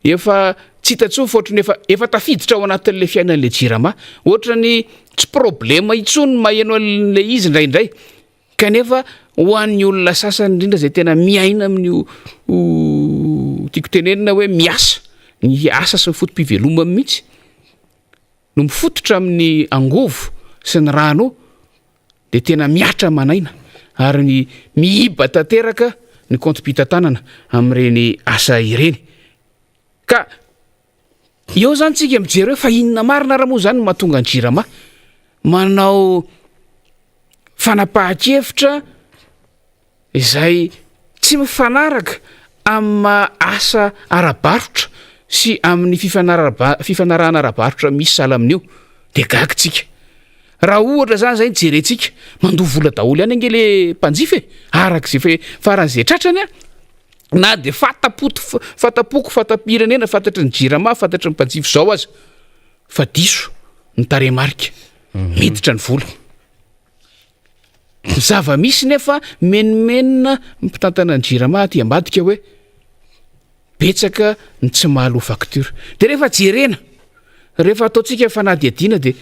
efa tsy hitatsoa fotrany efa tafiditra ao anatin'le fiainan'le jirama ohatrany tsy problema itsony maheno an'le izy indraindray kanefa ho an'ny olona sasany indrindra zay tena miaina amin'io tiako tenenina hoe miasa ny asa sy ny fotom-pivelomany mihitsy no mifototra amin'ny angovo sy ny rano de tena miatra manaina ary ny miiba tanteraka ny compte-pitantanana amin'ireny asa ireny ka eo zany tsika mijery hoe fa inona marina raha moa zany no mahatonga ny jirama manao fanapahan-kevitra izay tsy mifanaraka amin'ny asa ara-barotra sy amin'ny fifanarahana ara-barotra misy sala amin'io de gaga tsika raha ohatra zany zay jerentsika mandoa vola daholo ihany ange le mpanjifa arak'izay faran'izay tratrany a na de fatapoko fatapirenena fantatry ny jirama fantatry ny mpanjifa zao aza fa diso ny taremarika miditra ny vola zava-misy nefa menimenina mpitantana ny jirama ty ambadika hoe betsaka ny tsy mahalo facture de rehefa jerena rehefa ataotsika fanadiadiana de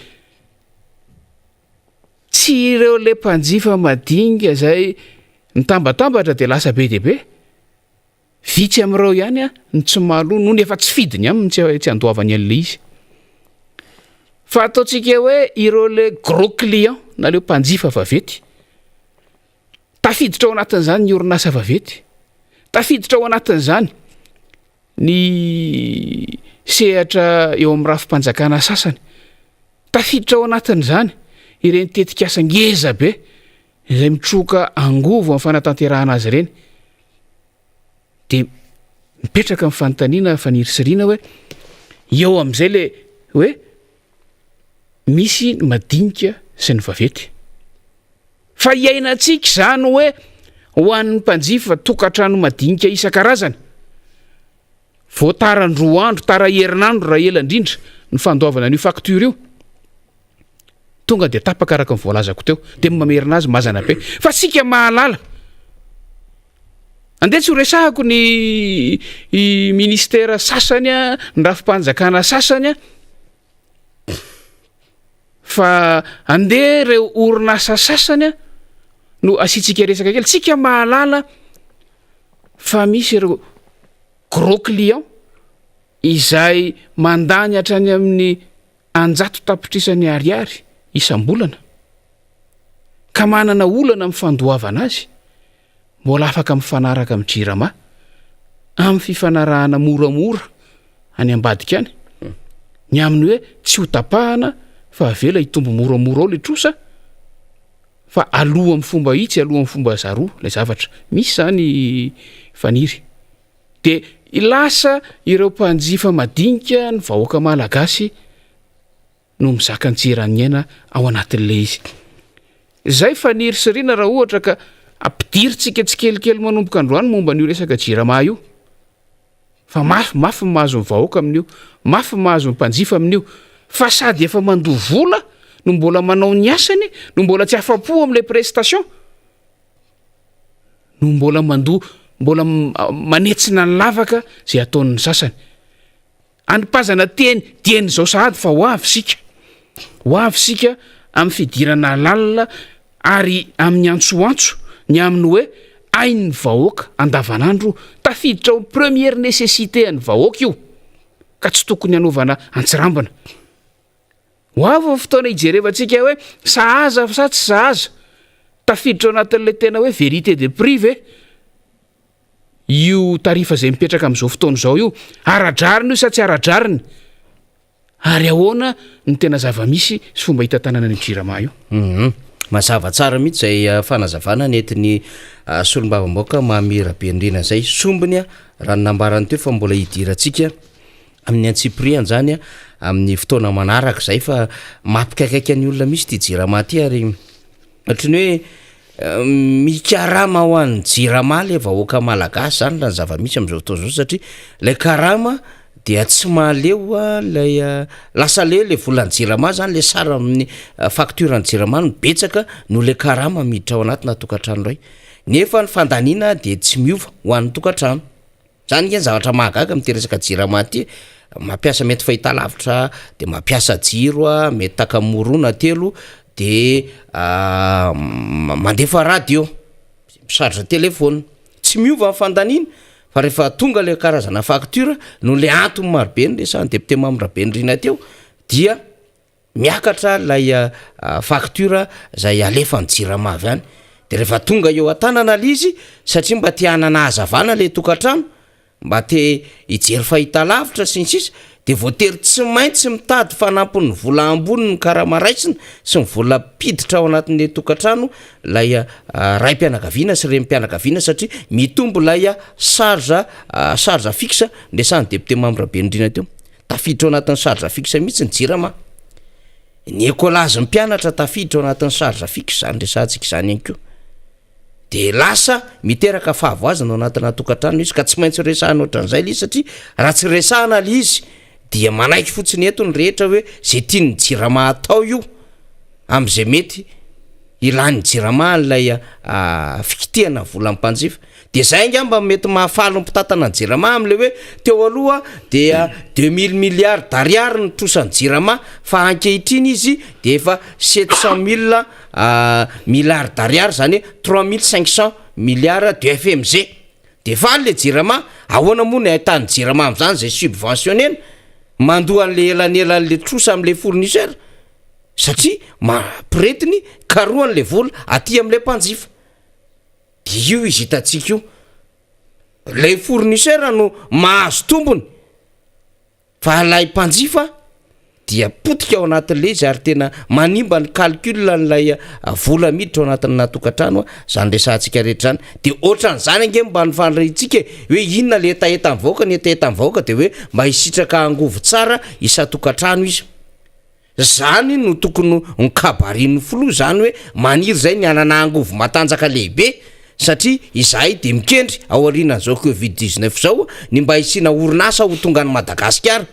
tsy ireo le mpanjifa madinga zay nitambatambatra de lasa be deaibe vitsy am'ireo ihany a ny tsy mahalo noho ny efa tsy fidiny aminy tsy andoavany an'le izy fa ataotsika hoe ireo le gros client na leo mpanjifa vavety tafiditra ao anatin'izany ny orinasa vavety tafiditra ao anatin'izany ny sehatra eo amin'ny rafim-panjakana sasany tafiditra ao anatin'izany ireny tetikasa ngeza be izay mitroka angovo amin'ny fanatanterahana azy ireny de mipetraka amin'ny fanontaniana fanirisiriana hoe eo amin'izay le hoe misy madinika sy ny vavety fa iainantsika zany hoe ho an'ny mpanjifa tokatrano madinika isan-karazany vao tarandroa andro tara herinandro raha ela indrindra ny fandoavana an'io facture io tonga de tapaka araka ny voalazako teo de mamerina azy mazana be fa sika mahalala andeha tsy ho resahako ny ministera sasany a ny rafim-panjakana sasany a fa andeha reo orinasa sasany a no asitsika resaka kely tsika mahalala fa misy ireo gros client izay mandany hatrany amin'ny anjato tapitrisany ariary isam-bolana ka manana olana amin'ny fandoavana azy mbola afaka mifanaraka amin'ny jirama amin'ny fifanarahana moramora any ambadika any ny aminy hoe tsy ho tapahana fa avela hitombo moramora ao le trosa fa aloha amin'ny fomba hitsy aloha amin'ny fomba zaroa lay zavatra misy zany faniry de ilasa ireo mpanjifa madinika ny vahoaka malagasy no mizaka ny jeran'ny aina ao anatin'le izy zay faniry sirina raha ohatra ka ampidiritsika tsy kelikely manomboka androany momba n'io resaka jirama io fa mafy mahazo ny vahoaka amin'io mafy mahazo ny mpanjifa amin'io fa sady efa mandoa vola no mbola manao ny asany no mbola tsy afa-po amin'ilay prestation no mbola mandoa mbola manetsina ny lavaka zay ataon'ny sasany anipazana teny zao sahady fa ho avy sika amin'ny fidirana lalina ary amin'ny antsoantso ny amin'ny hoe ain'ny vahoaka andavanandro tafiditra ao première nécessité an'ny vahoaka io ka tsy tokony hanaovana antsirambana ho avy fotoana ijerevantsika hoe sahaza sa tsy sahaza tafiditra ao anatin'ilay tena hoe vérité de privé io tarifa zay mipetraka amin'izao fotoana izao io aradrariny io sa tsy aradrariny ary ahoana ny tena zava-misy sy fomba hitantanana ny jirama io mazava tsara mihitsy zay fanazavana netiny solom-bavamboaka mahamira be ndrena zay sombiny raha nambarany teo fa mbola hidirantsika amin'ny antsipriany zany amin'ny fotoana manaraka zay fa mampikaikaiky ny olona misy ty jirama ty ary ohatrany hoe mikarama ho an'ny jirama le vahoaka malagasy zany raha ny zava-misy am'izao fotoana zao satria lay karama dia tsy mahaleo lay lasa le volany jirama zany le sara amin'ny facture ny jirama no betsaka no le karama miditra ao anaty natokantrano ray nefa ny fandaniana dia tsy miova ho an'ny tokantrano zany nge ny zavatra mahagaga miteresaka jirama ty mampiasa mety fahitalavitra de mampiasa jiro mety takamorona telo de mandefa radio misaritra telefona tsy miova amin'ny fandaniana fa rehefa tonga le karazana facture no le antony marobe ny resany député Mamirabe Ndrina teo dia miakatra lay facture zay alefa ny jirama avy any de rehefa tonga eo an-tanana lizy satria mba te hanana hazavana le tokantrano mba te hijery fahitalavitra sy ny sisa de voatery tsy maintsy mitady fanampin'ny vola ambony ny karama raisina sy ny vola piditra ao anatin'le tokantrano lay raim-pianakaviana sy rem-pianakaviana satria mitombo lay charge fixe ndresany député Mamirabe Ndrina teo tafiditra ao anatin'ny charge fixe mihitsy ny jirama ny écolazy ny mpianatra tafiditra ao anatin'ny charge fixe zany resantsika zany ihany koa de lasa miteraka fahavoazana ao anatina tokantrano izy ka tsy maintsy resahana ohatran'izay le izy satria raha tsy resahana le izy dia manaiky fotsiny eto ny rehetra hoe zay tiany jirama atao io am'izay mety ilany jirama n'lay fikitihana vola mpanjifa de zay ngamba mety mahafaly ny mpitatana ny jirama am'le hoe teo aloha dia 2000 milliards d'ariary ny trosan'ny jirama fa ankehitriny izy de efa 700 000 milliards d'ariary zany hoe 3500 milliards de FMG de faly le jirama ahoana moa ny ahitany jirama am'zany zay subventionnena mandoa an'le elanelan'le trosa am'le fournisseur satria mampiretiny karoan'le vola aty am'le mpanjifa de io izy hitantsika io le fournisseur no mahazo tombony fa lay mpanjifa dia potika ao anatin'le izy ary tena manimba ny calcul n'lay vola miditra ao anatin'ny natokantrano zany resantsika rehetra zany de ohatran'izany ange mba ny fandraitsika hoe inona le etaeta mivaoaka ny etaeta mivaoaka de hoe mba hisitraka angovo tsara isa-tokantrano izy zany no tokony ny kabarin'ny flo zany hoe maniry zay ny anana angovo matanjaka lehibe satria izahay de mikendry ao aorianan'izao covid-19 zao ny mba hisina orinasa ho tonga ny Madagasikara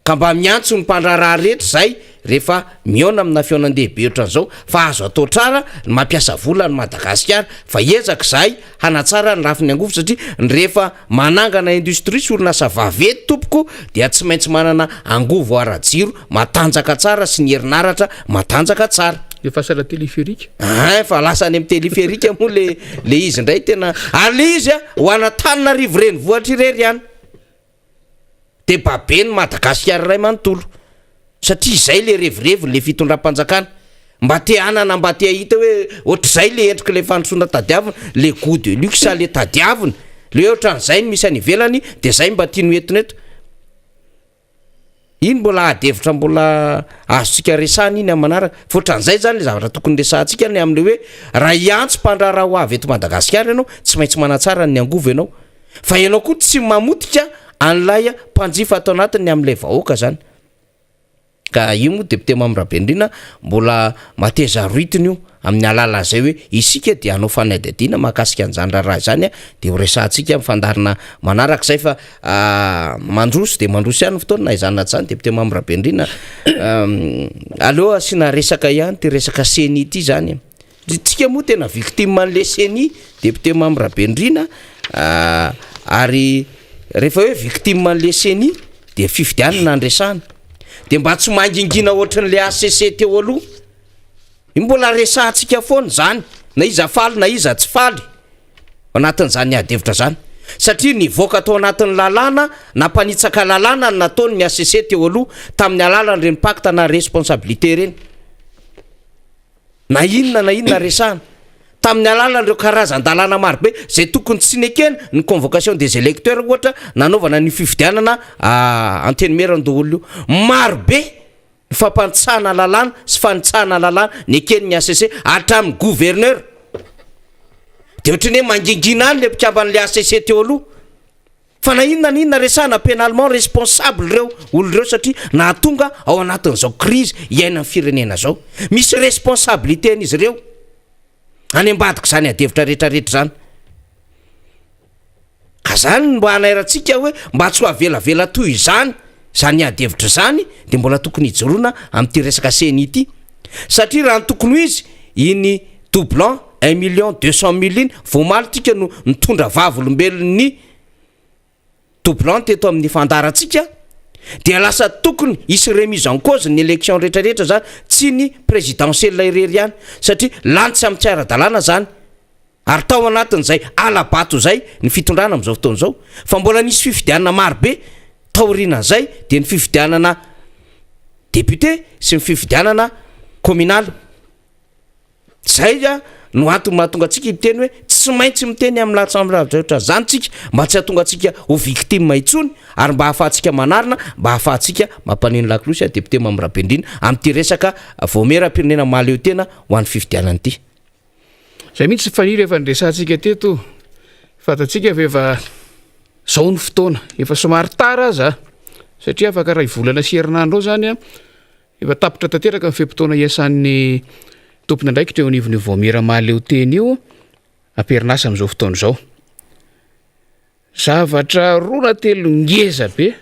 ka mba miantso ny mpandraraha rehetra zay rehefa miona amina fionandehibe ohatran'izao fa azo atao tsara ny mampiasa vola ny Madagasikara fa ezaka zahay hanatsara ny rafiny angovo satria ny rehefa manangana industrie sy orinasa vavety tompoko dia tsy maintsy manana angovo ara-jiro matanjaka tsara sy ny herinaratra matanjaka tsara efa sala téléphérique fa lasa any amin'ny téléphérique moa le izy ndray tena ale izy ho anatanina rivoreny vohatra irery ihany de babe ny Madagasikara ray manontolo satria izay le revireviny le fitondram-panjakana mba te hanana mba te ahita hoe ohatr'izay le endrika le fandrosoana tadiavina le goût de luxe le tadiavina le hoe ohatran'izay ny misy any ivelany de zay mba tiany hoentina eto iny mbola adevitra mbola azontsika resahana iny amanaraka fa ohatran'izay zany le zavatra tokony resahantsika ny am'le hoe raha iantso mpandraraha ho avy eto Madagasikara ianao tsy maintsy manatsara ny angovo ianao fa ianao koa tsy mamotika an'lay mpanjifa atao anatiny am'lay vahoaka zany ka io moa député Mamirabe Ndrina mbola mateza roitiny io amin'ny alalan'izay hoe isika dia anao fanadadiana mahakasika an'izany raharaha zany a de ho resantsika mifandarina manaraka zay fa mandroso de mandroso ihany fotoana na izany zany député Mambrabendrina aleoa asiana resaka ihany ty resaka CENI ity zany tsika moa tena victime an'le CENI député Mambrabendrina ary rehefa hoe victime an'le CENI de fifidianana andresana de mba tsy mangingina ohatran'le ACC teo aloha mbola resantsika foana zany na iza faly na iza tsy faly anatin'izany adevitra zany satria nivoaka atao anatin'ny lalàna nampanitsaka lalàna nataony ny ACC teo aloha tamin'ny alalan'ireny pacte na responsabilité reny na inona resana tamin'ny alalan'ireo karazan-dalàna marobe zay tokony tsy nekena ny convocation des électeurs ohatra nanaovana ny fifidianana antenimeran-daholo marobe ny fampanitsahana lalàna sy fanitsahana lalàna nekeny ny ACC hatramin'ny gouverneur de ohatrany hoe mangingina any le mpikamban'le ACC teo aloha fa na inona resana pénalement responsable reo olo reo satria nahatonga ao anatin'izao crise iaina amin'ny firenena zao misy responsabilité n'izy reo any ambadika zany adevitra rehetrarehetra zany ka zany mba hanairantsika hoe mba tsy ho avelavela toy zany adevitra zany de mbola tokony hijoroana amin'ity resaka CENI ity satria raha ny tokony ho izy iny doublant 1,200,000 iny vomaly tika no mitondra vavolombelon'ny doublant teto amin'ny fandarantsika de lasa tokony isy remise en cause ny élection rehetrarehetra zany tsy ny présidentielle irery ihany satria lantsy amin'ny tsy ara-dalàna zany ary tao anatin'izay alabato zay ny fitondrana amin'izao fotoana zao fa mbola nisy fifidianana marobe taorianan'izay de ny fifidianana député sy ny fifidianana communal zay no antony mahatonga atsika miteny hoe tsy maintsy miteny amin'ny latsambyravitra zany tsika mba tsy hatonga atsika ho victime itsony ary mba hahafahantsika manarina mba hahafahantsika mampaneny lakolosy député Mambrabendrina amin'ity resaka voamera-pirenena mahaleo tena ho an'ny fifidianana ity zay mihitsy faniry efa nresantsika teto fatatsika efa zao ny fotoana efa somary tara aza satria afaka raha ivolana sy herinandro ao zany efa tapitra tanteraka ny fempotoana iasan'ny tompony ndraiky treo anivon'ny voamera mahaleo teny io amperinasa amin'izao fotoana zao zavatra rona telo ngeza be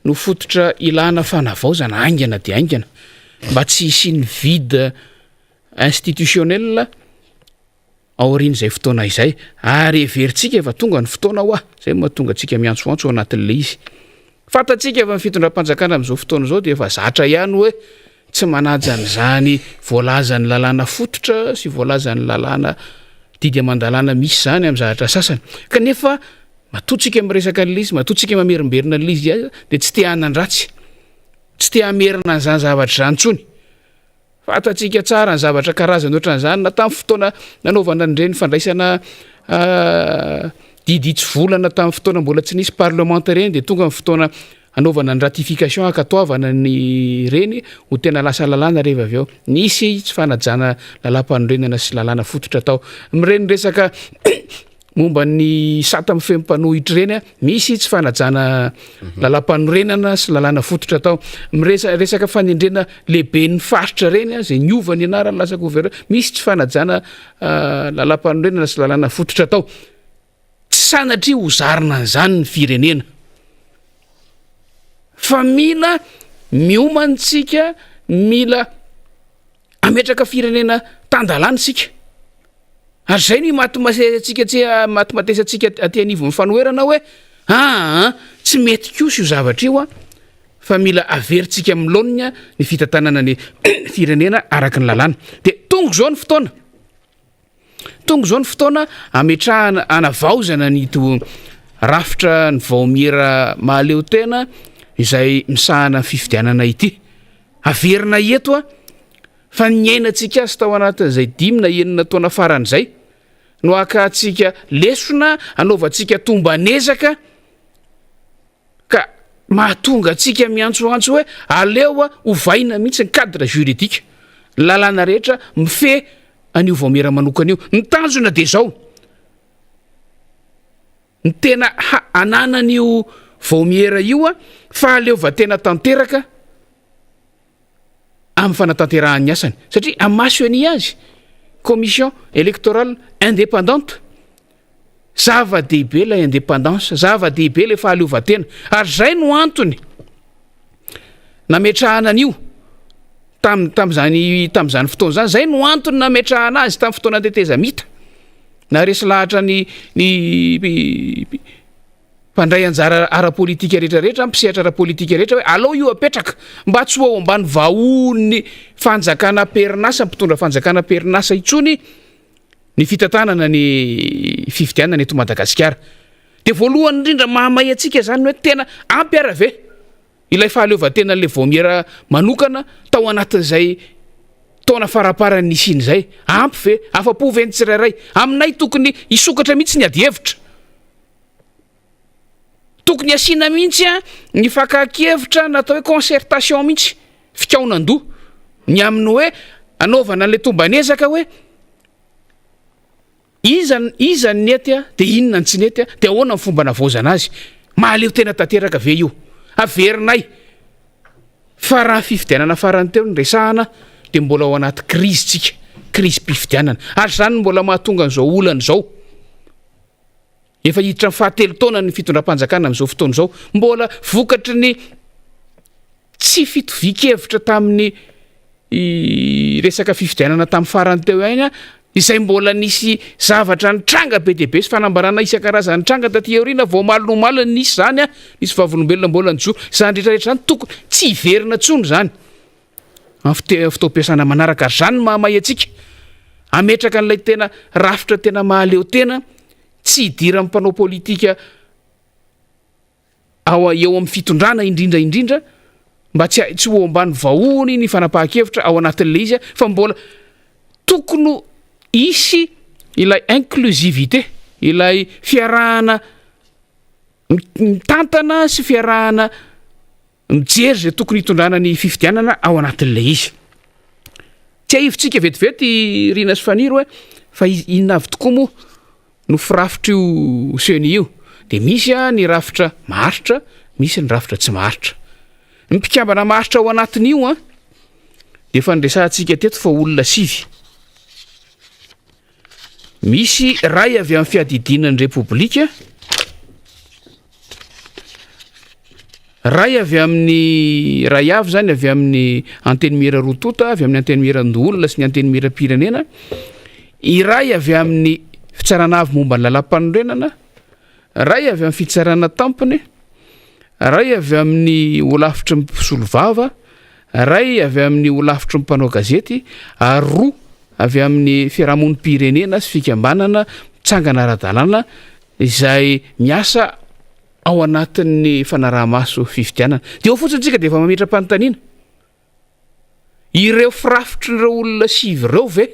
no fototra ilana fanavaozana aingana de aingana mba tsy hisy vide institutionnel aorian' izay fotoana izay ary everitsika efa tonga ny fotoana ho zay mahatonga atsika miantsoantso anatin'le izy fatatsika efa mifitondram-panjakana amin'izao fotoana zao de efa zatra ihany hoe tsy manajany zany voalazany lalàna fototra sy voalazany lalàna didy amandalàna misy zany amin'ny zavatra sasany kanefa matotsika miresaka an'lizy matotsika mamerimberina an'lizy de tsy te hanan-dratsy tsy te hamerina an'izany zavatra zany tsony fatatsika tsara ny zavatra karazany ohatran'izany na tamin'ny fotoana nanaovana an'ireny fandraisana didy tsy volana tamin'ny fotoana mbola tsy nisy parlementaire reny de tonga amin'ny fotoana anaovana ny ratification akatoavana ny reny ho tena lasa lalàna rehefa avy ao nisy tsy fanajana lalam-panorenana sy lalàna fototra tao mireny resaka momba ny sata amin'ny fempanohitra reny misy tsy fanajana lalam-panorenana sy lalàna fototra tao resaka fanendrena lehibe ny faritra reny zay niova ny anarany lasa gouverneur misy tsy fanajana lalam-panorenana sy lalàna fototra tao tsy sanatria ho zarina an'izany ny firenena fa mila miomantsika mila ametraka firenena tandalàna sika ary zay ny matomatesatsika aty anivon'ny fanoherana hoe tsy mety kosa io zavatra io fa mila averintsika amin'ny laonina ny fitantanana ny firenena araka ny lalàna de tonga zao ny fotoana ametrahana anavaozana nyto rafitra ny vaomiera mahaleo tena izay misahana fifidianana ity averina eto fa nyainantsika azy tao anatin'izay 5 na 9 taona faran'izay no akatsika lesona anaovantsika tombanezaka ka mahatonga atsika miantsoantso hoe aleo hovaina mihitsy ny cadre juridika lalàna rehetra mife an'io vaomera manokana io ny tanjona de zao ny tena ananan'io vaomiera io fa aleova tena tanteraka amin'ny fanatanterahany asany satria amaso any azy commission électorale indépendante. Zava-dehibe ilay indépendance, zava-dehibe ilay fahaleovan-tena, ary zay no antony nametrahana an'io tam'izany fotoana zany. Zay no antony nametrahana azy tamin'ny fotoana teteza mita na resy lahatra ny mpandray anjara ara-politika rehetrarehetra, mpisehatra ara-politika rehetra hoe alao io apetraka mba tsy ho ao ambany vahony fanjakana perinasa, mpitondra fanjakana perinasa itsony ny fitantanana ny fifidianana eto Madagasikara. De voalohany indrindra mahamay atsika zany hoe tena ampy ara ve ilay fahaleovan-tena le voamiera manokana tao anatin'izay taona faraparany nisiny zay. Ampy ve, afa-po ve ny tsirairay, aminay tokony isokatra mihitsy ny ady hevitra, tokony asiana mihitsy ny fakakevitra natao hoe concertation mihitsy, fikaonan-doha ny amin'ny hoe anaovana an'le tombanezaka hoe iza ny nety de inona ny tsy nety de ahoana ny fomba navaozana azy. Mahaleo tena tanteraka ve io? Averinay fa raha fifidianana farany teo ny resahana de mbola ao anaty crise tsika, crise mpifidianana, ary zany mbola mahatonga an'izao olana zao. Efa hiditra ny fahatelo taona ny fitondram-panjakana amin'izao fotoana zao, mbola vokatry ny tsy fitovikevitra tamin'ny resaka fifidianana tamin'ny farany teo ihany izay mbola nisy zavatra nitranga be dia be sy fanambarana isan-karazany nitranga taty aoriana, vao malinomalina nisy zany nisy vavolombelona mbola nijoro, zany rehetrarehetra zany tokony tsy hiverina tsony zany fitaom-piasana manaraka. Ary zany mahamay atsika ametraka an'ilay tena rafitra tena mahaleo tena, tsy hidiran'ny mpanao politika eo amin'ny fitondrana indrindra mba tsy ho ambany vahony ny fanapahan-kevitra ao anatin'le izy, fa mbola tokony isy ilay inclusivité, ilay fiarahana mitantana sy fiarahana mijery zay tokony hitondrana ny fifidianana ao anatin'le izy. Tsy ahivitsika vetivety Rina sy Faniro hoe fa inona avy tokoa moa no firafitra io seny io. De misy ny rafitra maharitra, misy ny rafitra tsy maharitra. Ny mpikambana maharitra ao anatin'io de efa nresahantsika teto fa olona sivy. Misy ray avy amin'ny fiadidinan'ny repoblika, ray avy amin'ny ray avy zany avy amin'ny antenimira Rotota, avy amin'ny antenimira Ndoolona sy ny antenimira Pirenena, iray avy amin'ny fitsarana avy momba ny lalam-panorenana, ray avy amin'ny fitsarana tampony, ray avy amin'ny olafitry mpisolo vava, ray avy amin'ny olafitry mpanao gazety, ary roa avy amin'ny fiarahamon'ny Pirenena sy fikambanana mitsangana ara-dalàna izay miasa ao anatin'ny fanaraha-maso fifidianana. De ao fotsiny tsika de efa mametra panontaniana, ireo firafitrin'ireo olona sivy ireo ve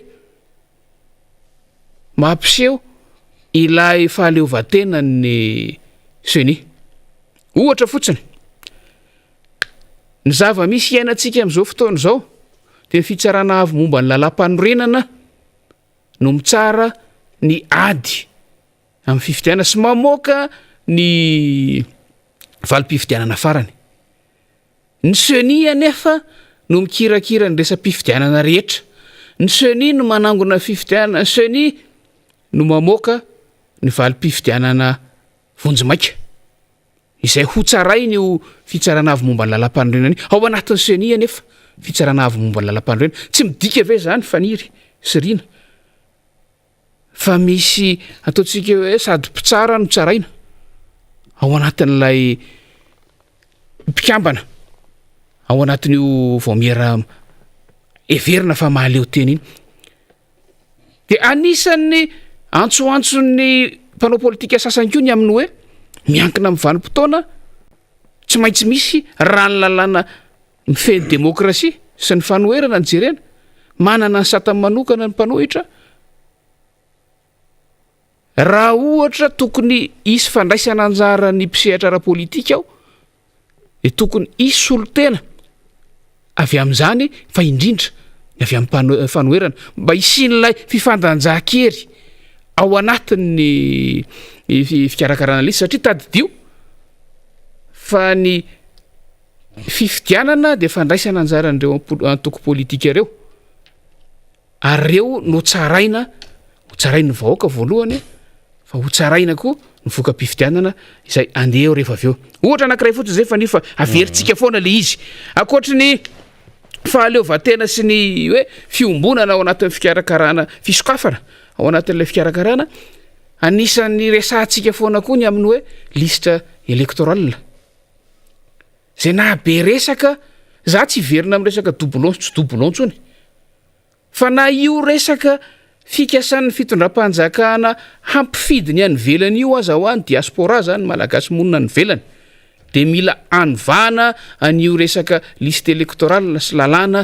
mampiseho ilay fahaleovan-tenany seny? Ohatra fotsiny ny zava-misy iainantsika amin'izao fotoana izao de fitsarana avy momba ny lalam-panorenana no mitsara ny ady amin'ny fifidianana sy mamoaka ny valim-pifidianana farany. Ny seny anefa no mikirakira ny resam-pifidianana rehetra. Ny seny no manangona fifidianana, ny seny no mamoaka ny valim-pifidianana vonjimaika. Izay ho tsarainy io fitsarana avy momba ny lalam-panorenana. Ao anatin'ny seny anefa fitsarana avy momba ny lalam-panorenana. Tsy midika ve zany Faniry sy Rina fa misy ataontsika hoe sady mpitsara no tsaraina ao anatin'ilay mpikambana, ao anatin'io voamiera everina fa mahaleo teny iny. De anisan'ny antsoantson'ny mpanao politika sasany koa ny amin'ny hoe miankina amin'ny vanim-potoana tsy maintsy misy raha ny lalàna mifehy demokrasia sy ny fanoherana ny jerena, manana ny satany manokana ny mpanohitra. Raha ohatra tokony isy fandraisana anjara ny mpisehatra ara-politika ao, de tokony isy solotena avy amin'izany fa indrindra avy amin'ny fanoherana mba isian'ilay fifandanjahan-kery ao anatin'ny fikarakarana lisy, satria tadidio fa ny fifidianana de fandraisana anjaran'ireo antoko politika ireo. areo no tsaraina hotsarainy vahoaka voalohany fa hotsaraina koa nyvoka mpifidianana izay andeha eo rehefa aveo ohatra anankiray fotsiny zay fa nifa averintsika foana le izy akoatra ny fahaleovatena sy ny hoe fiombonana ao anatin'ny fikarakarana fisokafana ao anatin'ilay fikarakarana anisan'ny resantsika foana koa ny amin'ny hoe lista elektoral zay na be resaka za tsy verina amin'ny resaka doublon tsy doublon tsony fa na io resaka fikasan'ny fitondram-panjakana hampifidiny any velany io aza ho any diaspora zany malagasy monina ny velany de mila anivana an'io resaka liste elektoral sy lalàna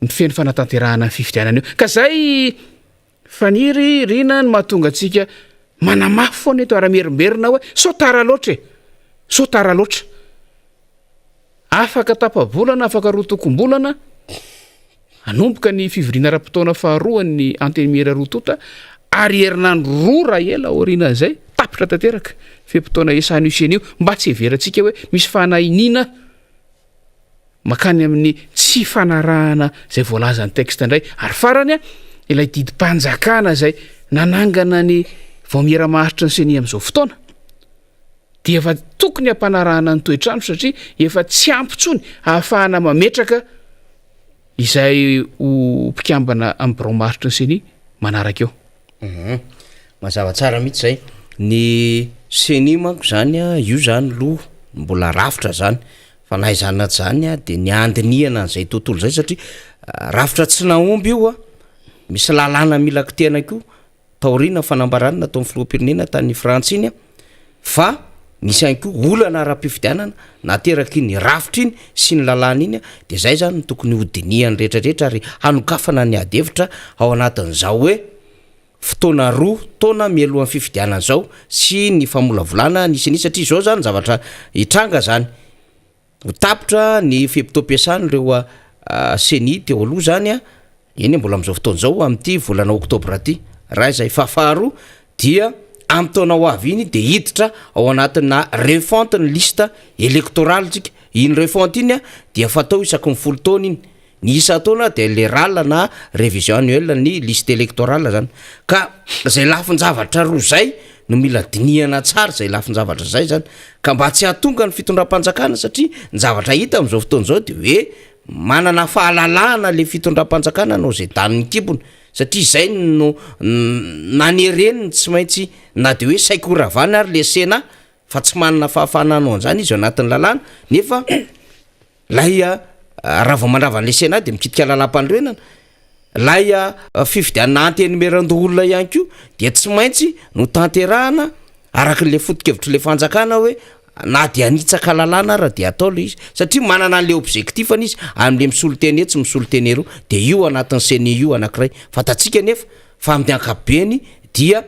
ny feny fanatanterahana ny fifidianana io ka zay faniry rina ny mahatonga atsika manamafy foana eto ara-merimberina hoe sotara loatra sotara loatra afaka tapabolana afaka rotokom-bolana anomboka ny fivoriana ra-potoana faharoany antenimera rotota ary herinandro roa raha ela orinan'izay tapitra tanteraka fempotoana esany isen'io mba tsy heverantsika hoe misy fanahinina makany amin'ny tsy fanarahana zay voalazany texte indray ary farany a ilay didim-panjakana zay nanangana ny vaomiera-maharitra ny seny amin'izao fotoana dia efa tokony hampanarahana ny toetrano satria efa tsy ampytsony ahafahana mametraka izay ho mpikambana amin'ny baromaharitra ny seny manaraka eo mazava tsara mihitsy zay ny seny manko zany a io zany loha mbola rafitra zany fa nahaizana zany a de ny andiniana an'izay tontolo zay satria rafitra tsy naomby io a misy lalàna mila kitena ko taorina fanambaranana tao amin'ny filoham-pirenena tany Frantsa iny a fa misy ihany koa olana ara-pifidianana nateraky ny rafitra iny sy ny lalàna iny a de zay zany tokony hodiniany rehetrarehetra ary hanokafana ny adevitra ao anatin'izao hoe fotoana roa taona mialohan'ny fifidianana zao sy ny famolavolana nisy satria zao zany zavatra hitranga zany ho tapitra ny fepito-piasany reo seny teo aloha zany a eny mbola am'izao fotoana zao amin'ity volana oktobra ty raha izay fahafaharoa dia amin'ny taona ho avy iny de hiditra ao anatina refonte ny lista elektoraly tsika iny refonte iny a dia fatao isaky ny folo taona iny ny isa taona de le rala na révision annuelle ny liste électorale zany ka zay lafin-javatra roa zay no mila diniana tsara zay lafin-javatra zay zany ka mba tsy hahatonga ny fitondram-panjakana satria ny zavatra hita am'izao fotoana zao de hoe manana fahalalahana le fitondram-panjakana no zay daniny kibony satria zay no nanereniny tsy maintsy na de hoe saiko ravana ary le sena fa tsy manana fahafananao an'izany izy ao anatin'ny lalàna nefa laya raha vao mandravan'le sena de mikitika lalam-pandroenana laya fifidianana antenimeran-doolona ihany ko de tsy maintsy no tanterahana arakin'le foto-kevitry le fanjakana hoe na de anitsaka lalàna raha de atao le izy satria manana an'le objectif any izy am'le misoloteny tsy misoloteny ero de io anatin'ny seny io anankiray fatatsika nefa fa amin'ny ankapobeny dia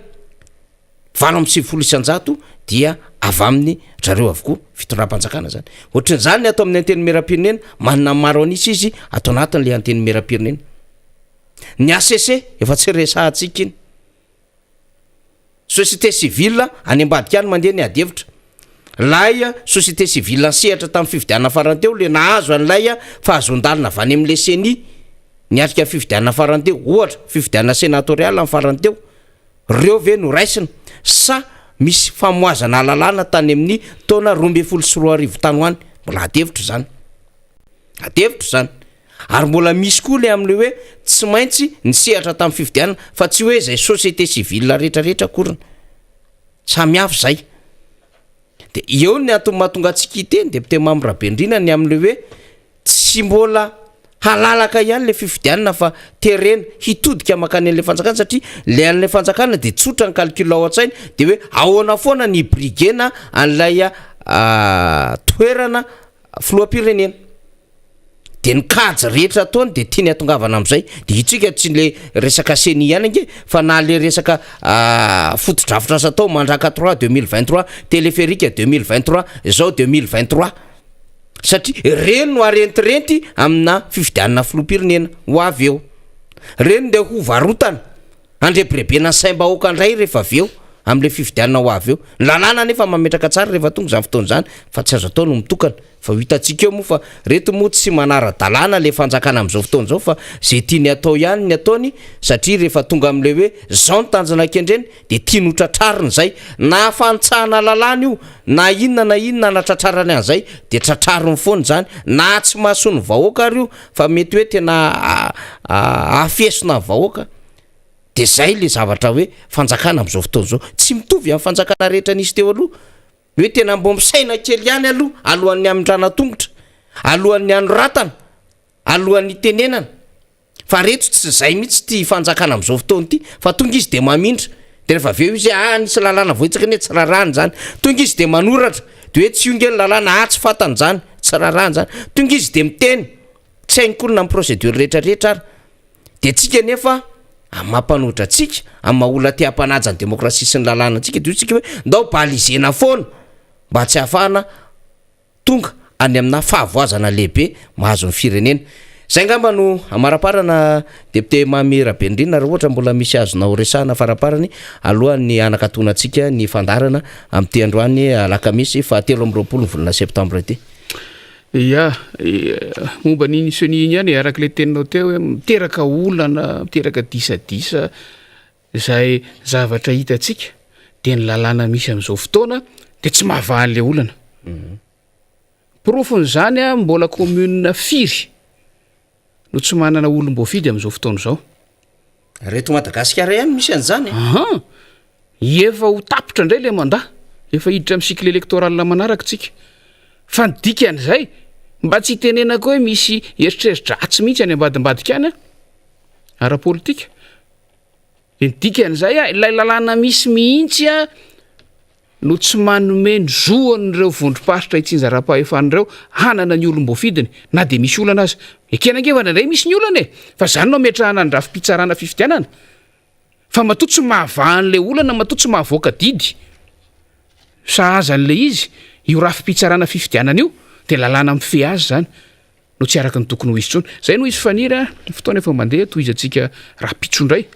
750 dia avy amin'ny zareo avokoa fitondram-panjakana zany ohatran'izany atao amin'ny antenimeram-pirenena manana maro anisy izy atao anatin'le antenimeram-pirenena ny ACC efa tsy resahantsika iny société civile any ambadika any mandeha ny adevitra laya société civile ansehatra tamin'ny fifidianana faranteo le nahazo an'laya fa azondalina avy any amin'le seny niatrika fifidianana faranteo ohatra fifidianana sénatorial amin'ny faranteo reo ve no raisina sa misy famoazana lalàna tany amin'ny taona 2024 tany hoany mbola adevitra zany ary mbola misy koa le am'le hoe tsy maintsy nisehatra tamin'ny fifidianana fa tsy hoe zay société civile rehetrarehetra korona samihafa zay de eo ny atao mahatonga atsika iteny deputé Mamy Rabendrina ny am'le hoe tsy mbola halalaka ihany le fifidianana fa terena hitodika makany an'le fanjakana satria le an'le fanjakana de tsotra ny calcul ao an-tsaina de hoe ahoana foana ny brigena an'lay toerana filoham-pirenena de ny kajy rehetra ataony de tiany atongavana am'izay de itsika tsy le resaka seni ihany ange fa na le resaka foto-drafitra asa tao mandraka 3 2023 téléphérique 2023 zao 2023 satria reny no arentirenty amina fifidianana filoham-pirenena ho avy eo reny de ho varotana andrebirebena saim-bahoaka andray rehefa avy eo am'le fividianana ho avy eo ny lalàna nefa mametraka tsara rehefa tonga zany fotoana zany fa tsy azo atao no mitokana fa ho hitantsika eo moa fa reto moa tsy manara-dalàna le fanjakana am'izao fotoana zao fa zay tia ny atao ihany ny ataony satria rehefa tonga am'le hoe zao ny tanjona akendreny de tia no tratrariny zay na fantsahana lalàna io na inona na tratrarany an'zay de tratrariny foany zany na tsy mahasony vahoaka ary io fa mety hoe tena afesona ny vahoaka de zay le zavatra hoe fanjakana am'izao fotoana zao tsy mitovy amin'ny fanjakana rehetra nisy teo aloha hoe tena mbo misaina kely ihany aloha alohan'ny amindrana tongotra alohan'ny anoratana alohan'ny tenenana fa reto tsy zay mihitsy ty fanjakana am'izao fotoana ty fa tonga izy de mamindra de rehefa aveo izy nisy lalàna vohitsaka ne tsy rarahany zany tonga izy de manoratra de hoe tsy onge ny lalàna tsy fatany zany tsy rarahany zany tonga izy de miteny tsy hainkolona amin'ny procédure rehetrarehetra ary de tsika nefa mampanohitra atsika amin'ny mahaolona ty hampanajany demokrasia sy ny lalàna antsika de tsika hoe ndao balizena foana mba tsy hafahana tonga any amina fahavoazana lehibe mahazo ny firenena zay ngamba no amaraparana deputé Mamy Rabendrina raha ohatra mbola misy azonao resahana faraparany alohan'ny anakatonantsika ny fandarana am'ty androany alakamisy fa 13 volana septambra ty ya momba niny soniny ihany araka le teninao teo hoe miteraka olana miteraka disadisa zay zavatra hitatsika de ny lalàna misy am'izao fotoana de tsy mahavahan'le olana profony zany a mbola commune firy no tsy manana olom-boafidy am'izao fotoana zao reto Madagasikara ihany misy an'zany efa ho tapitra indray le mandat efa hiditra amin'ny cycle électoral manaraka tsika fa ny dikan'izay mba tsy hitenenako hoe misy eritreridratsy mihitsy any ambadimbadika any ara-politika de ny dikan'izay ilay lalàna misy mihitsy no tsy manome ny zoan'ireo vondrom-pasitra itsinja raha-pahefan'ireo hanana ny olom-boafidiny na de misy olana azy ekenangevana indray misy ny olana fa zany no metrahana ny rafi-pitsarana fifidianana fa matoa tsy mahavahan'le olana matoa tsy mahavoaka didy sahazan'le izy io rafi-pitsarana fifidianana io de lalàna mife azy zany no tsy araka ny tokony ho izy tsony zay no izy fanira fotoana efa mandeha toy izy atsika raha-pitsondray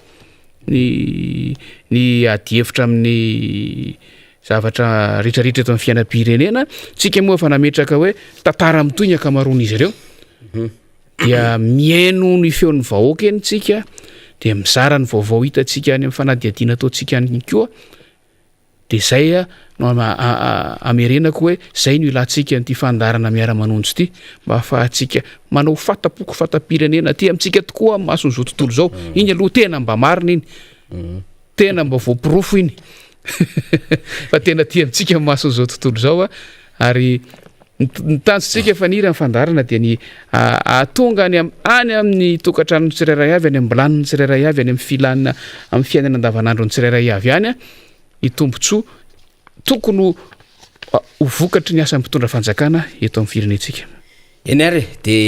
ny adihevitra amin'ny zavatra rehetrarehetra eto amin'ny fiainam-pirenena tsika moa efa nametraka hoe tantara mitoy ny akamaroan'izy ireo dia miaino ny feon'ny vahoaka eny tsika de mizara ny vaovao hitatsika any amin'ny fanadihadiana ataotsika any koa de zay no amerenako hoe zay no ilantsika nyty fandarana miara-manonjy ty mba ahafahantsika manao fatapoko fatapirenena ty amintsika tokoa amin'ny mason'izao tontolo zao iny aloha tena mba marina iny tena mba voapirofo iny fa tena ty amintsika amin'ny mason'izao tontolo zao ary ny tanjotsika efa niry amin'ny fandarana de ny atonga any amin'ny tokatrano ny tsirairay avy any amin'ny bilaniny ny tsirairay avy any amin'ny filanina amin'ny fiainana andavanandro ny tsirairay avy any itombotsoa tokony ho vokatry ny asan'ny mpitondra fanjakana eto amin'ny firenetsika eny ary de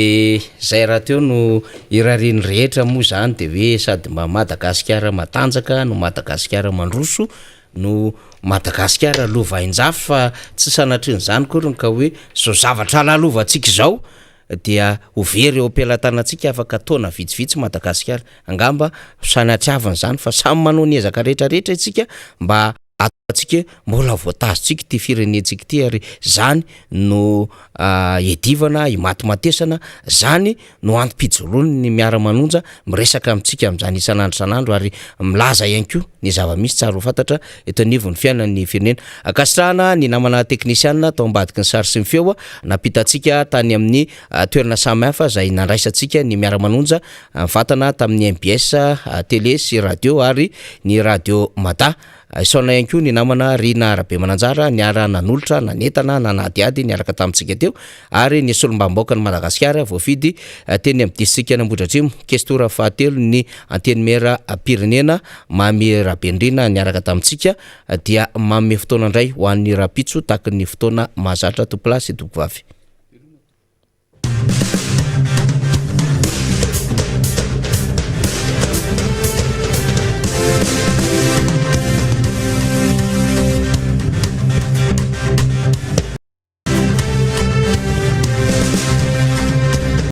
zay raha teo no irariny rehetra moa zany de hoe sady Madagasikara matanjaka no Madagasikara mandroso no Madagasikara lovainjafy fa tsy sanatriny zany kory ka hoe zao zavatra lalovantsika zao dia overy eo ampelantanantsika afaka taona vitsivitsy Madagasikara angamba sanatiavany zany fa samy manao ny ezaka rehetrarehetra itsika mba ataontsika mbola voatazontsika ty firenentsika ty ary zany no edivana imatimatesana zany no antom-pijoroany ny miara-manonja miresaka amintsika amin'izany isan'andro ary milaza ihany koa ny zava-misy tsara ho fantatra eto anivon'ny fiainan'ny firenena akasitrahana ny namana teknisianina tao ambadiky ny sary sy ny feo napitatsika tany amin'ny toerana samihafa zay nandraisantsika ny miara-manonja fatana tamin'ny MBS télé sy radio ary ny radio Mata isaona ihany koa ny namana Rina Arabe Mananjara niara nanolotra nanetana nanadiady niaraka tamintsika teo ary ny solombamboaka ny Madagasikara voafidy teny amin'ny district Ambohidratrimo kestora fahatelo ny anteny mera pirenena Mamy Rabendrina niaraka tamintsika dia mamy fotoana indray ho an'ny rapitso taky ny fotoana mahazatra tomplasy tompovavy